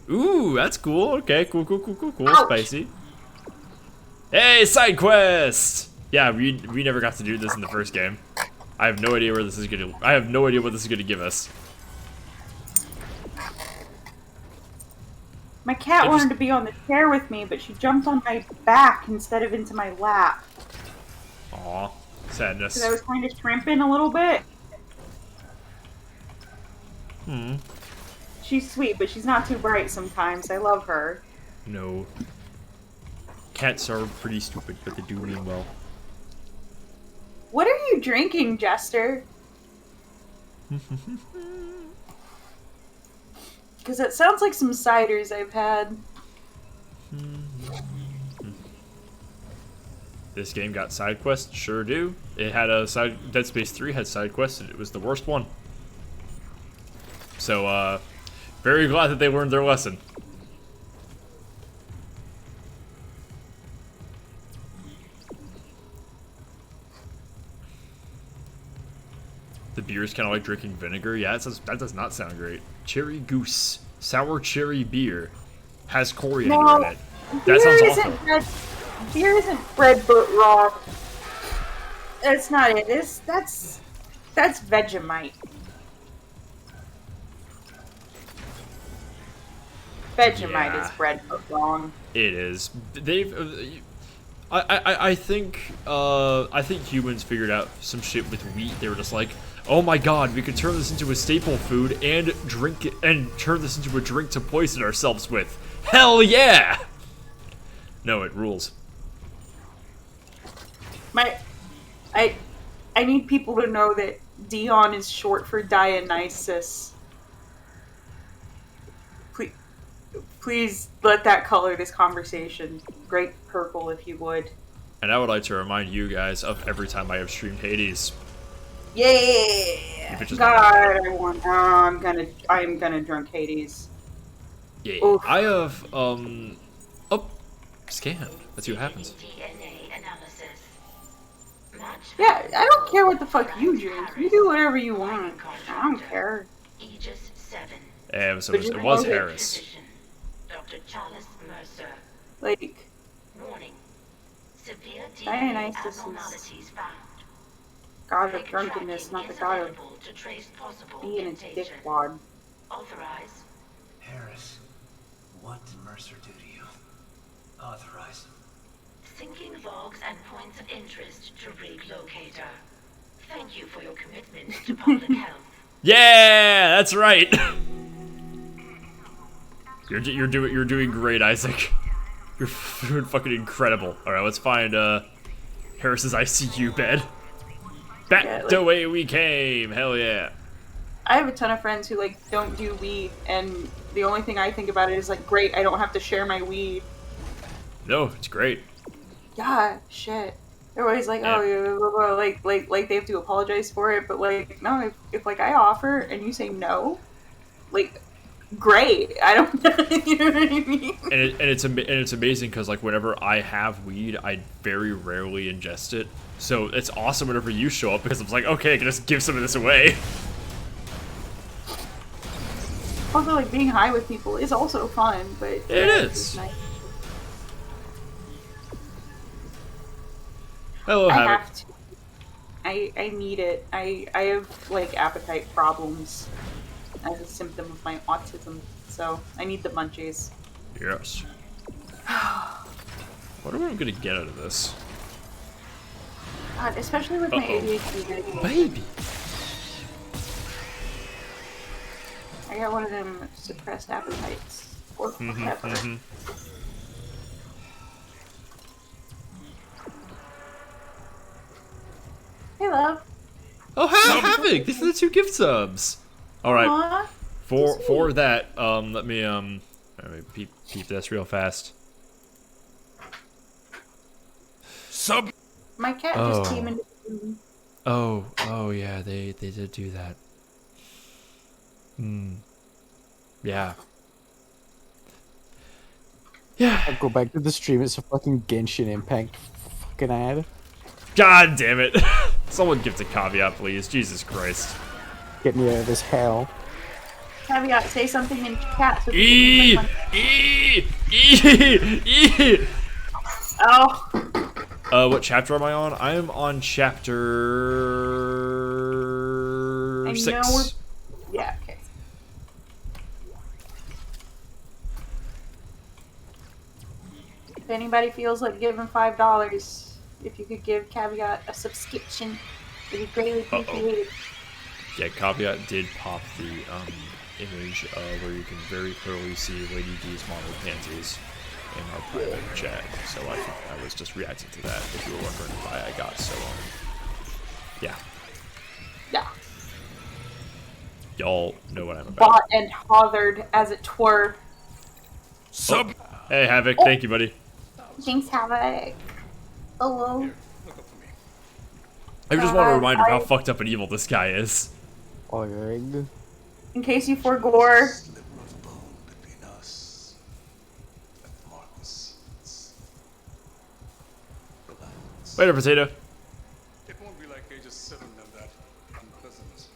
Ooh, that's cool. Okay, cool. Ouch. Spicy. Hey, side quest! Yeah, we never got to do this in the first game. I have no idea where this is gonna. I have no idea what this is gonna give us. My cat wanted to be on the chair with me, but she jumped on my back instead of into my lap. Aw, sadness. Because I was trying to shrimp in a little bit. She's sweet, but she's not too bright sometimes. I love her. No. Cats are pretty stupid, but they do mean well. What are you drinking, Jester? Because it sounds like some ciders I've had. This game got side quests, sure do. It had a side. Dead Space 3 had side quests, and it was the worst one. So, very glad that they learned their lesson. The beer is kind of like drinking vinegar. Yeah, that does not sound great. Cherry Goose. Sour cherry beer. Has coriander in it. That sounds awful. Beer isn't bread but raw. That's not it. That's Vegemite. Vegemite is bread but wrong. It is. They've. I think humans figured out some shit with wheat. They were just like, oh my god, we could turn this into a staple food and drink it, and turn this into a drink to poison ourselves with. Hell yeah! No, it rules. I need people to know that Dion is short for Dionysus. Please let that color this conversation. Great purple, if you would. And I would like to remind you guys of every time I have streamed Hades. Yeah. God, I'm gonna drink Hades. Yeah. Oof. I have scan. Let's see what happens. Yeah, I don't care what the fuck you drink. You do whatever you want. I don't care. So it was Harris. Like, Dionysus is god of drunkenness, not the god of being a dickwad. Harris, what did Mercer do to you? Authorize. Syncing logs and points of interest to rig locator. Thank you for your commitment to public health. Yeah, that's right. You're doing great, Isaac. You're doing fucking incredible. All right, let's find Harris's ICU bed. Back the way we came. Hell yeah. I have a ton of friends who like don't do weed, and the only thing I think about it is like, great, I don't have to share my weed. No, it's great. Yeah, shit. They're always like, oh, yeah, like they have to apologize for it, but like, no, if like I offer and you say no, like, great. I don't, you know what I mean? And it's amazing because like whenever I have weed, I very rarely ingest it. So it's awesome whenever you show up because I'm like, okay, I can just give some of this away. Also, like being high with people is also fun, but it is. Nice. Hello, I Havoc. have to. I need it. I have like appetite problems as a symptom of my autism, so I need the munchies. Yes. What am I gonna get out of this? God, especially with my ADHD. Baby. I got one of them suppressed appetites. Or whatever. Hey, love. Oh, Havoc! These are the 2 gift subs. All right. Aww, For that, let me peep this real fast. Sub. My cat just came into the room. Oh yeah, they did do that. Yeah. Yeah. I'll go back to the stream. It's a fucking Genshin Impact fucking ad. God damn it. Someone give the caveat, please. Jesus Christ. Get me out of this hell. Caveat, say something in chat. So Oh. What chapter am I on? I am on chapter 6. Yeah, okay. If anybody feels like giving $5, if you could give Caveat a subscription, it'd be greatly appreciated. Yeah, Caveat did pop image where you can very clearly see Lady D's model panties in our private chat. So I was just reacting to that. If you were wondering why I got so yeah. Yeah. Y'all know what I'm about. Bought and hothered, as it were. Oh. Hey, Havoc. Thank you, buddy. Thanks, Havoc. Hello. I just want a reminder of how fucked up and evil this guy is. In case you forgore. Later, potato. It won't be like they just sitting in that unpleasantness.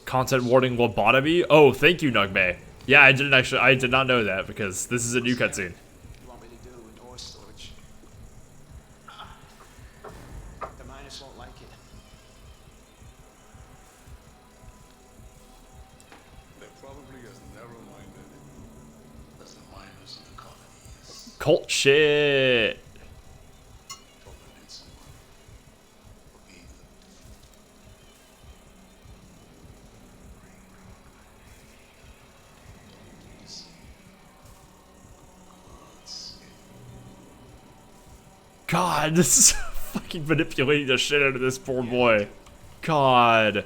Content warning lobotomy? Oh, thank you, Nugmay. Yeah, I did not know that because this is a new cutscene. You want me to do in ore storage? The miners won't like it. They're probably as narrow-minded as the miners of the colonies. Cult shit. God, this is fucking manipulating the shit out of this poor boy. God.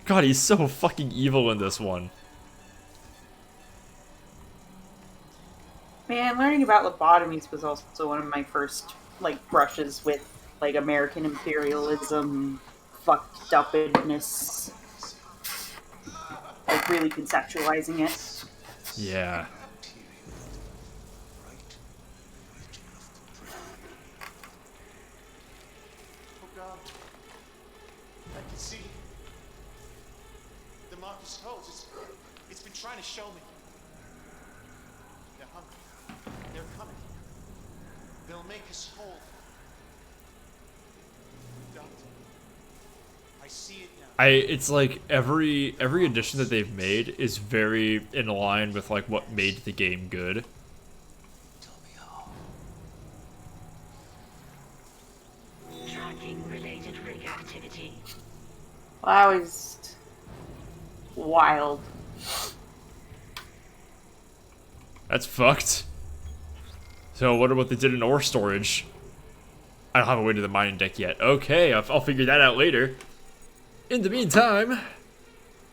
God, he's so fucking evil in this one. Man, learning about lobotomies was also one of my first, like, brushes with, like, American imperialism, fucked upness. Like, really conceptualizing it. Yeah. Oh God. I can see the Marcus Codes. It's been trying to show me. They're hungry. They're coming. They'll make us whole. Doctor, I see it now. It's like every addition that they've made is very in line with like what made the game good. Tracking related rig activity. Well, that was wild. That's fucked. So what about they did in ore storage? I don't have a way to the mining deck yet. Okay, I'll figure that out later. In the meantime,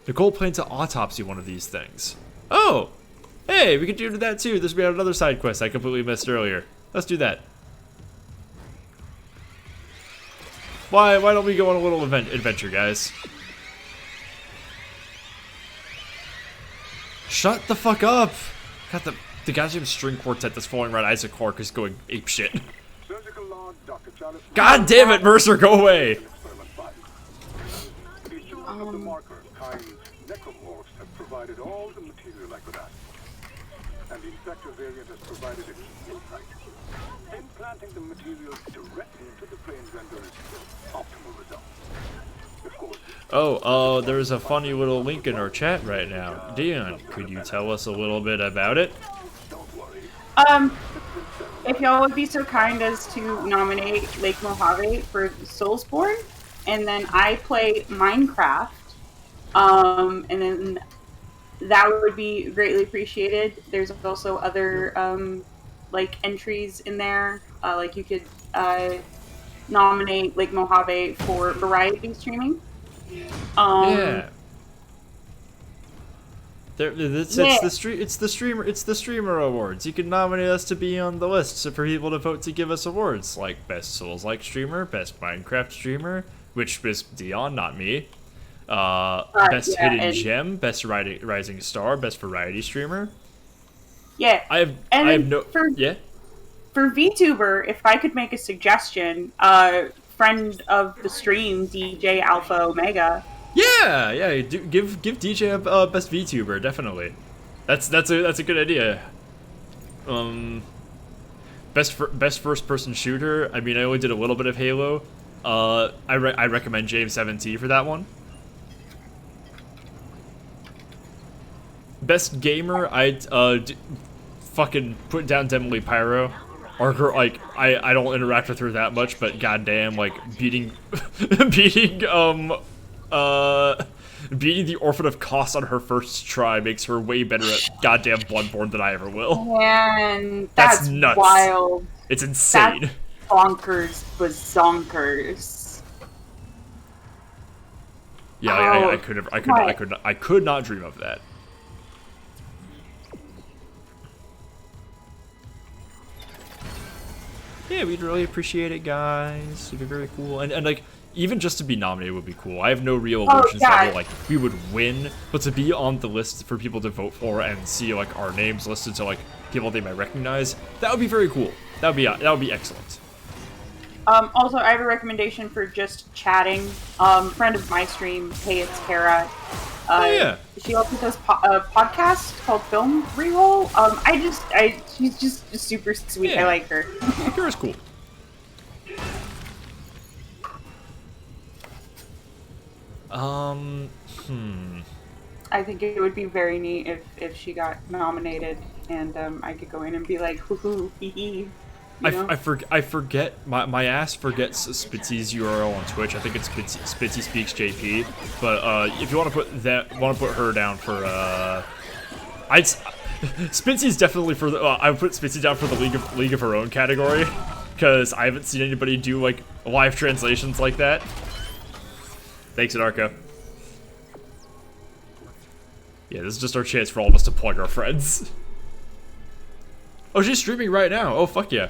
Nicole plans to autopsy one of these things. Oh! Hey, we could do that too. There's been another side quest I completely missed earlier. Let's do that. Why don't we go on a little adventure, guys? Shut the fuck up! God, the goddamn string quartet that's following around Isaac Clarke is going apeshit. God damn it, Mercer, go away! Of the marker Kyne's necromorphs have provided all the material I could ask for, and the infector variant has provided a key insight. Implanting the material directly into the brain renders optimal results. Of course. Oh, there's a funny little link in our chat right now. Dion, could you tell us a little bit about it? If y'all would be so kind as to nominate Lake Mojave for Soulsborne, and then I play Minecraft, and then that would be greatly appreciated. There's also other, like, entries in there. Like, you could, nominate Lake Mojave for variety streaming. Yeah. It's the streamer awards. You can nominate us to be on the list for people to vote to give us awards, like best Souls-like streamer, best Minecraft streamer, which is Dion, not me. Best hidden gem, best rising star, best variety streamer. Yeah. For VTuber, if I could make a suggestion, friend of the stream, DJ Alpha Omega. Yeah, give DJ a best VTuber, definitely. That's a good idea. Best first person shooter. I mean, I only did a little bit of Halo. I recommend James7T for that one. Best gamer, I'd fucking put down Demily Pyro. Or her, like, I don't interact with her that much, but goddamn, like beating Beating the Orphan of Kos on her first try makes her way better at goddamn Bloodborne than I ever will. Man, That's that's nuts. wild. It's insane. That's bonkers bazonkers. Yeah, Oh, I could not dream of that. Yeah, we'd really appreciate it, guys. It'd be very cool. And like, even just to be nominated would be cool. I have no real illusions that like we would win, but to be on the list for people to vote for and see like our names listed to like people they might recognize, that would be very cool. That would be excellent. Also, I have a recommendation for just chatting. Friend of my stream, Hey, it's Kara. She also does a podcast called Film Reroll. She's just super sweet. Yeah. I like her. Kara's cool. I think it would be very neat if she got nominated and I could go in and be like, hoo hoo, hee hee. I forget my ass forgets Spitzy's URL on Twitch. I think it's Spitzy Speaks JP. But if you want to put her down for Spitzy's definitely for the I would put Spitzy down for the League of Her Own category because I haven't seen anybody do like live translations like that. Thanks, Anarcho. Yeah, this is just our chance for all of us to plug our friends. Oh, she's streaming right now. Oh, fuck yeah.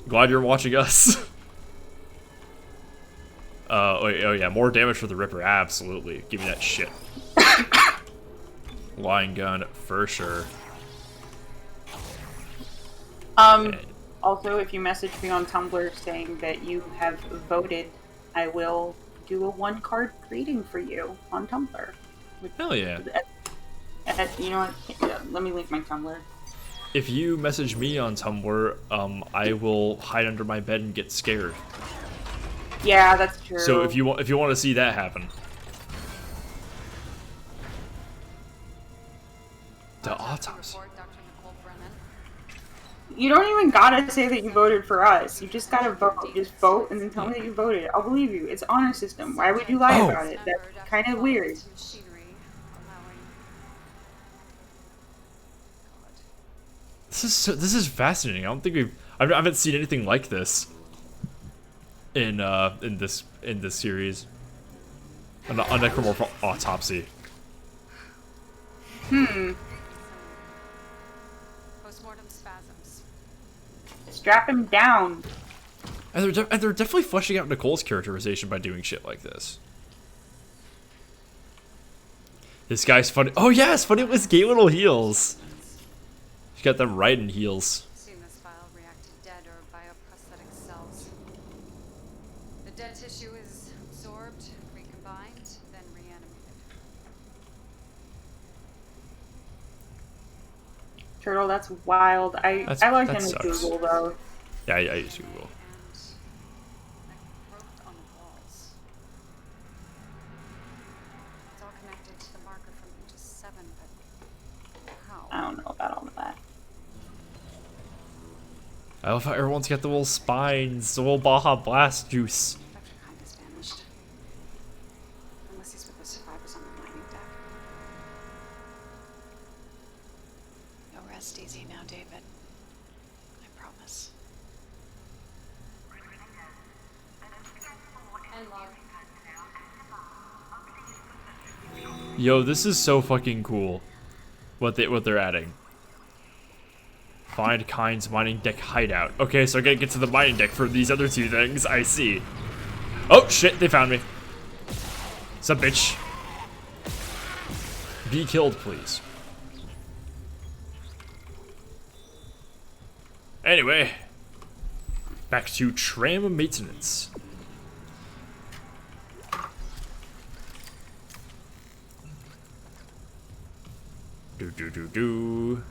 Glad you're watching us. Oh yeah, more damage for the Ripper. Absolutely. Give me that shit. Line gun, for sure. Also, if you message me on Tumblr saying that you have voted, I will do a 1-card reading for you on Tumblr. Hell yeah. You know what? Let me link my Tumblr. If you message me on Tumblr, I will hide under my bed and get scared. Yeah, that's true. So if you want to see that happen, the autopsy. You don't even gotta say that you voted for us. You just gotta vote. You just vote and then tell me that you voted. I'll believe you. It's honor system. Why would you lie about it? That's kind of weird. This is fascinating. I haven't seen anything like this in this series. A necromorph autopsy. Postmortem spasms. Strap him down. And they're definitely fleshing out Nicole's characterization by doing shit like this. This guy's funny. Oh yeah, it's funny with gay little heels. She got them right in heels. Seen this file react to dead or bioprosthetic cells. The dead tissue is absorbed, recombined, then reanimated. Turtle, that's wild. I like him with Google though. Yeah, I use Google. On the walls. It's all connected to the marker from Aegis 7, but how? I don't know about all of that. I love how everyone's got the little spines, the little Baja Blast juice. Vector kind is damaged. Unless he's with the survivors on the mining deck. You'll rest easy now, David. I promise. And love. Yo, this is so fucking cool. What they're adding. Find Kind's mining deck hideout. Okay, so I gotta get to the mining deck for these other two things. I see. Oh shit, they found me. Sup, bitch? Be killed, please. Anyway, back to tram maintenance. Do.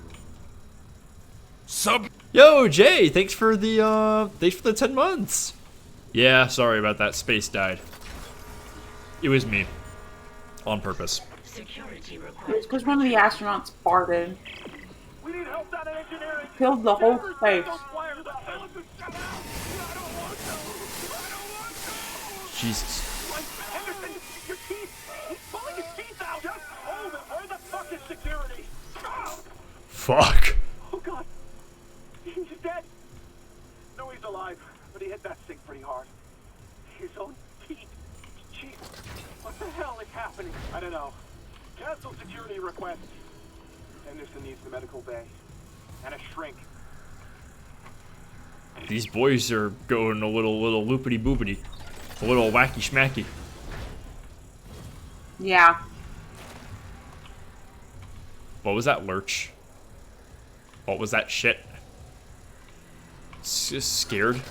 Sub. Yo, Jay, thanks for the 10 months. Yeah, sorry about that. Space died. It was me. On purpose. It's because one of the astronauts farted. Killed the whole place. Jesus. Fuck. Oh God, he's dead. No, he's alive, but he hit that thing pretty hard. His own teeth. Jeez, what the hell is happening? I don't know. Cancel security request. Henderson needs the medical bay and a shrink. These boys are going a little loopity boopity, a little wacky schmacky. Yeah. What was that, Lurch? What was that shit? Scared?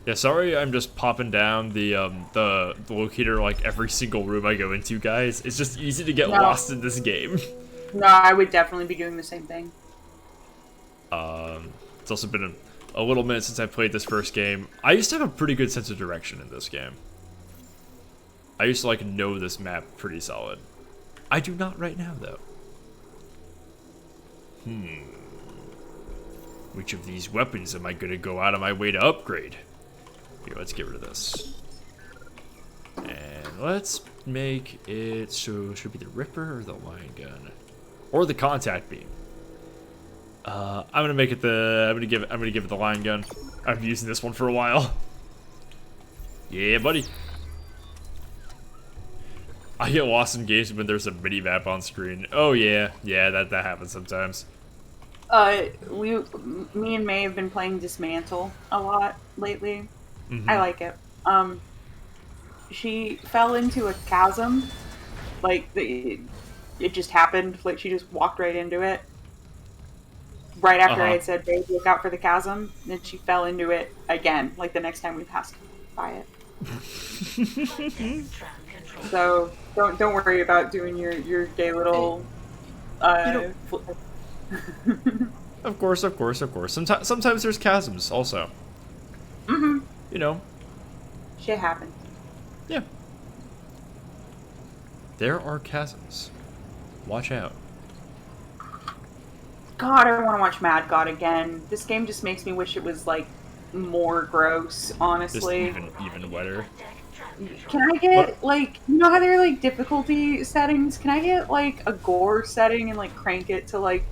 Yeah, sorry, I'm just popping down the locator like every single room I go into, guys. It's just easy to get lost in this game. No, I would definitely be doing the same thing. It's also been a little minute since I played this first game. I used to have a pretty good sense of direction in this game. I used to like know this map pretty solid. I do not right now though. Which of these weapons am I gonna go out of my way to upgrade? Here, let's get rid of this. And let's make it so should it be the Ripper or the line gun? Or the contact beam. I'm gonna make it the I'm gonna give it the line gun. I've been using this one for a while. Yeah, buddy. I get lost in games when there's a mini map on screen. Oh yeah, that happens sometimes. Me and May have been playing Dismantle a lot lately. Mm-hmm. I like it. She fell into a chasm, like it just happened. Like she just walked right into it. Right after I had said, "Babe, look out for the chasm," then she fell into it again. Like the next time we passed by it. So don't worry about doing your gay little. Of course. Sometimes there's chasms also. Mm-hmm. You know. Shit happens. Yeah. There are chasms. Watch out. God, I want to watch Mad God again. This game just makes me wish it was like more gross, honestly. Just even wetter. Can I get like, you know how there are like difficulty settings? Can I get like a gore setting and like crank it to like,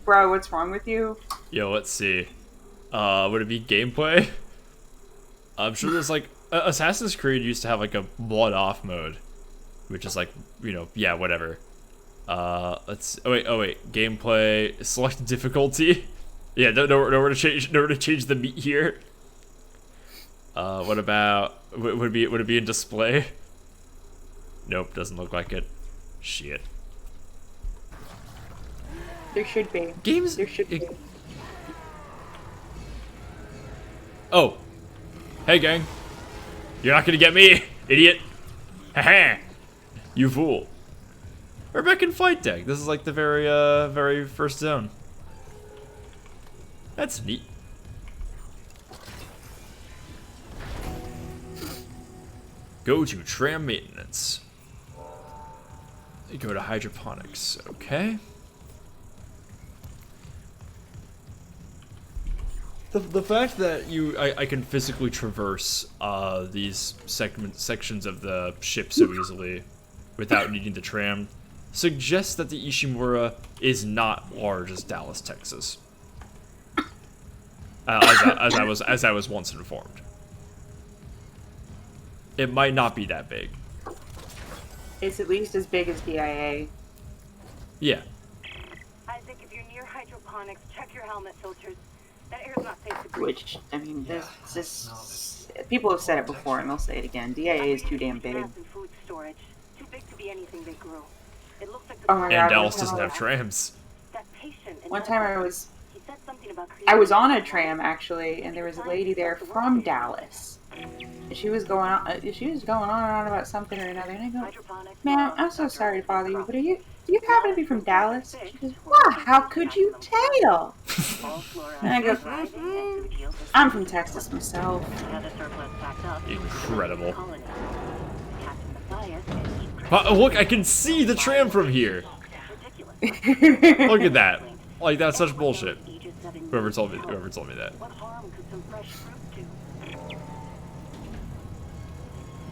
bro, what's wrong with you? Yo, let's see. Would it be gameplay? I'm sure there's like Assassin's Creed used to have like a blood off mode, which is like, you know, yeah, whatever. Let's. Oh wait. Gameplay. Select difficulty. Yeah, nowhere to change the meat here. What about? Would it be in display? Nope, doesn't look like it. Shit. There should be. Games. There should be. Oh. Hey, gang. You're not gonna get me, idiot. Haha. You fool. We're back in flight deck. This is like the very first zone. That's neat. Go to tram maintenance. Go to hydroponics. Okay. The fact that I can physically traverse these sections of the ship so easily without needing the tram suggests that the Ishimura is not large as Dallas, Texas. As I was once informed. It might not be that big. It's at least as big as DIA. Yeah. Isaac, if you're near hydroponics, check your helmet filters. That air's not safe to breathe. Which, I mean, this people have said it before and they'll say it again. DIA is too damn big. Food storage. Too big to be anything they grew. It looks like Oh my God, and Dallas doesn't have trams. That patient one time I was on a tram actually, and there was a lady there from Dallas. And she was going on and on about something or another, and I go, "Ma'am, I'm so sorry to bother you, but do you happen to be from Dallas?" She goes, "Why? How could you tell?" And I go, "I'm from Texas myself." Incredible. Look, I can see the tram from here. Look at that. Like, that's such bullshit. Whoever told me that.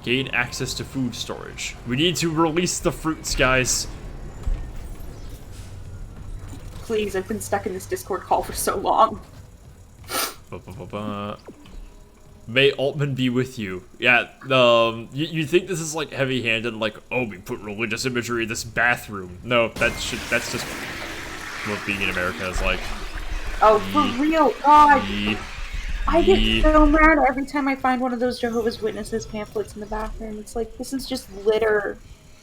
Gain access to food storage. We need to release the fruits, guys. please. I've been stuck in this Discord call for so long. May Altman be with you. Yeah, you think this is like heavy-handed, like, oh, we put religious imagery in this bathroom. No, that's just what being in America is like. Oh, for real, God. I get so mad every time I find one of those Jehovah's Witnesses pamphlets in the bathroom. It's like, this is just litter.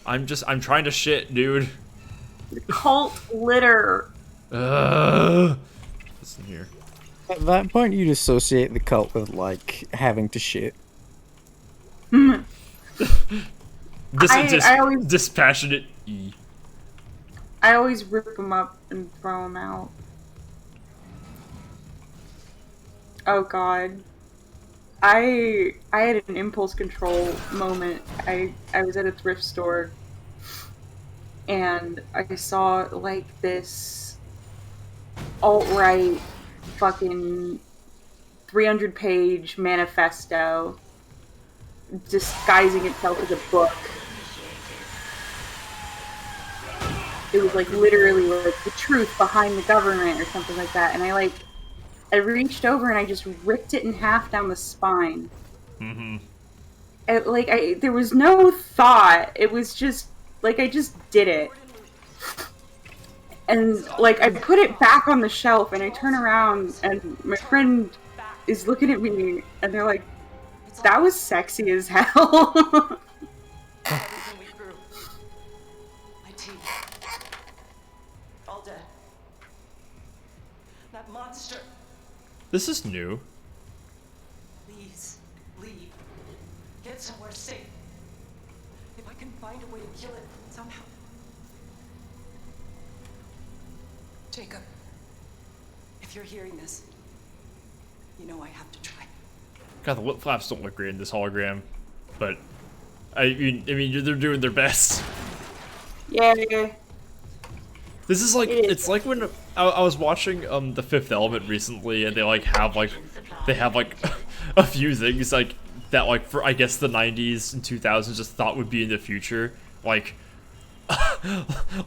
I'm trying to shit, dude. Cult litter. Listen here. At that point, you'd associate the cult with, like, having to shit. Dispassionate E. I always rip them up and throw them out. Oh God. I had an impulse control moment. I was at a thrift store and I saw like this alt-right fucking 300-page manifesto disguising itself as a book. It was like literally like the truth behind the government or something like that, and I reached over and I just ripped it in half down the spine. Mm-hmm. There was no thought. It was just like I just did it. And like I put it back on the shelf and I turn around and my friend is looking at me and they're like, that was sexy as hell. My team. All dead. That monster. This is new. Please, leave. Get somewhere safe. If I can find a way to kill it somehow. Jacob, if you're hearing this, you know I have to try. God, the lip flaps don't look great in this hologram, but I mean, they're doing their best. Yeah. This is like, it's like when I was watching The Fifth Element recently, and they have a few things like that, like for I guess the 90s and 2000s just thought would be in the future, like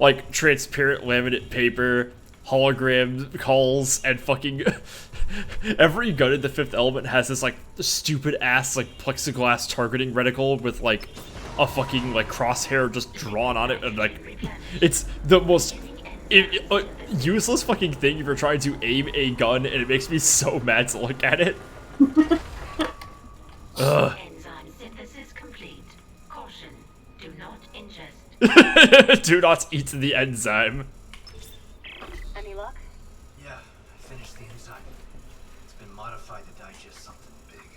like transparent laminate paper, hologram calls, and fucking every gun in The Fifth Element has this like stupid ass like plexiglass targeting reticle with like a fucking like crosshair just drawn on it, and like it's the most useless fucking thing if you're trying to aim a gun, and it makes me so mad to look at it. Ugh. Enzyme synthesis complete. Caution, do not ingest. Do not eat the enzyme. Any luck? Yeah, I finished the enzyme. It's been modified to digest something big.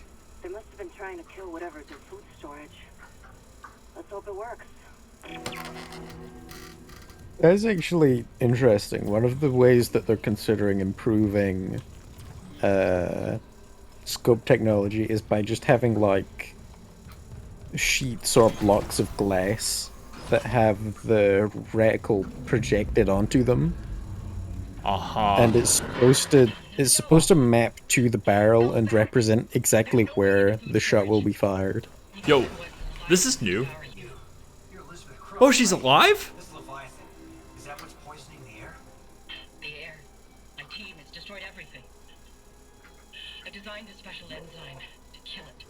They must have been trying to kill whatever's in food storage. Let's hope it works. That's actually interesting. One of the ways that they're considering improving scope technology is by just having like sheets or blocks of glass that have the reticle projected onto them. And it's supposed to map to the barrel and represent exactly where the shot will be fired. Yo, this is new. Oh, she's alive? Is that what's poisoning the air? The air. My team has destroyed everything. I designed a special enzyme to kill it.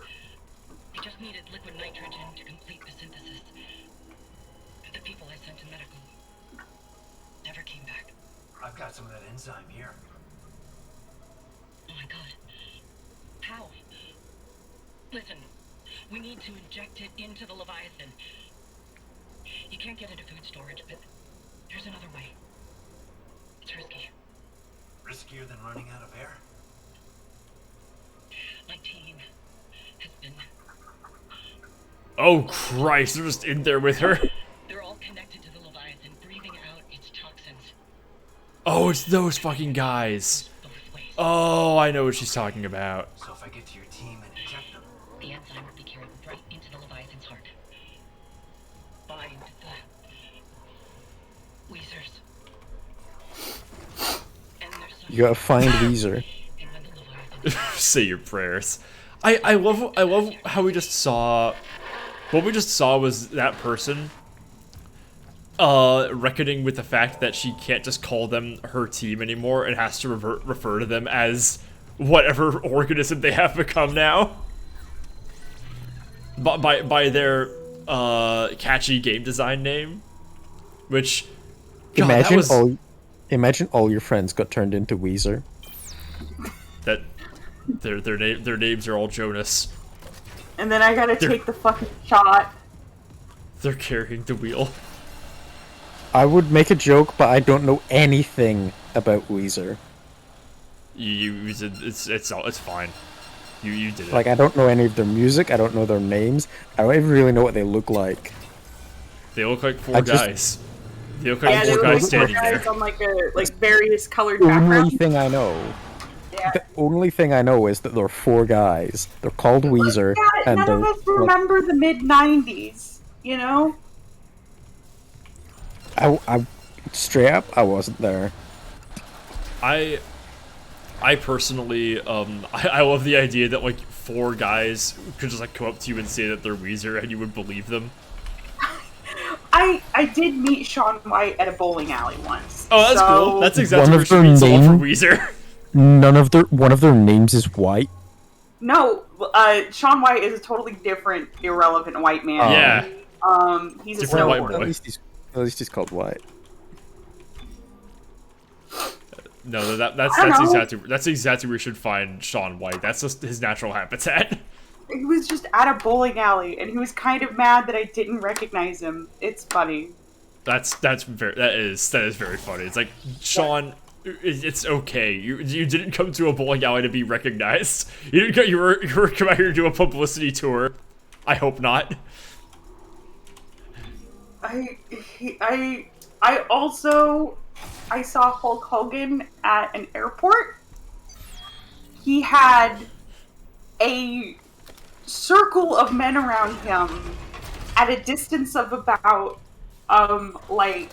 We just needed liquid nitrogen to complete the synthesis. But the people I sent to medical never came back. I've got some of that enzyme here. Oh my god. How? Listen, we need to inject it into the Leviathan. You can't get into food storage, but there's another way. It's risky. Riskier than running out of air? My team has been... Oh Christ, they're just in there with her. They're all connected to the Leviathan, breathing out its toxins. Oh, it's those fucking guys. Oh, I know what she's talking about. So if I get to your team and inject them... The enzyme will be carried right into the Leviathan's heart. Bind the... Weezers. You gotta find Weezer. Say your prayers. I love how we just saw... What we just saw was that person reckoning with the fact that she can't just call them her team anymore and has to refer to them as whatever organism they have become now. By their catchy game design name, which God, imagine all your friends got turned into Weezer. That their names are all Jonas. And then I gotta take the fucking shot. They're carrying the wheel. I would make a joke, but I don't know anything about Weezer. It's fine. You did it. Like, I don't know any of their music. I don't know their names. I don't even really know what they look like. They look like four guys. They look like four guys standing there. On like various colored The backgrounds. only thing I know. Yeah. The only thing I know is that there are four guys. They're called Weezer, and none of us remember the mid-90s, you know? I straight up, I wasn't there. I personally, I love the idea that like four guys could just like come up to you and say that they're Weezer and you would believe them. I did meet Shaun White at a bowling alley once. Oh, that's cool. That's exactly where she meets someone from Weezer. One of their names is White. No, Shaun White is a totally different, irrelevant white man. Yeah. He's different a white snowboarder. boy. At least he's called White. No, that's exactly where you should find Shaun White. That's just his natural habitat. He was just at a bowling alley, and he was kind of mad that I didn't recognize him. It's funny. That is very funny. It's like, Sean, it's okay. You didn't come to a bowling alley to be recognized. You were coming here to do a publicity tour. I hope not. I saw Hulk Hogan at an airport. He had a circle of men around him at a distance of about like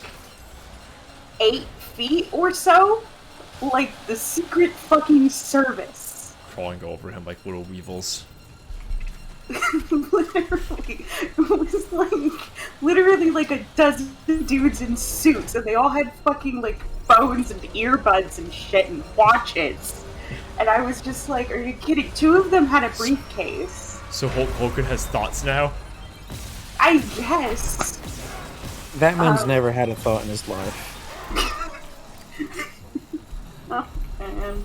8 feet or so, like the Secret fucking Service. Crawling over him like little weevils. Literally, it was like literally like a dozen dudes in suits, and they all had fucking like phones and earbuds and shit and watches. And I was just like, are you kidding? 2 of them had a briefcase. So Hulk Hogan has thoughts now? I guess. That man's never had a thought in his life. Oh, man.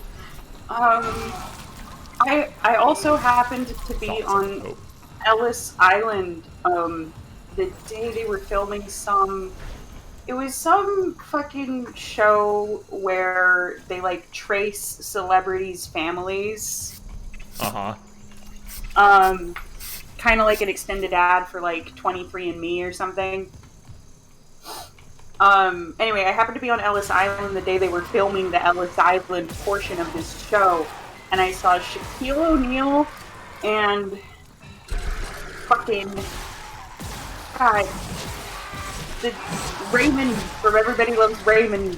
I also happened to be on Ellis Island the day they were filming it was some fucking show where they like trace celebrities' families. Uh-huh. Kind of like an extended ad for like 23andMe or something. Anyway, I happened to be on Ellis Island the day they were filming the Ellis Island portion of this show, and I saw Shaquille O'Neal and fucking God, the Raymond from Everybody Loves Raymond.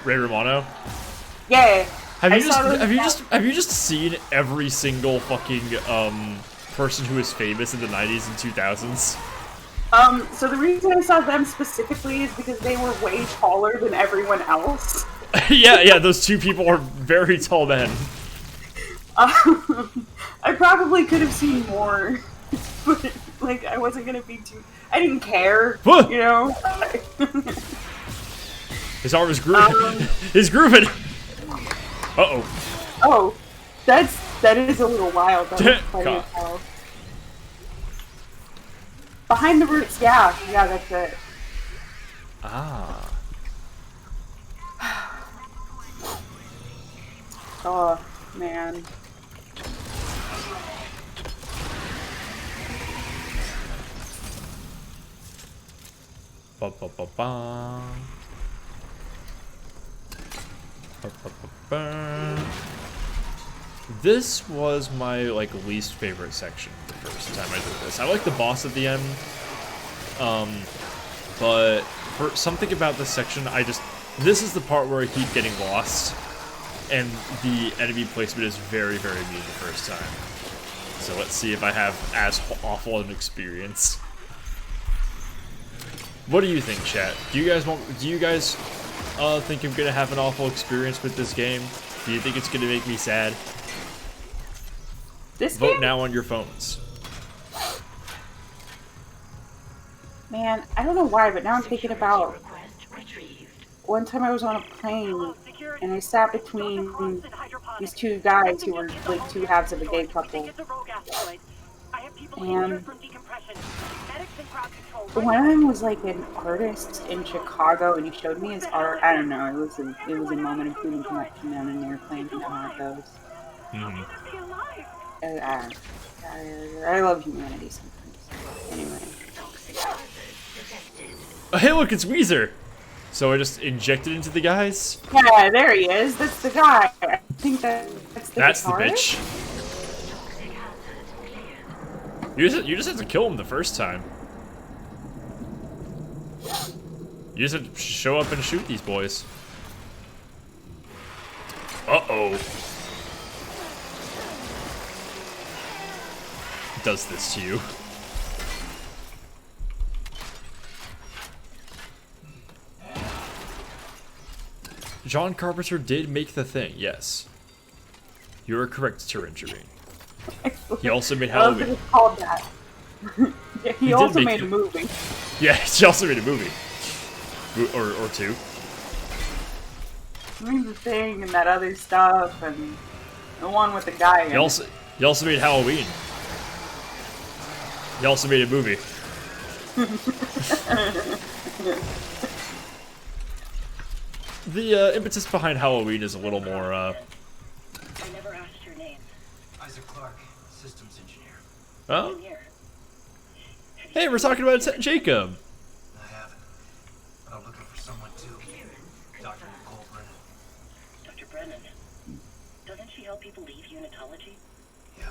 Ray Romano? Yeah. Have you just seen every single fucking person who was famous in the 90s and 2000s? So the reason I saw them specifically is because they were way taller than everyone else. yeah, those 2 people are very tall men. I probably could have seen more, but like I wasn't gonna be too. I didn't care, you know. His arm is grooving. He's grooving. Uh-oh. Oh, that is a little wild. That was funny as hell. Behind the roots, yeah, that's it. Ah. Oh man. Ba ba ba ba. Ba ba ba ba. This was my like least favorite section the first time I did this. I like the boss at the end, but for something about this section, this is the part where I keep getting lost, and the enemy placement is very, very mean the first time. So let's see if I have as awful an experience. What do you think, chat? Do you guys think I'm gonna have an awful experience with this game? Do you think it's gonna make me sad? This Vote game? now on your phones. Man, I don't know why, but now I'm thinking about one time I was on a plane and I sat between these two guys who were like two halves of a gay couple. And one of them was like an artist in Chicago, and he showed me his art. I don't know. It was a moment of human connection on an airplane. You know how it goes. I love humanity sometimes. Anyway. Oh, hey, look, it's Weezer. So I just injected into the guys. Yeah, there he is. That's the guy. I think that's the bitch. You just have to kill him the first time. You just have to show up and shoot these boys. Uh-oh. Does this to you. John Carpenter did make The Thing, yes. You are correct, Tyrangerine. He also made Halloween. It's called that. Yeah, he also made a movie. Yeah, he also made a movie. Or two. I mean, The Thing and that other stuff, and the one with the guy. He also made Halloween. He also made a movie. The impetus behind Halloween is a little more. I never asked your name. Isaac Clarke, systems engineer. Oh. Hey, we're talking about Jacob. I haven't. But I'm looking for someone too. Dr. Nicole Brennan. Dr. Brennan. Doesn't she help people leave unitology? Yeah.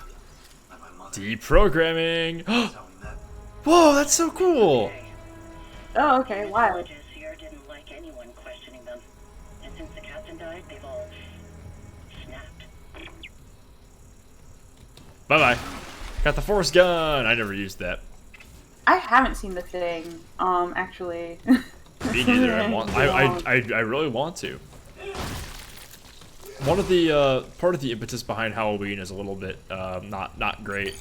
Like my mother. Deprogramming. That's how we met. Whoa, that's so cool. Oh, okay. Wow. Here didn't like anyone questioning them. And since the captain died, they've all snapped. Bye-bye. Got the force gun. I never used that. I haven't seen The Thing, actually. Me neither. I really want to. One of the part of the impetus behind Halloween is a little bit not great.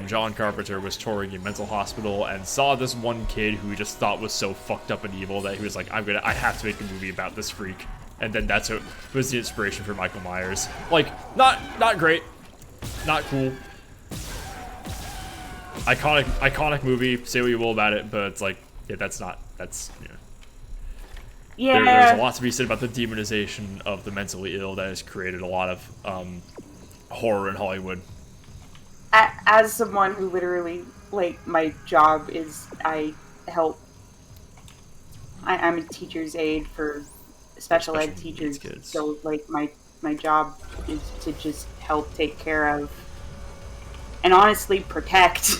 John Carpenter was touring a mental hospital and saw this one kid who he just thought was so fucked up and evil that he was like, I have to make a movie about this freak. And then that's what was the inspiration for Michael Myers. Like, not great, not cool. Iconic movie. Say what you will about it, but it's like, yeah, that's. Yeah. There's a lot to be said about the demonization of the mentally ill that has created a lot of horror in Hollywood. As someone who literally, like, my job is I'm a teacher's aide for special ed teachers. Kids. So, like, my job is to just help take care of and honestly protect.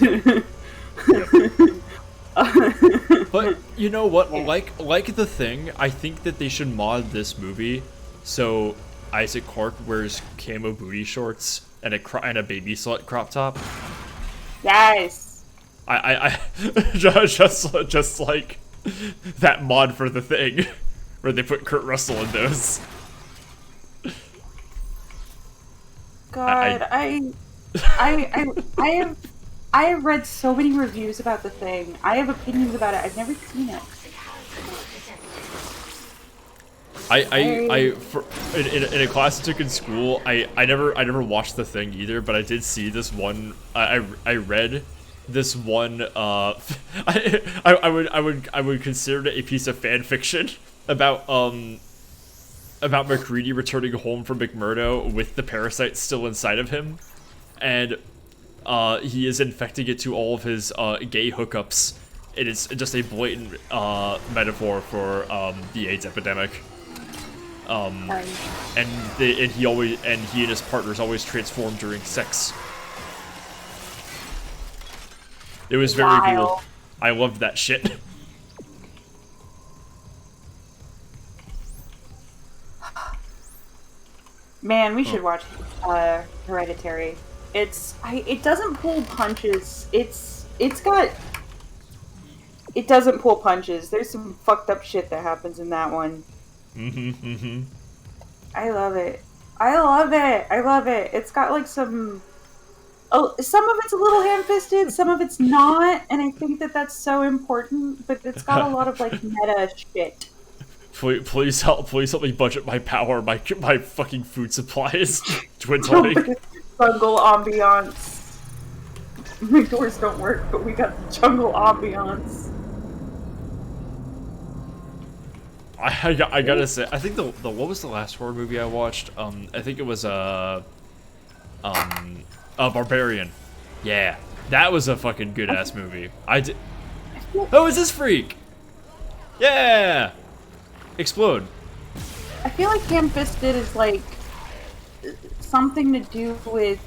But you know what? Yeah. Like The Thing, I think that they should mod this movie so Isaac Clarke wears camo booty shorts and a baby slut crop top. Yes. I just like that mod for The Thing, where they put Kurt Russell in those. God, I have read so many reviews about The Thing. I have opinions about it. I've never seen it. In a class I took in school, I never watched The Thing either, but I did see this one. I read this one. I would consider it a piece of fan fiction about MacReady returning home from McMurdo with the parasite still inside of him, and he is infecting it to all of his gay hookups. It is just a blatant metaphor for the AIDS epidemic. And he and his partners always transform during sex. It was very cool. I loved that shit. Man, we should watch Hereditary. It doesn't pull punches. It's got it doesn't pull punches. There's some fucked up shit that happens in that one. I love it. I love it. I love it. It's got like some. Oh, some of it's a little ham-fisted, some of it's not, and I think that that's so important. But it's got a lot of like meta shit. Please help me budget my power, my fucking food supplies. Dwindling. Jungle ambiance. My doors don't work, but we got the jungle ambiance. I gotta say, I think the what was the last horror movie I watched? I think it was Barbarian. Yeah, that was a fucking good ass movie. Oh, is this freak? Yeah, explode. I feel like ham-fisted is like something to do with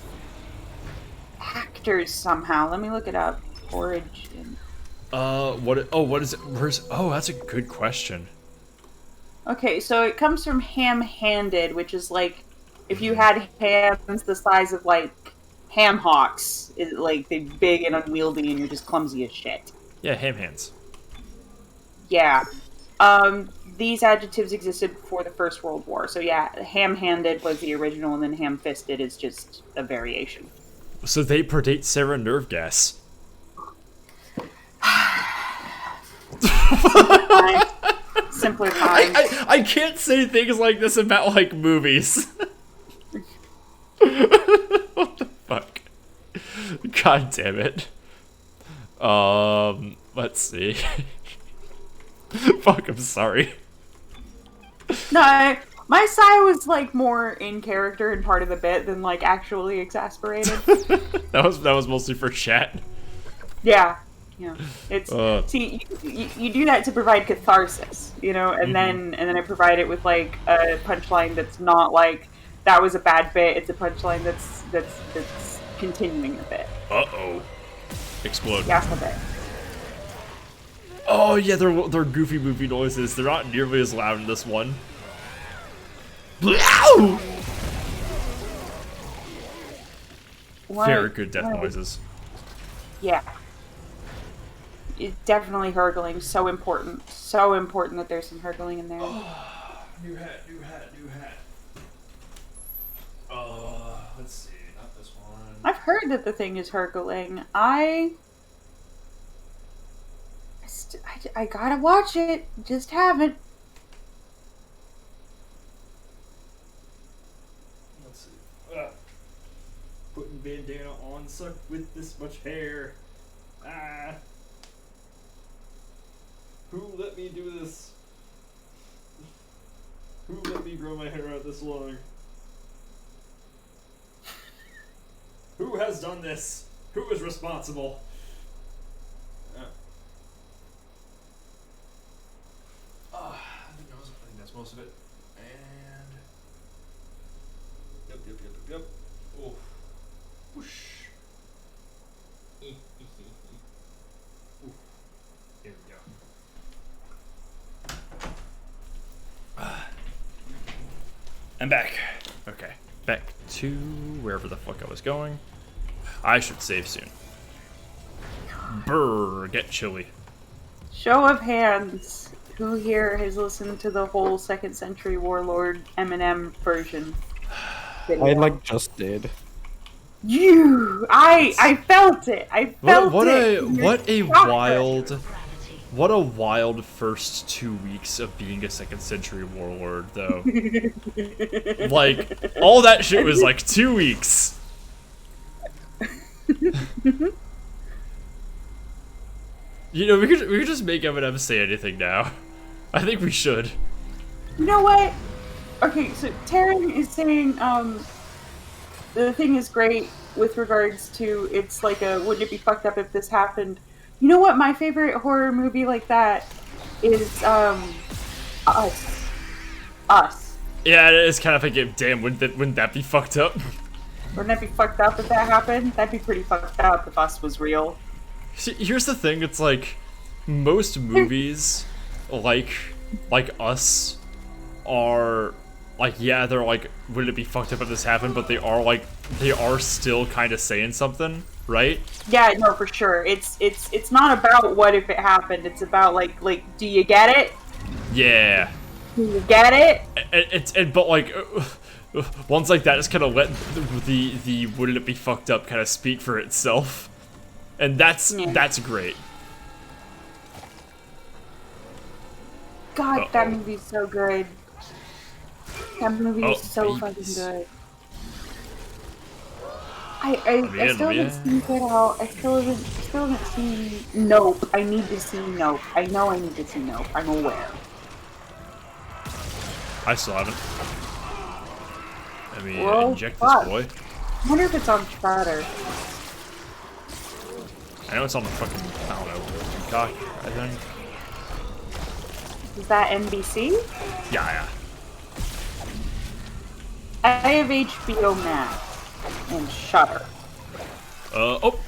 actors somehow. Let me look it up. Origin. What is it? That's a good question. Okay, so it comes from ham-handed, which is like if you had hands the size of like ham hocks, like they're big and unwieldy, and you're just clumsy as shit. Yeah, ham hands. Yeah. These adjectives existed before the First World War. So yeah, ham-handed was the original, and then ham-fisted is just a variation. So they predate sarin nerve gas. Simpler times. I can't say things like this about like movies. What the fuck? God damn it. Let's see. Fuck, I'm sorry. No, my sigh was like more in character and part of the bit than like actually exasperated. that was mostly for chat. Yeah. Yeah, it's see you do that to provide catharsis, you know, and then I provide it with like a punchline that's not like that was a bad bit. It's a punchline that's continuing the bit. Explode. Yeah, a bit. Oh yeah, they're goofy movie noises. They're not nearly as loud in this one. Very good death noises. Yeah. It's definitely hurgling. So important. So important that there's some hurgling in there. New hat. Let's see. Not this one. I've heard that the thing is hurgling. I gotta watch it. Just haven't. Let's see. Putting bandana on, suck with this much hair. Who let me do this? Who let me grow my hair out this long? Who has done this? Who is responsible? I think that's most of it. And yep. Oh, whoosh. Ooh. Here we go. I'm back. Okay, back to wherever the fuck I was going. I should save soon. Brr, get chilly. Show of hands. Who here has listened to the whole Second Century Warlord Eminem version? I like just did. I felt it. I felt it. What a wild first 2 weeks of being a Second Century Warlord, though. Like, all that shit was like 2 weeks. You know, we could just make Eminem say anything now. I think we should. You know what? Okay, so Taryn is saying, the thing is great with regards to, it's like a, wouldn't it be fucked up if this happened? You know what my favorite horror movie like that is, Us. Us. Yeah, it's kind of like, damn, wouldn't that be fucked up? Wouldn't that be fucked up if that happened? That'd be pretty fucked up if Us was real. See, here's the thing, it's like, most movies, like Us, are like, yeah, they're like, would it be fucked up if this happened? But they are still kind of saying something, right? Yeah, no, for sure. It's not about what if it happened. It's about like, do you get it? Yeah. Do you get it? But like, ones like that just kind of let the wouldn't it be fucked up kind of speak for itself, and that's great. God, that movie's so good. That movie is so fucking good. I still haven't seen Get Out. I still haven't seen Nope. I need to see Nope. I know I need to see Nope. I'm aware. I still haven't. Let me inject fuck. this boy. I wonder if it's on Shudder. I know it's on the fucking, I don't know, Peacock, I think. Is that NBC? Yeah. I have HBO Max and Shudder. Oh,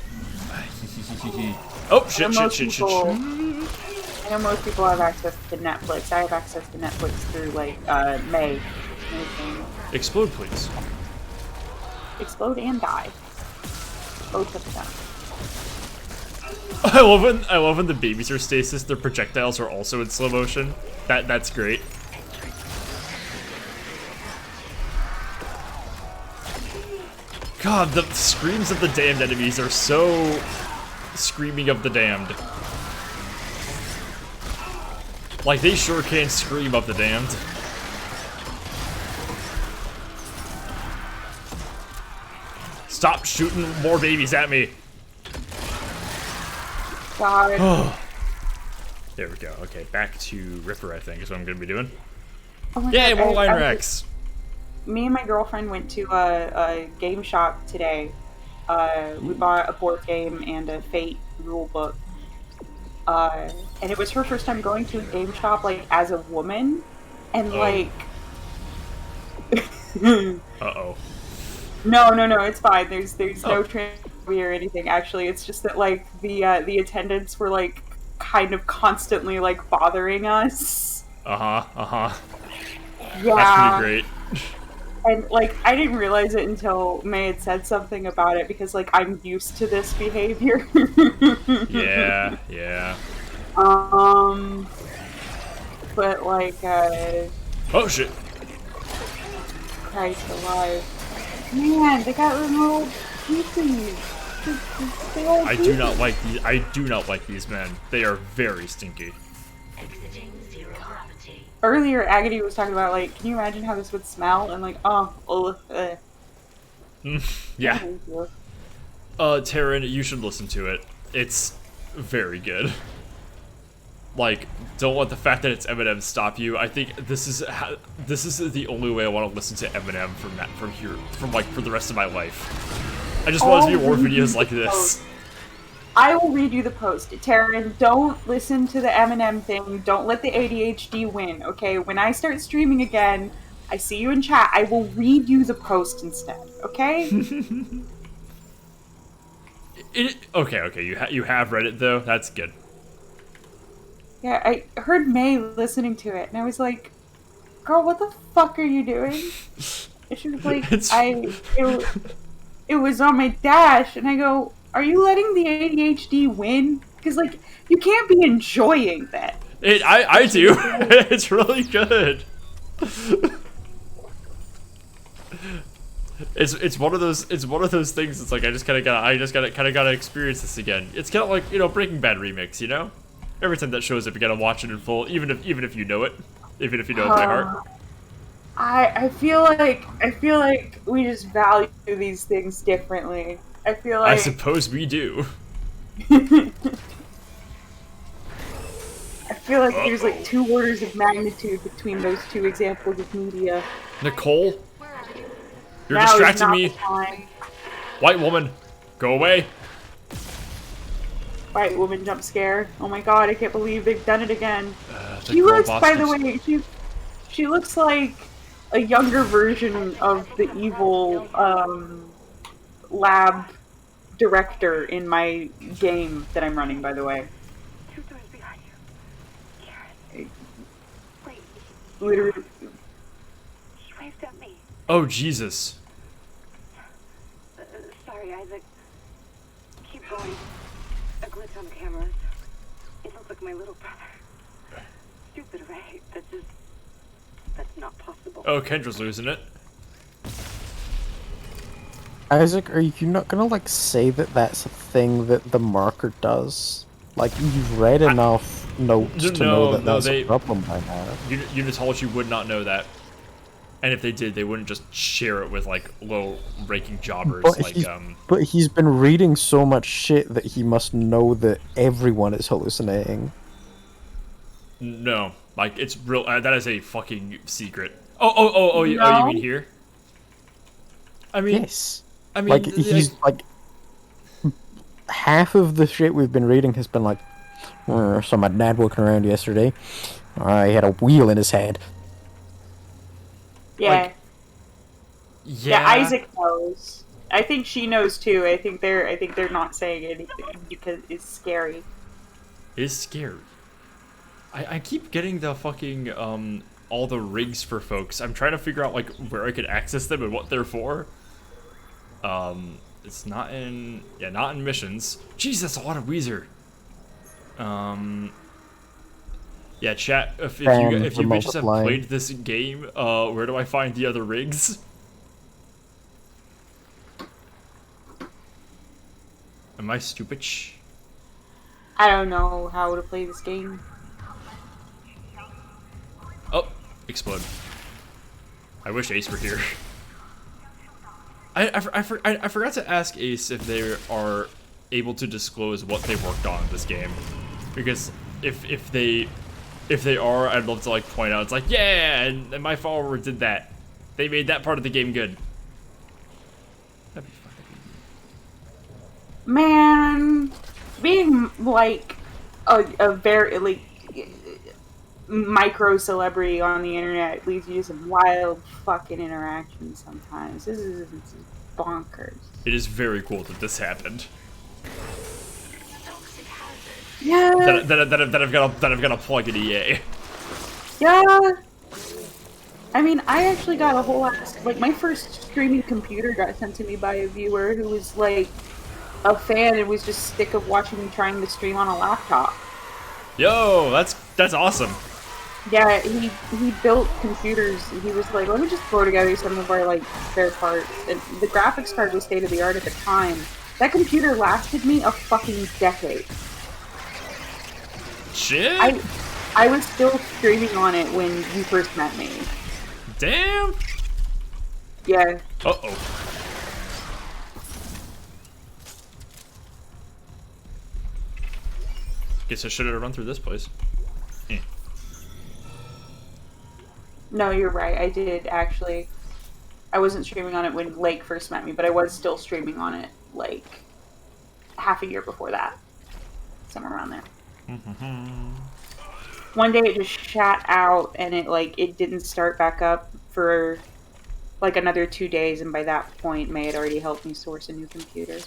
shit. I know most people have access to Netflix. I have access to Netflix through like May. Explode, please. Explode and die. Both of them. I love when the babies are stasis. Their projectiles are also in slow motion. That's great. God, the screams of the damned enemies are so screaming of the damned. Like, they sure can scream of the damned. Stop shooting more babies at me. God. There we go. Okay, back to Ripper, I think, is what I'm going to be doing. Oh my Yay, God, more line racks! Me and my girlfriend went to a game shop today. We bought a board game and a Fate rule book. And it was her first time going to a game shop, like, as a woman. And, like... Uh-oh. No, it's fine. There's no trivia or anything, actually. It's just that, like, the attendants were, like, kind of constantly, like, bothering us. Yeah. That's pretty great. And, like, I didn't realize it until May had said something about it, because, like, I'm used to this behavior. Yeah. But, like, oh, shit. Christ alive. Man, they got remote pieces. I do not like these men. They are very stinky. Earlier, Agony was talking about, like, can you imagine how this would smell? And, like, yeah. Taryn, you should listen to it. It's very good. Like, don't let the fact that it's Eminem stop you. I think this is the only way I want to listen to Eminem for the rest of my life. I just want to see more videos like this. I will read you the post. Taryn, don't listen to the Eminem thing. Don't let the ADHD win, okay? When I start streaming again, I see you in chat. I will read you the post instead, okay? Okay. You have read it though. That's good. Yeah, I heard May listening to it, and I was like, "Girl, what the fuck are you doing?" And she was like, "It was on my dash," and I go, "Are you letting the ADHD win? Because like you can't be enjoying that." I do. It's really good. It's one of those things. It's like I just kind of gotta experience this again. It's kind of like, you know, Breaking Bad remix. You know, every time that shows up, you gotta watch it in full, even if you know it, even if you know it by heart. I feel like we just value these things differently. I feel like I suppose we do. I feel like there's like 2 orders of magnitude between those 2 examples of media. Nicole, you're Now distracting is me. not the time. White woman, go away. White woman jump scare. Oh my god, I can't believe they've done it again. The She girl looks, boss by the keeps- way, she looks like a younger version of the evil lab director in my game that I'm running, by the way. Literally. Oh, Jesus. Sorry, Isaac. Keep going. A glitch on the cameras. It looks like my little brother. Stupid, right? That's not possible. Oh, Kendra's losing it. Isaac, are you not gonna like say that that's a thing that the marker does? Like you've read enough notes to know that that's a problem by now. Unitology would not know that, and if they did, they wouldn't just share it with like low-ranking jobbers. But he's been reading so much shit that he must know that everyone is hallucinating. No, like it's real. That is a fucking secret. Oh, you mean here? I mean, yes. I mean, like he's like half of the shit we've been reading has been like, saw my dad walking around yesterday. He had a wheel in his head. Yeah. Like, yeah, Isaac knows. I think she knows too. I think they're not saying anything because it's scary. It's scary. I keep getting the fucking all the rigs for folks. I'm trying to figure out like where I could access them and what they're for. It's not in not in missions. Jeez, that's a lot of Weezer. Yeah, chat. If you bitches have played this game, where do I find the other rigs? Am I stupid? I don't know how to play this game. Oh, explode. I wish Ace were here. I forgot to ask Ace if they are able to disclose what they worked on in this game, because if they are, I'd love to like point out it's like, yeah, and my follower did that. They made that part of the game good. That'd be fun. Man, being like a very like micro celebrity on the internet leads you to some wild fucking interactions sometimes. This is bonkers. It is very cool that this happened. Yeah. That I've got to plug in EA. Yeah. I mean, I actually got a whole ass, like my first streaming computer got sent to me by a viewer who was like a fan and was just sick of watching me trying to stream on a laptop. Yo, that's awesome. Yeah, he built computers. He was like, let me just throw together some of our like spare parts. And the graphics card was state of the art at the time. That computer lasted me a fucking decade. Shit. I was still streaming on it when you first met me. Damn. Yeah. Uh-oh. Guess I should have run through this place. No, you're right. I did actually. I wasn't streaming on it when Lake first met me, but I was still streaming on it like half a year before that. Somewhere around there. One day it just shut out and it didn't start back up for like another 2 days, and by that point May had already helped me source a new computer.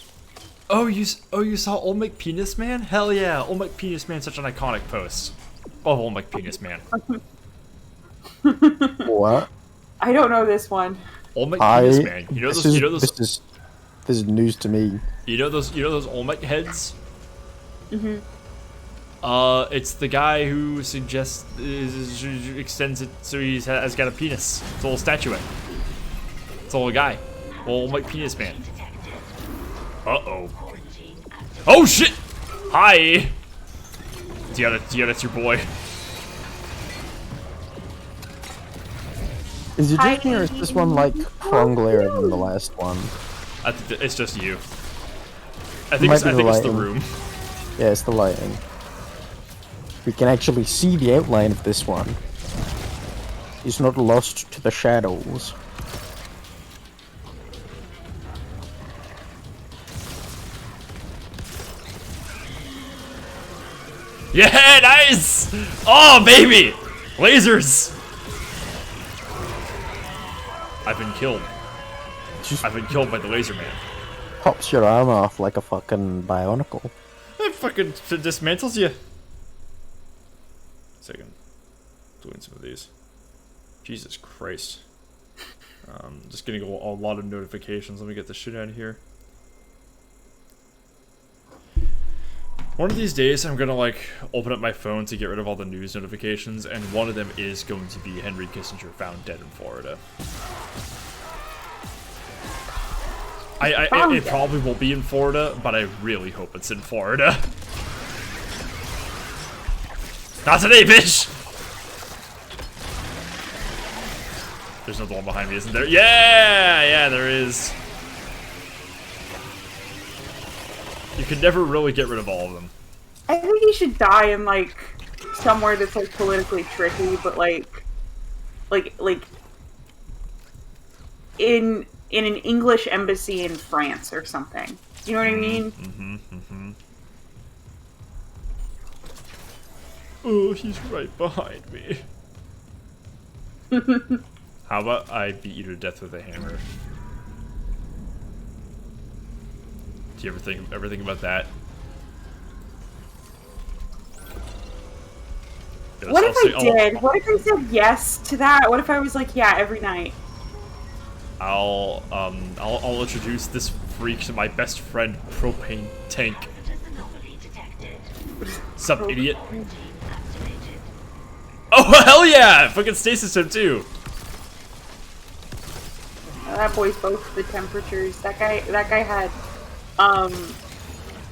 Oh, you saw Old McPenis Man? Hell yeah, Old McPenis Man, such an iconic post. Love Old McPenis Man. What? I don't know this one. Old McPenis Man. You know those. This is news to me. You know those Olmec heads? Mm-hmm. It's the guy who extends it so he has got a penis. It's a little statuette. It's a little guy. Old McPenis Man. Uh-oh. Oh shit! Hi! Yeah, that's your boy. Is it just me, or is this one like cronglier than the last one? I think it's just you. I think it's the room. Yeah, it's the lighting. We can actually see the outline of this one. He's not lost to the shadows. Yeah, nice! Oh, baby! Lasers! I've been killed. I've been killed by the laser man. Pops your arm off like a fucking bionicle. It fucking dismantles you. Second. Doing some of these. Jesus Christ. Just getting a lot of notifications. Let me get this shit out of here. One of these days, I'm gonna like open up my phone to get rid of all the news notifications, and one of them is going to be Henry Kissinger found dead in Florida. It probably won't be in Florida, but I really hope it's in Florida. Not today, bitch! There's another one behind me, isn't there? Yeah, there is. You can never really get rid of all of them. I think he should die in like somewhere that's like politically tricky, but like in an English embassy in France or something. You know what I mean? Oh, he's right behind me. How about I beat you to death with a hammer? Do you ever think about that? What if I did? What if I said yes to that? What if I was like, yeah, every night? I'll introduce this freak to my best friend, Propane Tank. Sup, idiot? Oh hell yeah! Fucking stasis him too. That boy's both the temperatures. That guy had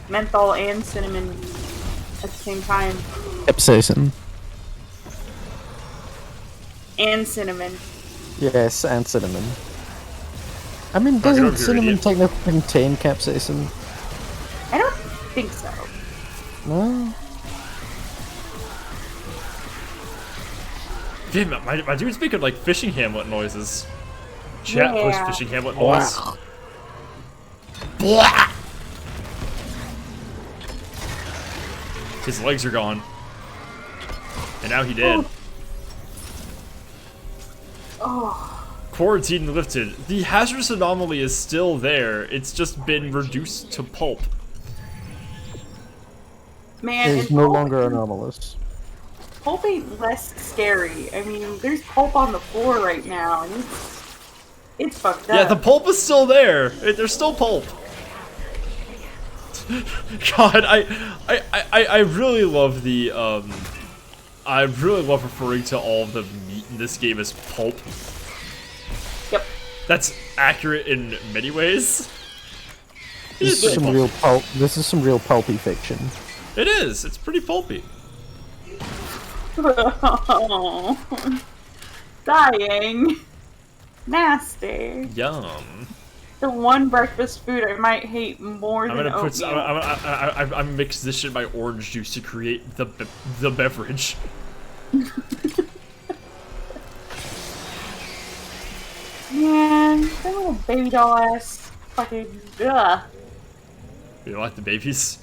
menthol and cinnamon at the same time. Capsaicin. And cinnamon. Yes, and cinnamon. I mean, doesn't cinnamon technically contain capsaicin? I don't think so. No? Damn, my dude's making like fishing hamlet noises. Chat post fishing hamlet noise. Wow. His legs are gone. And now he did. Oh. Quarantine lifted. The hazardous anomaly is still there. It's just been reduced to pulp. Man, it's no longer anomalous. Pulp ain't less scary. I mean, there's pulp on the floor right now, and it's fucked up. Yeah, the pulp is still there. There's still pulp. God, I really love the I really love referring to all of the meat in this game as pulp. Yep. That's accurate in many ways. This is some real pulp. This is some real pulpy fiction. It is. It's pretty pulpy. Dying. Nasty. Yum. The one breakfast food I might hate more than oatmeal. I'm gonna mix this shit in my orange juice to create the beverage. Man, that little baby doll ass fucking ugh. You don't like the babies?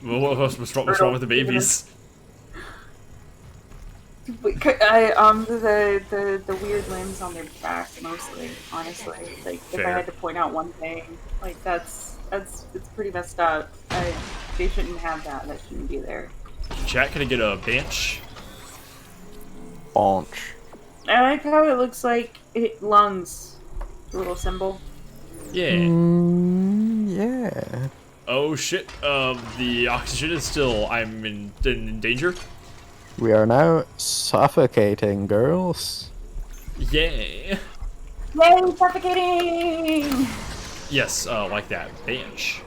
What's wrong with the babies? The weird limbs on their back mostly, honestly. Like if I had to point out one thing, like it's pretty messed up. They shouldn't have that. That shouldn't be there. Chat, can I get a bench? Bench. I like how it looks like lungs. The little symbol. Yeah. Yeah. Oh shit. The oxygen is still. I'm in danger. We are now suffocating, girls. Yay. Yay, suffocating! Yes, like that. Bench.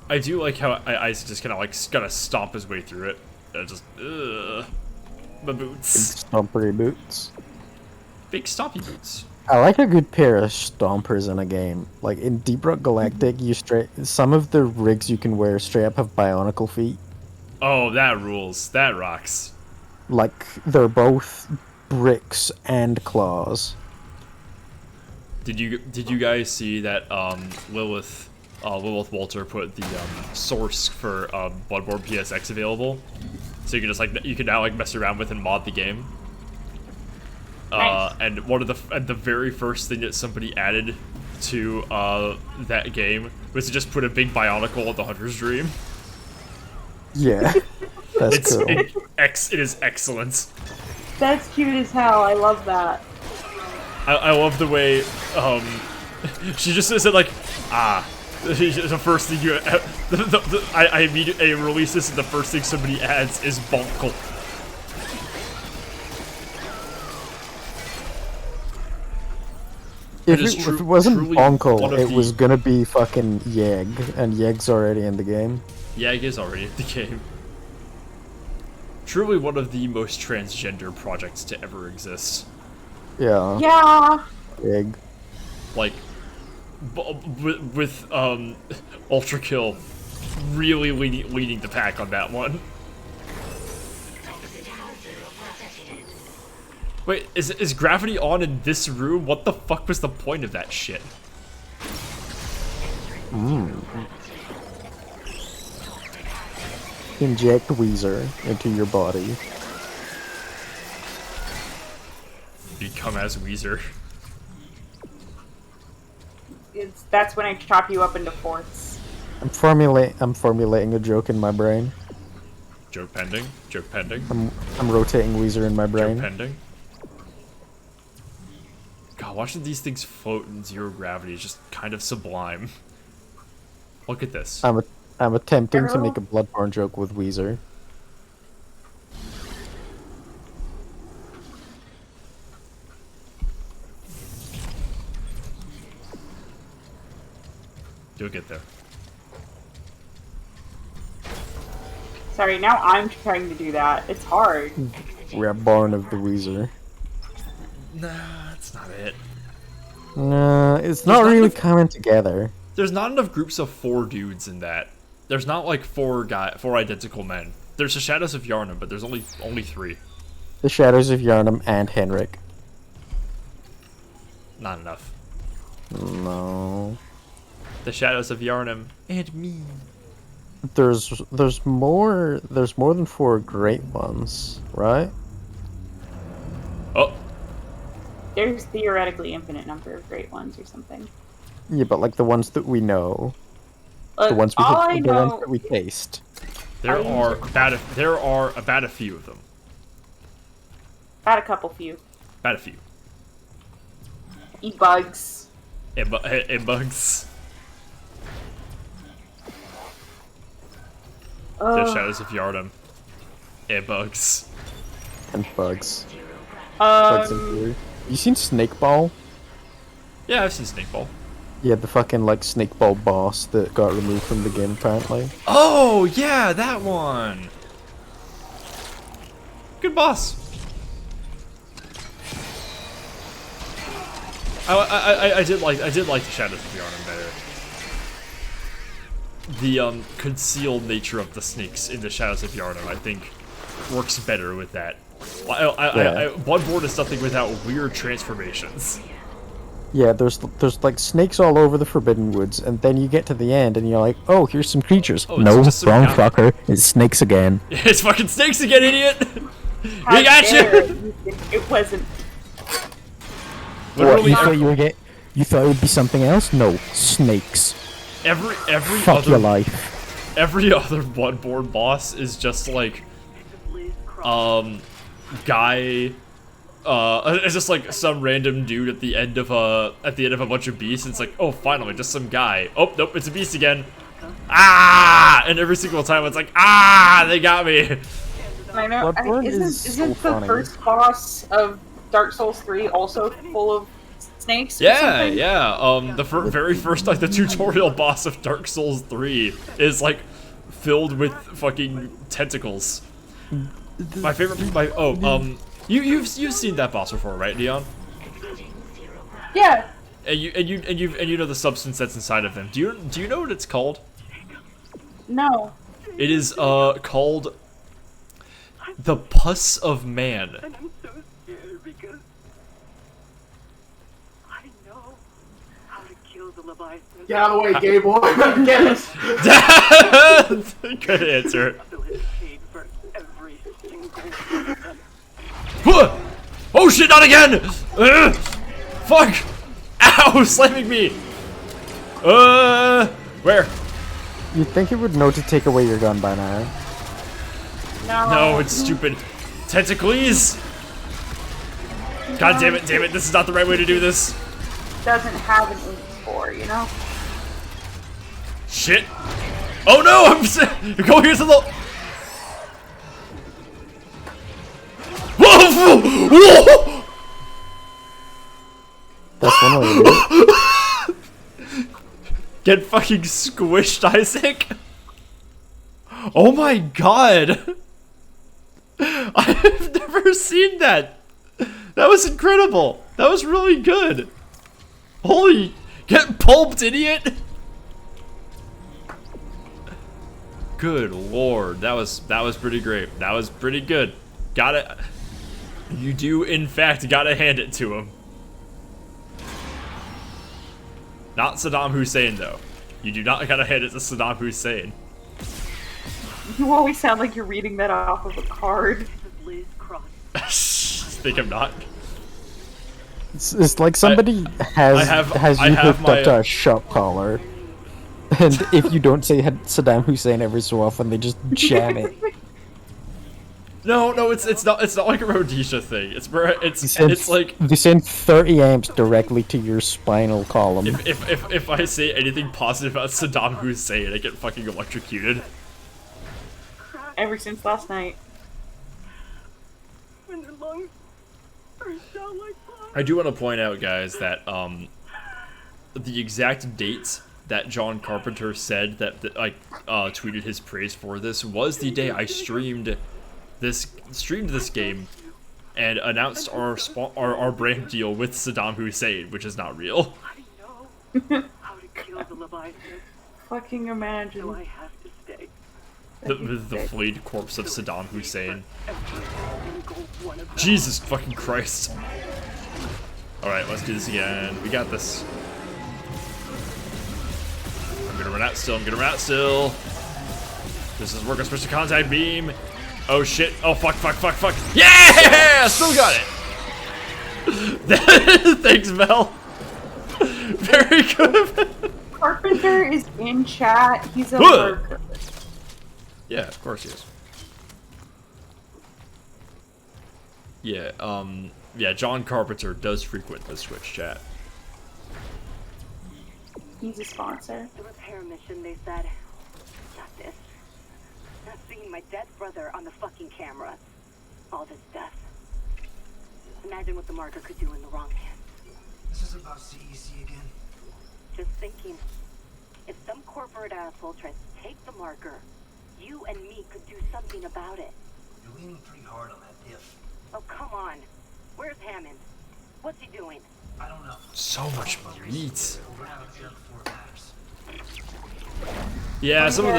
I do like how Ice just kind of like gotta stomp his way through it. Just, my boots. Big stompery boots. Big stompy boots. I like a good pair of stompers in a game. Like in Deep Rock Galactic, some of the rigs you can wear straight up have bionicle feet. Oh, that rules. That rocks. Like they're both bricks and claws. Did you guys see that Lilith Walter put the source for Bloodborne PSX available, so you can just you can now mess around with and mod the game. Nice. And one of the very first thing that somebody added to that game was to just put a big bionicle on the Hunter's Dream. Yeah, that's cool. It is excellent. That's cute as hell. I love that. I love the way she just said like the first thing you I immediately release this and the first thing somebody adds is Bonkle. If it wasn't Bonkle, it was gonna be fucking Yeg, and Yeg's already in the game. Yeg is already in the game. Truly one of the most transgender projects to ever exist. Yeah. Yeah. Yeg. Like, with Ultra Kill really leading the pack on that one. Wait, is gravity on in this room? What the fuck was the point of that shit? Inject Weezer into your body. Become as Weezer. That's when I chop you up into fourths. I'm formulating a joke in my brain. Joke pending. Joke pending. I'm rotating Weezer in my brain. Joke pending. God, watching these things float in zero gravity is just kind of sublime. Look at this. I'm attempting to make a Bloodborne joke with Weezer. You'll get there. Sorry, now I'm trying to do that. It's hard. We are born of the Weezer. Nah, that's not it. No, it's not really coming together. There's not enough groups of 4 dudes in that. There's not like 4 identical men. There's the Shadows of Yharnam, but there's only 3. The Shadows of Yharnam and Henrik. Not enough. No. The Shadows of Yharnam and me. There's more than 4 great ones, right? Oh. There's theoretically infinite number of great ones or something. Yeah, but like the ones that we know. Look, the ones we all I know, ones that we taste. There are about a few of them. About a couple few. About a few. Eat bugs. And bugs. The Shadows of Yharnam. And bugs. And bugs. Bugs and Fury. You seen Snakeball? Yeah, I've seen Snakeball. Yeah, the fucking like Snakeball boss that got removed from the game apparently. Oh yeah, that one. Good boss. I did like the Shadows of Yharnam better. The concealed nature of the snakes in the Shadows of Yharnam, I think, works better with that. Bloodborne is something without weird transformations. Yeah, there's like snakes all over the Forbidden Woods, and then you get to the end and you're like, oh, here's some creatures. Oh, no, wrong fucker. It's snakes again. It's fucking snakes again, idiot! How We got dare you! It wasn't. What, you thought it would be something else? No, snakes. Every Fuck other your life. Every other Bloodborne boss is just like guy it's just like some random dude at the end of a bunch of beasts, and it's like, oh, finally, just some guy. Oh, nope, it's a beast again. Ah! And every single time it's like, ah, they got me. I know. Isn't the first boss of Dark Souls 3 also full of snakes? Yeah. The very first, like, the tutorial boss of Dark Souls 3 is like filled with fucking tentacles. My favorite. You've seen that boss before, right, Leon? Yeah. And you know the substance that's inside of them. Do you know what it's called? No. It is called the pus of man. And I'm so scared because I know how to kill the Leviathan. Get out of the way, gay boy. Get it. Good answer. Oh shit, not again! Fuck! Ow, slamming me! Where? You'd think it would know to take away your gun by now. No, it's stupid. Tentacles! God damn it, this is not the right way to do this. Doesn't have an H4, you know? Shit. Oh no, go here to the... Whoa! Whoa! That's one way to do it. Get fucking squished, Isaac. Oh my god. I've never seen that. That was incredible. That was really good. Holy, get pulped, idiot. Good lord, that was pretty great. That was pretty good. Gotta, you do in fact gotta hand it to him. Not Saddam Hussein though. You do not gotta hand it to Saddam Hussein. You always sound like you're reading that off of a card. Think I'm not. It's like somebody has you hooked up to a shop collar, and if you don't say Saddam Hussein every so often, they just jam it. No, it's not like a Rhodesia thing. It's like they send 30 amps directly to your spinal column. If I say anything positive about Saddam Hussein, I get fucking electrocuted. Ever since last night. When their lungs burst out like fire. I do want to point out, guys, that the exact dates that John Carpenter said that tweeted his praise for this was the day I streamed this game and announced our brand deal with Saddam Hussein, which is not real. How to kill the Leviathan. Fucking imagine. So I have to stay. The flayed corpse of Saddam Hussein. Jesus fucking Christ. Alright, let's do this again. We got this. I'm gonna run out still. This is work on special contact beam. Oh shit. Oh fuck. Yeah! Still got it! Thanks, Mel. Very good. Carpenter is in chat. He's a lurker. Yeah, of course he is. Yeah, John Carpenter does frequent the Twitch chat. He's a sponsor. The repair mission, they said. Not this. Not seeing my dead brother on the fucking camera. All this death. Imagine what the marker could do in the wrong hands. This is about CEC again. Just thinking. If some corporate asshole tries to take the marker, you and me could do something about it. You're leaning pretty hard on that if. Oh, come on. Where's Hammond? What's he doing? I don't know. So much meat. We're out here before it matters. Yeah, some of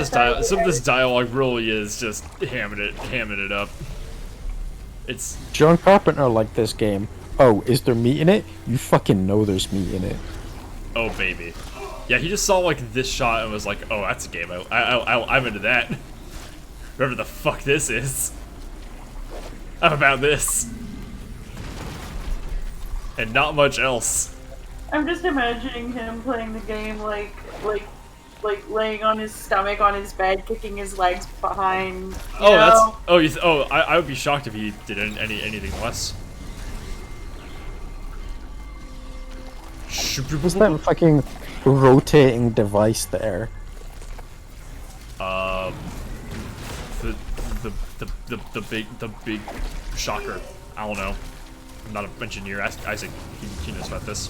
this dialogue really is just hamming it up. It's John Carpenter like this game. Oh, is there meat in it? You fucking know there's meat in it. Oh baby. Yeah, he just saw like this shot and was like, "Oh, that's a game. I'm into that. Whatever the fuck this is. I'm about this." And not much else. I'm just imagining him playing the game like laying on his stomach on his bed, kicking his legs behind. I would be shocked if he did anything less. What's that fucking rotating device there? The big shocker. I don't know. I'm not an engineer. Ask Isaac. He knows about this.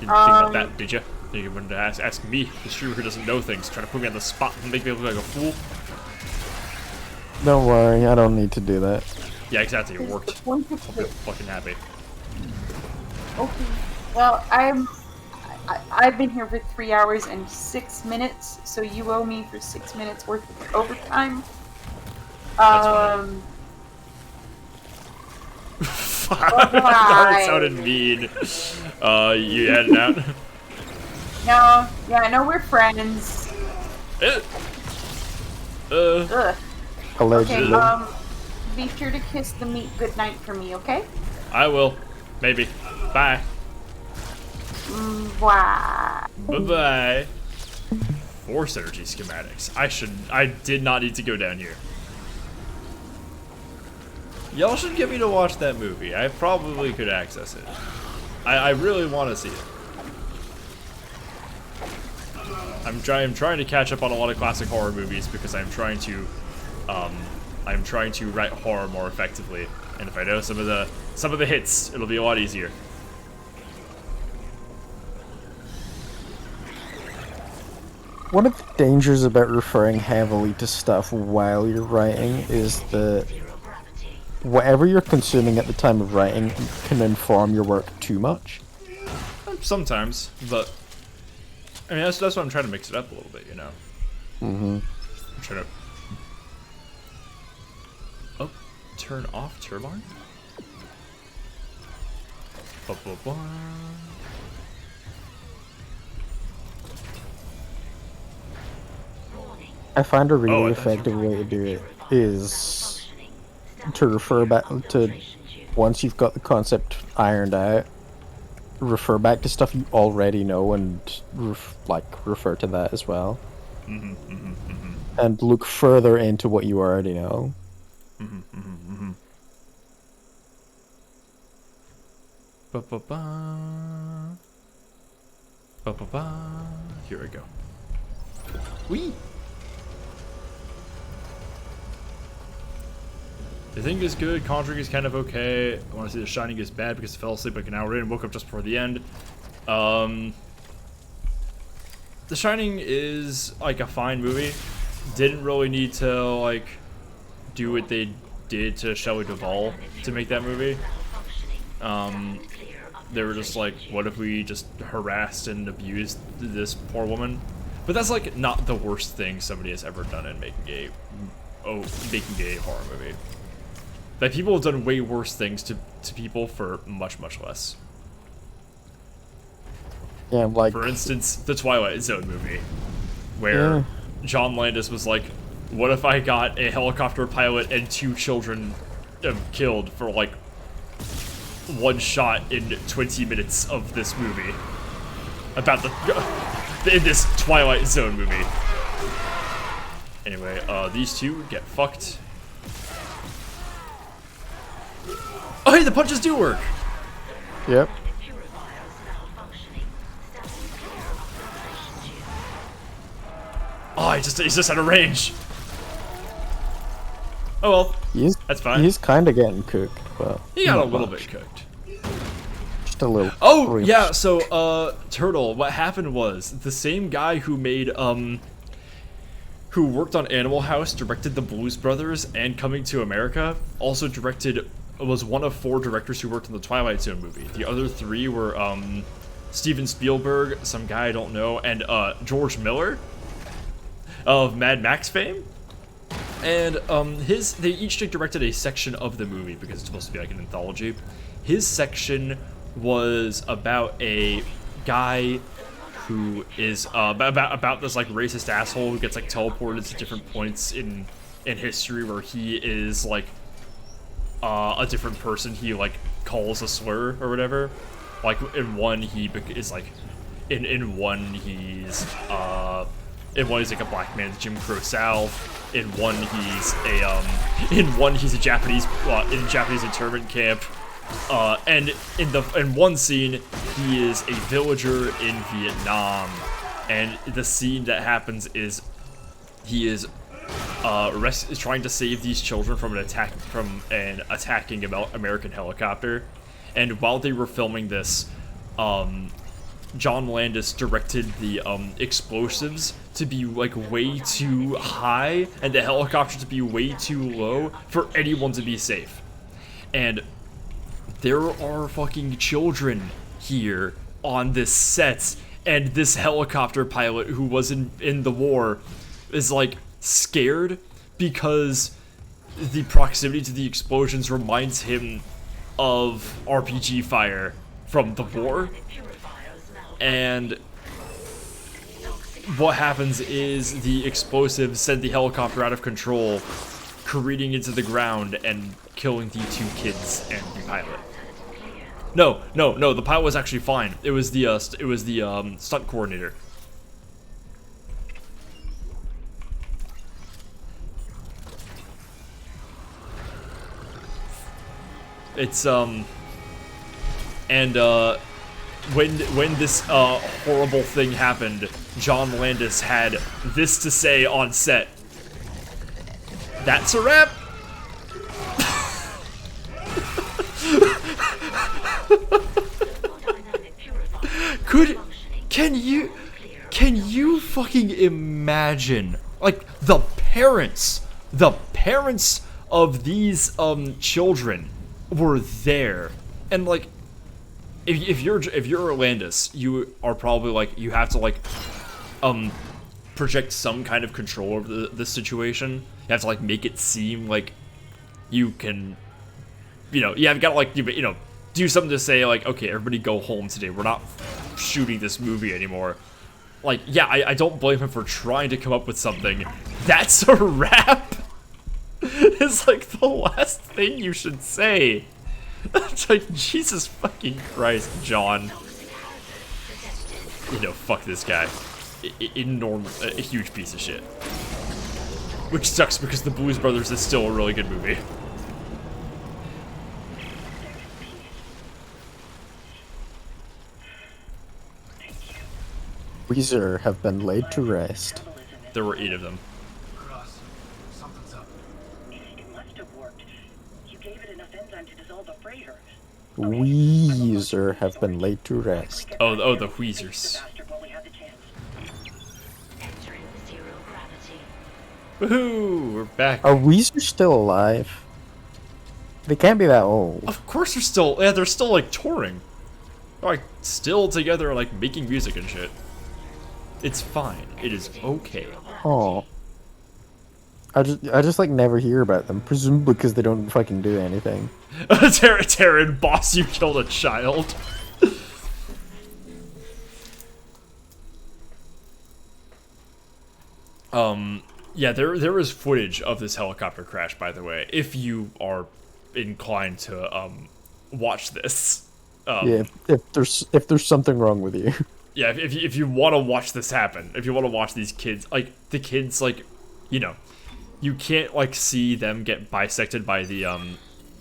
You didn't think about that, did you? You wanted to ask me, the streamer who doesn't know things, trying to put me on the spot and make me look like a fool. Don't worry, I don't need to do that. Yeah, exactly. It worked. I'll be fucking happy. Okay. Well, I've been here for 3 hours and 6 minutes, so you owe me for 6 minutes worth of overtime. That sounded mean. You heading out? No, we're friends. Allegedly. Okay, be sure to kiss the meat goodnight for me, okay? I will. Maybe. Bye. Bye. Bye-bye. Force energy schematics. I did not need to go down here. Y'all should get me to watch that movie. I probably could access it. I really want to see it. I'm trying to catch up on a lot of classic horror movies because I'm trying to write horror more effectively. And if I know some of the hits, it'll be a lot easier. One of the dangers about referring heavily to stuff while you're writing is that whatever you're consuming at the time of writing can inform your work too much. Sometimes, but I mean that's why I'm trying to mix it up a little bit, you know. Mm-hmm. I'm trying to turn off turbine. I find a really effective way to do it is to refer back to, once you've got the concept ironed out, refer back to stuff you already know and refer to that as well. And look further into what you already know. Here we go. Whee! The Thing is good, Conjuring is kind of okay. I want to say The Shining is bad because I fell asleep like an hour in and woke up just before the end. The Shining is like a fine movie. Didn't really need to like do what they did to Shelley Duvall to make that movie. They were just like, what if we just harassed and abused this poor woman? But that's like not the worst thing somebody has ever done in making a horror movie. Like, people have done way worse things to people for much, much less. Yeah, like... For instance, the Twilight Zone movie, where John Landis was like, what if I got a helicopter pilot and 2 children killed for, like, 1 shot in 20 minutes of this movie? About in this Twilight Zone movie. Anyway, these two get fucked. Oh, hey, the punches do work! Yep. Oh, he's just out of range. Oh well, that's fine. He's kind of getting cooked, but he got a little bit cooked. Just a little. Oh yeah, so Turtle. What happened was the same guy who made who worked on Animal House, directed The Blues Brothers and Coming to America. Also was one of 4 directors who worked on the Twilight Zone movie. The other 3 were Steven Spielberg, some guy I don't know, and George Miller of Mad Max fame. And they each directed a section of the movie because it's supposed to be like an anthology. His section was about a guy who is about this like racist asshole who gets like teleported to different points in history where he is like a different person he like calls a slur or whatever. Like in one he is like in one he's like a black man, Jim Crow South. In one he's a Japanese in a Japanese internment camp. And in one scene he is a villager in Vietnam, and the scene that happens is he is trying to save these children from an attacking American helicopter. And while they were filming this, John Landis directed the explosives to be like way too high and the helicopter to be way too low for anyone to be safe. And there are fucking children here on this set, and this helicopter pilot who was in the war is like scared because the proximity to the explosions reminds him of RPG fire from the war. And what happens is the explosives send the helicopter out of control, careening into the ground and killing the 2 kids and the pilot. No, the pilot was actually fine. It was the stunt coordinator. It's and when this horrible thing happened, John Landis had this to say on set. That's a wrap. Can you fucking imagine, like, the parents of these children were there, and like, if you're Landis, you are probably like, you have to like project some kind of control over the situation. You have to like make it seem like you can, you have got to like, do something to say like, okay, everybody go home today. We're not shooting this movie anymore. Like, yeah, I don't blame him for trying to come up with something. That's a wrap. It's like the last thing you should say. It's like, Jesus fucking Christ, John. Fuck this guy. A huge piece of shit. Which sucks because The Blues Brothers is still a really good movie. Weezer have been laid to rest. There were 8 of them. Cross, something's up. It must have worked. You gave it enough enzyme to dissolve the freighter. Weezer have been laid to rest. Oh, the Weezers. Woohoo! We're back. Are Weezer still alive? They can't be that old. Of course they're still. Yeah, they're still like touring. They're like still together, like making music and shit. It's fine. It is okay. Oh. I just like never hear about them, presumably because they don't fucking do anything. Taryn, boss, you killed a child. Yeah, there is footage of this helicopter crash, by the way, if you are inclined to watch this. Yeah, if there's something wrong with you. Yeah, if you want to watch this happen, if you want to watch these kids, like the kids, like, you can't like see them get bisected by the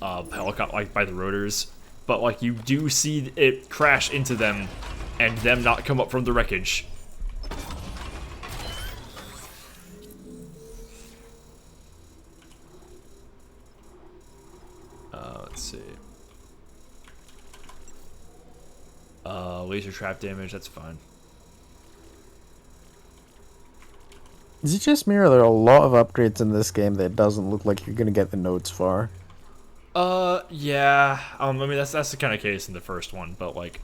helicopter, like by the rotors, but like you do see it crash into them, and them not come up from the wreckage. Let's see. Laser trap damage, that's fine. Is it just me, or are there a lot of upgrades in this game that doesn't look like you're gonna get the nodes for? Yeah. I mean, that's the kind of case in the first one, but like,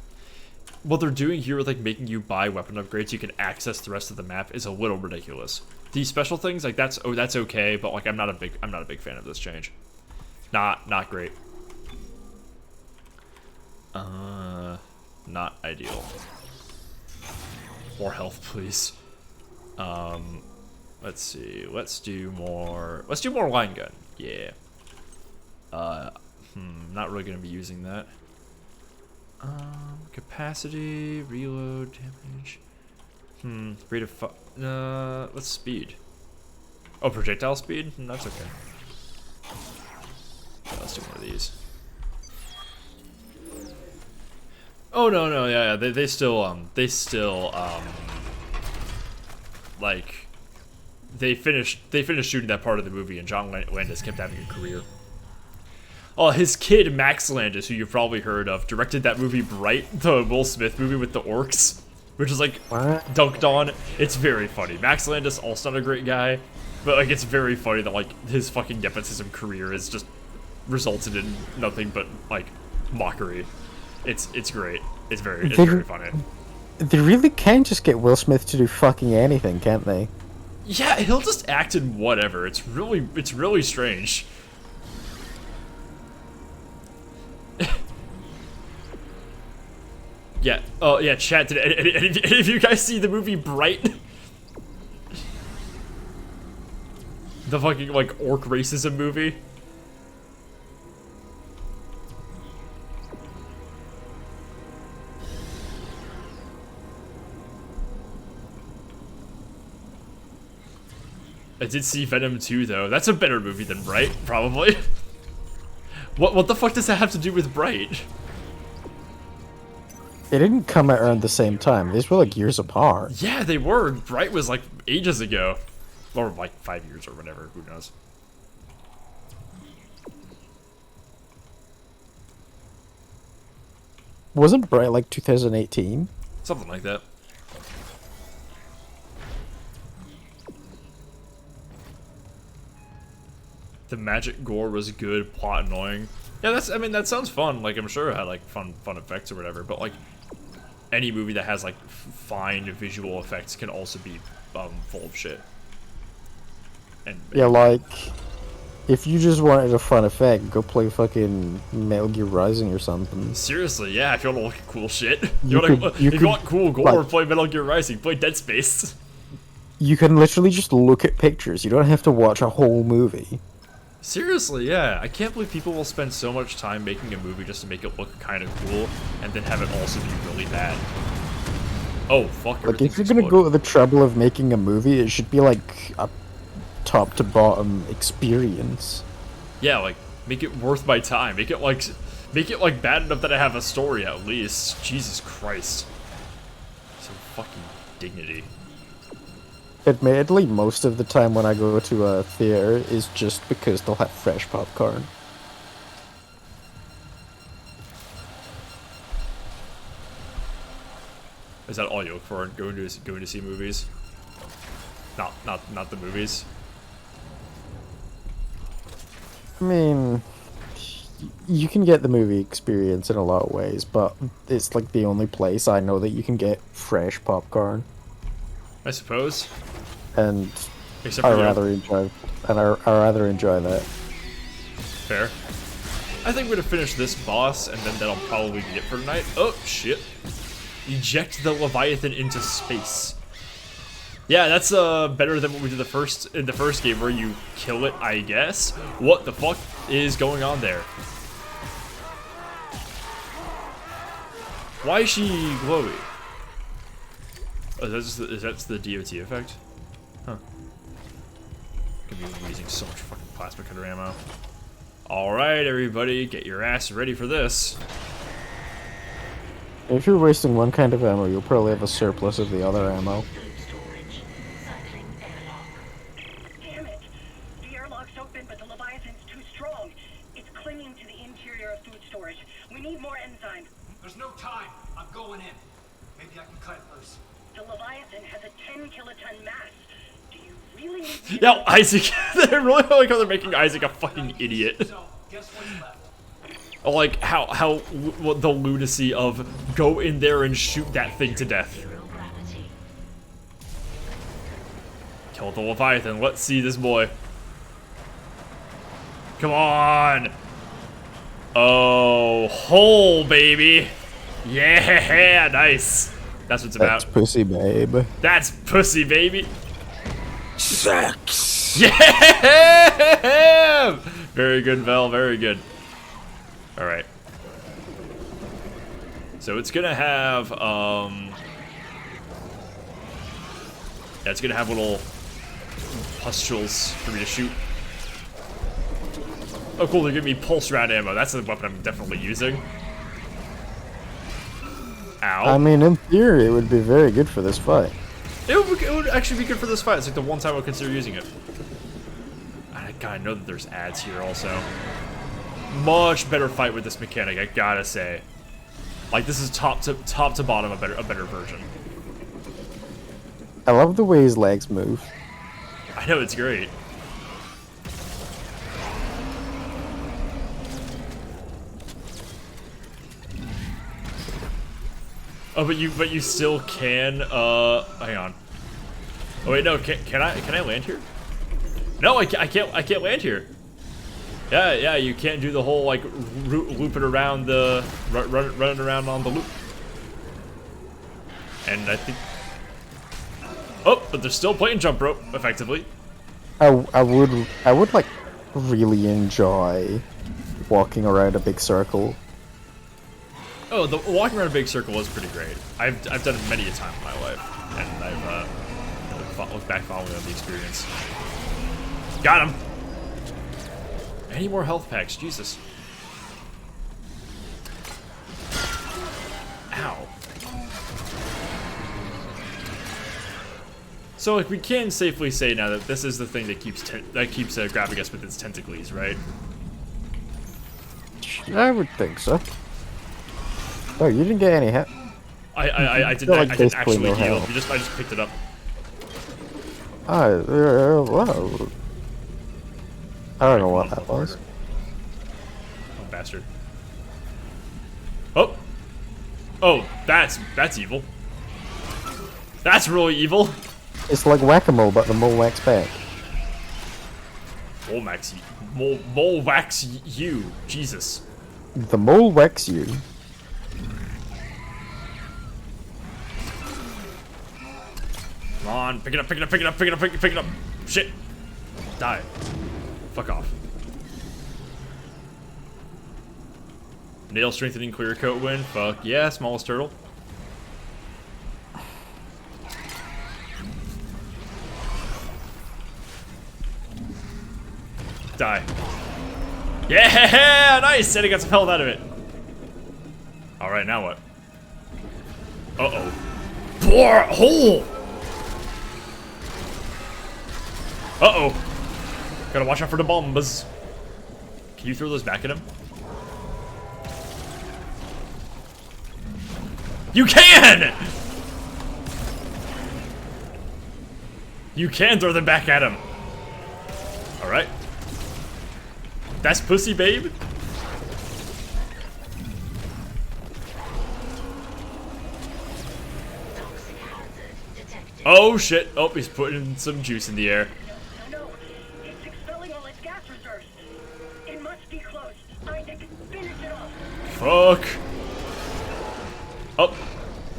what they're doing here with like making you buy weapon upgrades so you can access the rest of the map is a little ridiculous. These special things, like that's okay, but like I'm not a big fan of this change. Not great. Not ideal. More health, please. Let's see. Let's do more line gun. Yeah. Not really gonna be using that. Capacity, reload, damage. Rate of let's speed. Oh, projectile speed? That's okay. Yeah, let's do one of these. Oh no, yeah, they still like they finished shooting that part of the movie, and John Landis kept having a career. Oh, his kid Max Landis, who you've probably heard of, directed that movie Bright, the Will Smith movie with the orcs, which is like dunked on. It's very funny. Max Landis, also not a great guy, but like it's very funny that like his fucking nepotism career has just resulted in nothing but like mockery. It's great. It's very funny. They really can just get Will Smith to do fucking anything, can't they? Yeah, he'll just act in whatever. It's really strange. Yeah. Oh yeah, chat. Did any of you guys see the movie Bright? The fucking like orc racism movie. I did see Venom 2 though. That's a better movie than Bright, probably. What the fuck does that have to do with Bright? It didn't come out around the same time. These were like years apart. Yeah, they were. Bright was like ages ago. Or like 5 years or whatever, who knows. Wasn't Bright like 2018? Something like that. The magic gore was good, plot annoying. Yeah, I mean, that sounds fun. Like, I'm sure it had, like, fun effects or whatever, but, like, any movie that has, like, fine visual effects can also be, full of shit. And Yeah, like, if you just wanted a fun effect, go play fucking Metal Gear Rising or something. Seriously, yeah, if you want to look at cool shit. If You you want cool gore, like, play Metal Gear Rising, play Dead Space. You can literally just look at pictures. You don't have to watch a whole movie. Seriously, yeah. I can't believe people will spend so much time making a movie just to make it look kind of cool, and then have it also be really bad. Oh, fuck. Like, if you're gonna go to the trouble of making a movie, it should be like a top to bottom experience. Yeah, like, make it worth my time. Make it like bad enough that I have a story at least. Jesus Christ. Some fucking dignity. Admittedly, most of the time when I go to a theater is just because they'll have fresh popcorn. Is that all you look for going to see movies? Not the movies. I mean, you can get the movie experience in a lot of ways, but it's like the only place I know that you can get fresh popcorn. I suppose. And Except I for you. rather enjoy that. Fair. I think we're gonna finish this boss, and then that'll probably be it for tonight. Oh shit! Eject the Leviathan into space. Yeah, that's better than what we did in the first game, where you kill it, I guess. What the fuck is going on there? Why is she glowy? Oh, is that the DOT effect? Huh. Could be using so much fucking plasma cutter ammo. Alright, everybody, get your ass ready for this. If you're wasting one kind of ammo, you'll probably have a surplus of the other ammo. Damn it! The airlock's open, but the Leviathan's too strong. It's clinging to the interior of food storage. We need more enzyme. There's no time. I'm going in. Maybe I can cut it loose. The Leviathan has a 10-kiloton mass. Do you really need to... Yo, Isaac, I really like how they're making Isaac a fucking idiot. Like how the lunacy of go in there and shoot that thing to death. Kill the Leviathan. Let's see this boy. Come on. Oh, hole, baby. Yeah, nice. That's what it's about. That's pussy, babe. That's pussy, baby. Sex. Yeah. Very good, Vel. Very good. All right. So it's gonna have yeah, it's gonna have little pustules for me to shoot. Oh, cool! They're giving me pulse round ammo. That's the weapon I'm definitely using. Ow. I mean, in theory, it would be very good for this fight. It would actually be good for this fight. It's like the one time I would consider using it. God, I know that there's ads here also. Much better fight with this mechanic, I gotta say. Like, this is top to bottom a better version. I love the way his legs move. I know, it's great. Oh, but you still can hang on. Oh wait, no, can I land here? No, I can't land here. Yeah, you can't do the whole like looping around the running around on the loop. And I think, oh, but there's still plane jump rope effectively. I would like really enjoy walking around a big circle. Oh, the walking around a big circle is pretty great. I've done it many a time in my life, and I've looked back following on the experience. Got him. Any more health packs? Jesus. So like we can safely say now that this is the thing that keeps grabbing us with its tentacles, right? I would think so. Oh, you didn't get any hit. I didn't actually heal. I just picked it up. Whoa. I don't know what that was. Oh, bastard. Oh. Oh, that's evil. That's really evil. It's like whack-a-mole, but the mole whacks back. Mole whacks you. Jesus. The mole whacks you. Come on, pick it up, pick it up, pick it up, pick it up, pick it up. Shit. Die. Fuck off. Nail strengthening clear coat win. Fuck yeah, smallest turtle. Die. Yeah, nice! And he got some health out of it. Alright, now what? Uh-oh. Poor hole! Uh-oh. Gotta watch out for the bombs. Can you throw those back at him? You can! You can throw them back at him. Alright. That's pussy, babe. Oh shit. Oh, he's putting some juice in the air. No, it's expelling all its gas reserves. It must be close. Isaac, finish it off. Fuck. Oh.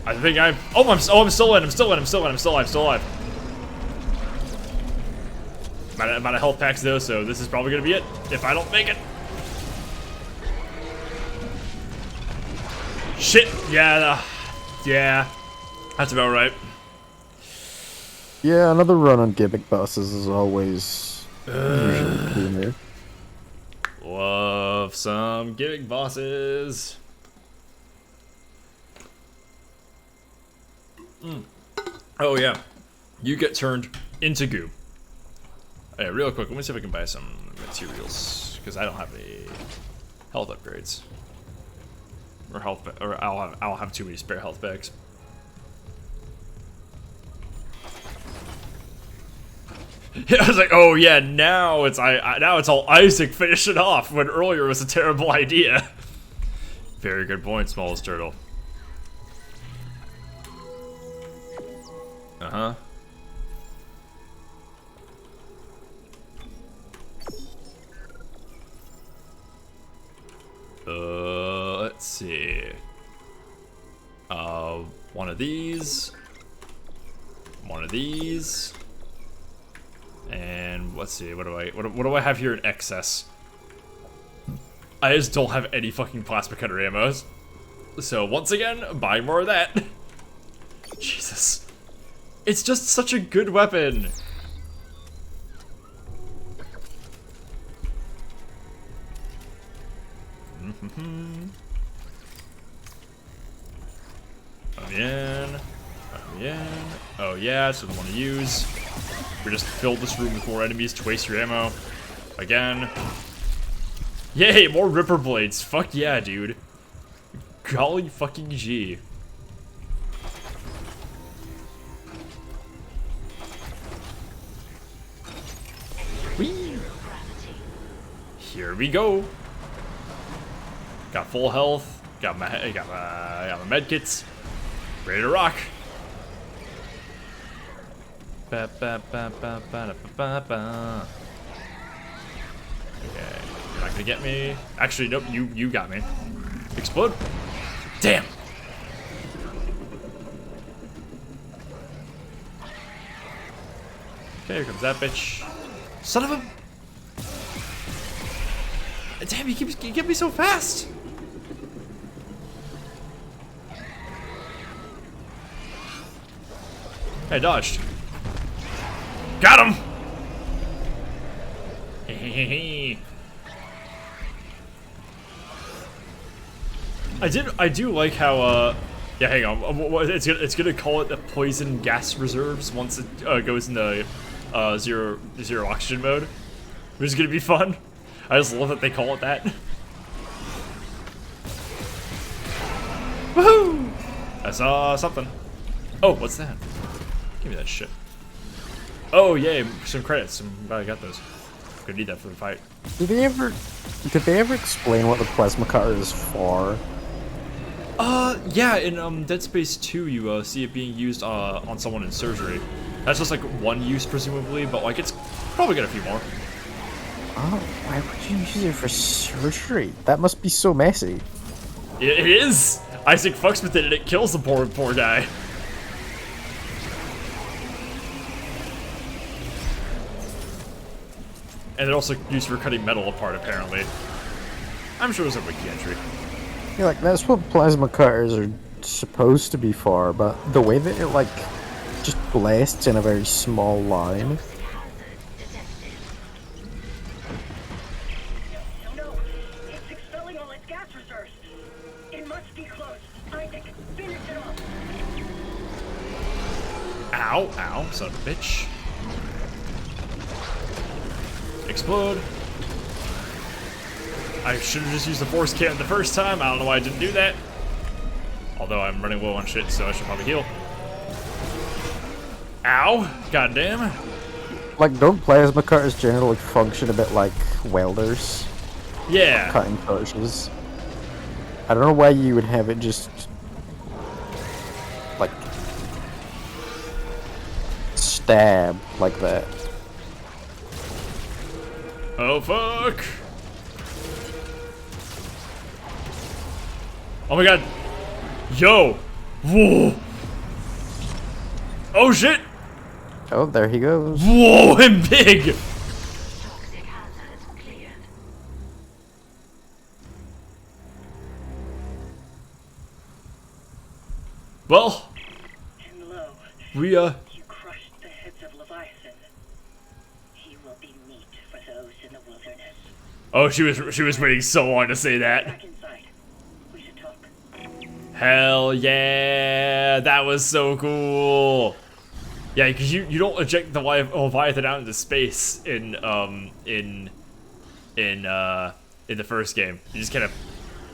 I think I'm... Oh, I'm still in. I'm still alive. I'm out of health packs though, so this is probably gonna be it if I don't make it. Shit. Yeah. Yeah. That's about right. Yeah, another run on gimmick buses is always usually Love some gimmick bosses. Oh yeah, you get turned into goo. Hey, real quick, let me see if I can buy some materials because I don't have any health upgrades or I'll have too many spare health bags. I was like, oh yeah, now it's all Isaac finishing off when earlier it was a terrible idea. Very good point, smallest turtle. Uh-huh. Let's see. One of these. And let's see, what do I have here in excess? I just don't have any fucking plasma cutter ammos. So once again, buy more of that. Jesus. It's just such a good weapon. Oh yeah, that's what I want to use. We just filled this room with more enemies to waste your ammo. Again. Yay, more Ripper Blades. Fuck yeah, dude. Golly fucking G. Whee! Here we go. Got full health. Got my med kits. Ready to rock. Okay, you're not gonna get me. Actually, nope. You got me. Explode. Damn. Okay, here comes that bitch. Son of a... Damn, he get me so fast. Hey, dodged. Got him. I do like how Yeah, hang on. It's gonna call it the poison gas reserves once it goes into zero oxygen mode, which is gonna be fun. I just love that they call it that. Woohoo! I saw something. Oh, what's that? Give me that shit. Oh yay, some credits. I'm glad I got those. Gonna need that for the fight. Did they ever explain what the plasma cutter is for? Yeah, in Dead Space 2, you see it being used on someone in surgery. That's just like one use, presumably, but like it's probably got a few more. Oh, why would you use it for surgery? That must be so messy. It is. Isaac fucks with it and it kills the poor guy. And they're also used for cutting metal apart, apparently. I'm sure it was a wiki entry. Yeah, like that's what plasma cutters are supposed to be for, but the way that it like just blasts in a very small line. No, it's expelling all its gas reserves. It must be close. Isaac, finish it off. Ow, son of a bitch. Explode. I should have just used the force cannon the first time. I don't know why I didn't do that. Although I'm running low on shit, so I should probably heal. Ow! Goddamn. Like, don't plasma cutters generally function a bit like welders? Yeah. Cutting torches. I don't know why you would have it just like stab like that. Oh fuck! Oh my god! Yo! Whoa! Oh shit! Oh, there he goes. Whoa, I'm big! Well, we You crushed the heads of Leviathan. He will be meat for those in the wilderness. Oh, she was waiting so long to say that. Back inside. We should talk. Hell yeah, that was so cool. Yeah, because you don't eject the Leviathan out into space in the first game. You just kind of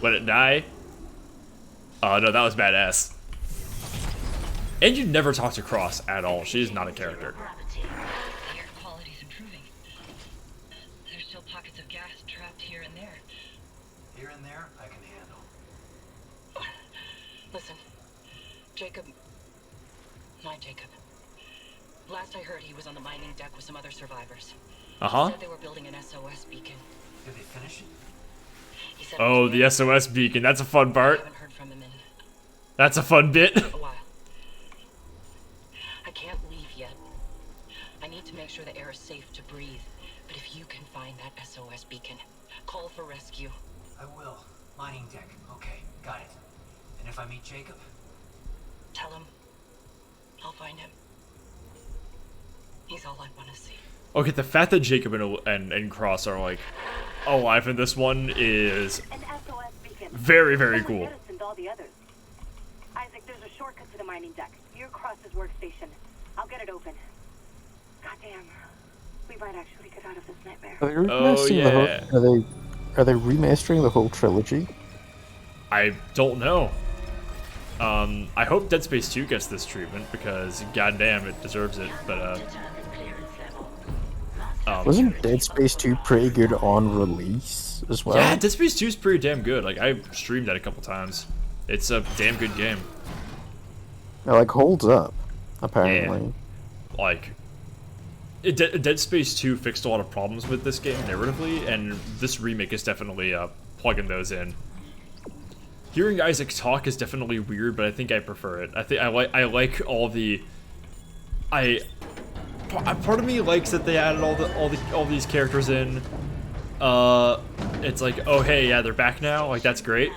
let it die. Oh no, that was badass. And you never talk to Cross at all. She is not a character. The air quality's improving. There's still pockets of gas trapped here and there. Here and there, I can handle. Listen, Jacob. My Jacob. Last I heard, he was on the mining deck with some other survivors. Uh-huh. He said they were building an SOS beacon. Did they finish it? He said Oh, the SOS beacon. That's a fun part. I haven't heard from him in That's a fun bit. a while. I can't leave yet. I need to make sure the air is safe to breathe. But if you can find that SOS beacon, call for rescue. I will. Mining deck. Okay, got it. And if I meet Jacob? Tell him I'll find him. He's all I want to see. Okay, the fact that Jacob and Cross are like alive in this one is very, very cool. All the others. Isaac, there's a shortcut to the mining deck. Near Cross's workstation. I'll get it open. Goddamn. We might actually get out of this nightmare. Are they remastering the whole, are they remastering the whole trilogy? I don't know. I hope Dead Space 2 gets this treatment because goddamn it deserves it. But wasn't Dead Space 2 pretty good on release as well? Yeah, Dead Space 2 is pretty damn good. Like I streamed that a couple times. It's a damn good game. It like holds up, apparently. Yeah. Like Dead Space 2 fixed a lot of problems with this game narratively, and this remake is definitely plugging those in. Hearing Isaac talk is definitely weird, but I think I prefer it. I like all the. Part of me likes that they added all these characters in. It's like, oh hey, yeah, they're back now. Like that's great.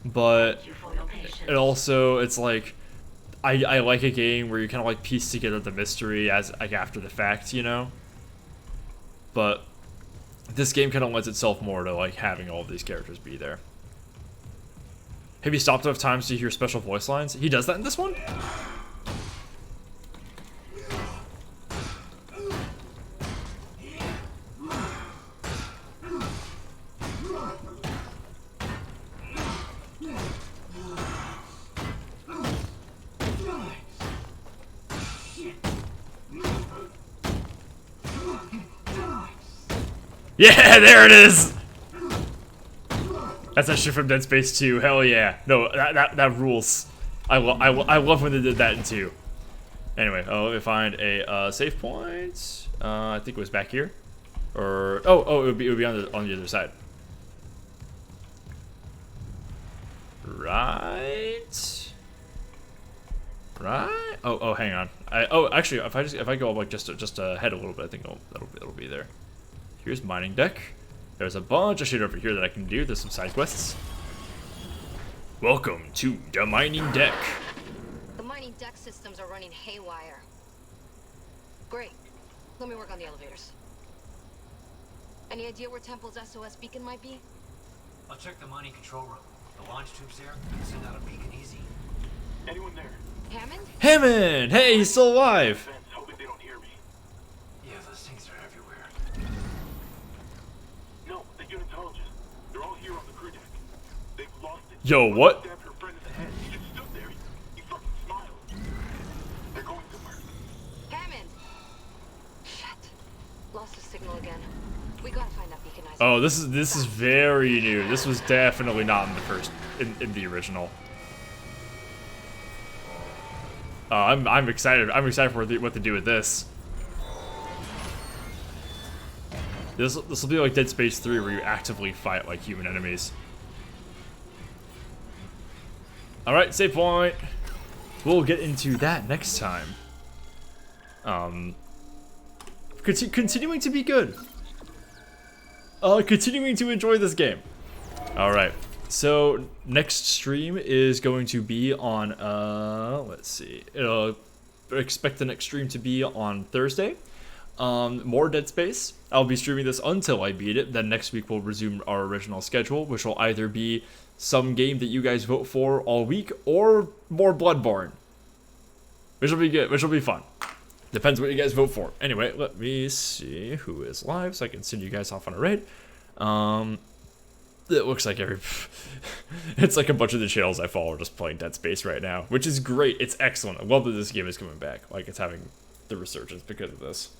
But it also, it's like, I like a game where you kind of like piece together the mystery as like after the fact, you know. But this game kind of lends itself more to like having all of these characters be there. Hey, Have you stopped enough times to hear special voice lines? He does that in this one? Yeah, there it is! That's that shit from Dead Space 2. Hell yeah. No, that rules. I love when they did that in 2. Anyway, let me find a save point. I think it was back here. Or it would be on the other side. Right. Oh, hang on. Actually, if I go up like just ahead a little bit, I think it'll be there. Here's mining deck. There's a bunch of shit over here that I can do. There's some side quests. Welcome to the mining deck. The mining deck systems are running haywire. Great. Let me work on the elevators. Any idea where Temple's SOS beacon might be? I'll check the mining control room. The launch tubes there can send out a beacon easy. Anyone there? Hammond? Hammond! Hey, he's still alive! Hoping they don't hear me. Yeah, those things are everywhere. No, the unitologists. They're all here on the crew deck. They've lost it. Yo, what? Stabbed her friend in the head. He just stood there. He fucking smiled. They're going somewhere. Hammond! Shit. Lost the signal again. We gotta find that beaconizer. Oh, this is very new. This was definitely not in the first in the original. I'm excited. I'm excited for what to do with this. This will be like Dead Space 3, where you actively fight like human enemies. All right, save point. We'll get into that next time. Continuing to be good. Continuing to enjoy this game. All right. So next stream is going to be on let's see. Expect the next stream to be on Thursday. More Dead Space. I'll be streaming this until I beat it. Then next week we'll resume our original schedule, which will either be some game that you guys vote for all week or more Bloodborne, which will be good, which will be fun. Depends what you guys vote for. Anyway, let me see who is live so I can send you guys off on a raid. It looks like it's like a bunch of the channels I follow are just playing Dead Space right now, which is great. It's excellent. I love that this game is coming back. Like, it's having the resurgence because of this.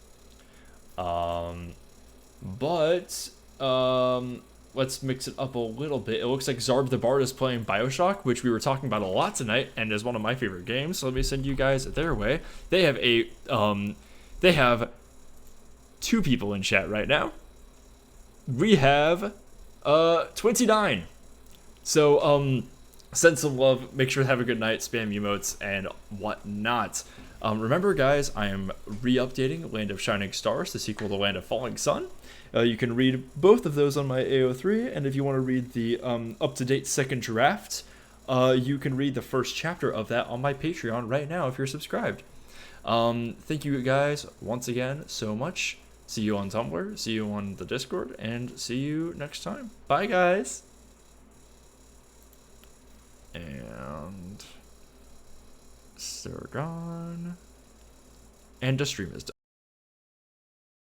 Let's mix it up a little bit. It looks like Zarb the Bard is playing BioShock, which we were talking about a lot tonight, and is one of my favorite games. So let me send you guys their way. They have 2 people in chat right now. We have 29. So send some love. Make sure to have a good night. Spam emotes and whatnot. Remember, guys, I am re-updating Land of Shining Stars, the sequel to Land of Falling Sun. You can read both of those on my AO3, and if you want to read the up-to-date second draft, you can read the first chapter of that on my Patreon right now if you're subscribed. Thank you guys once again so much. See you on Tumblr, see you on the Discord, and see you next time. Bye, guys! And they're gone. And the stream is done.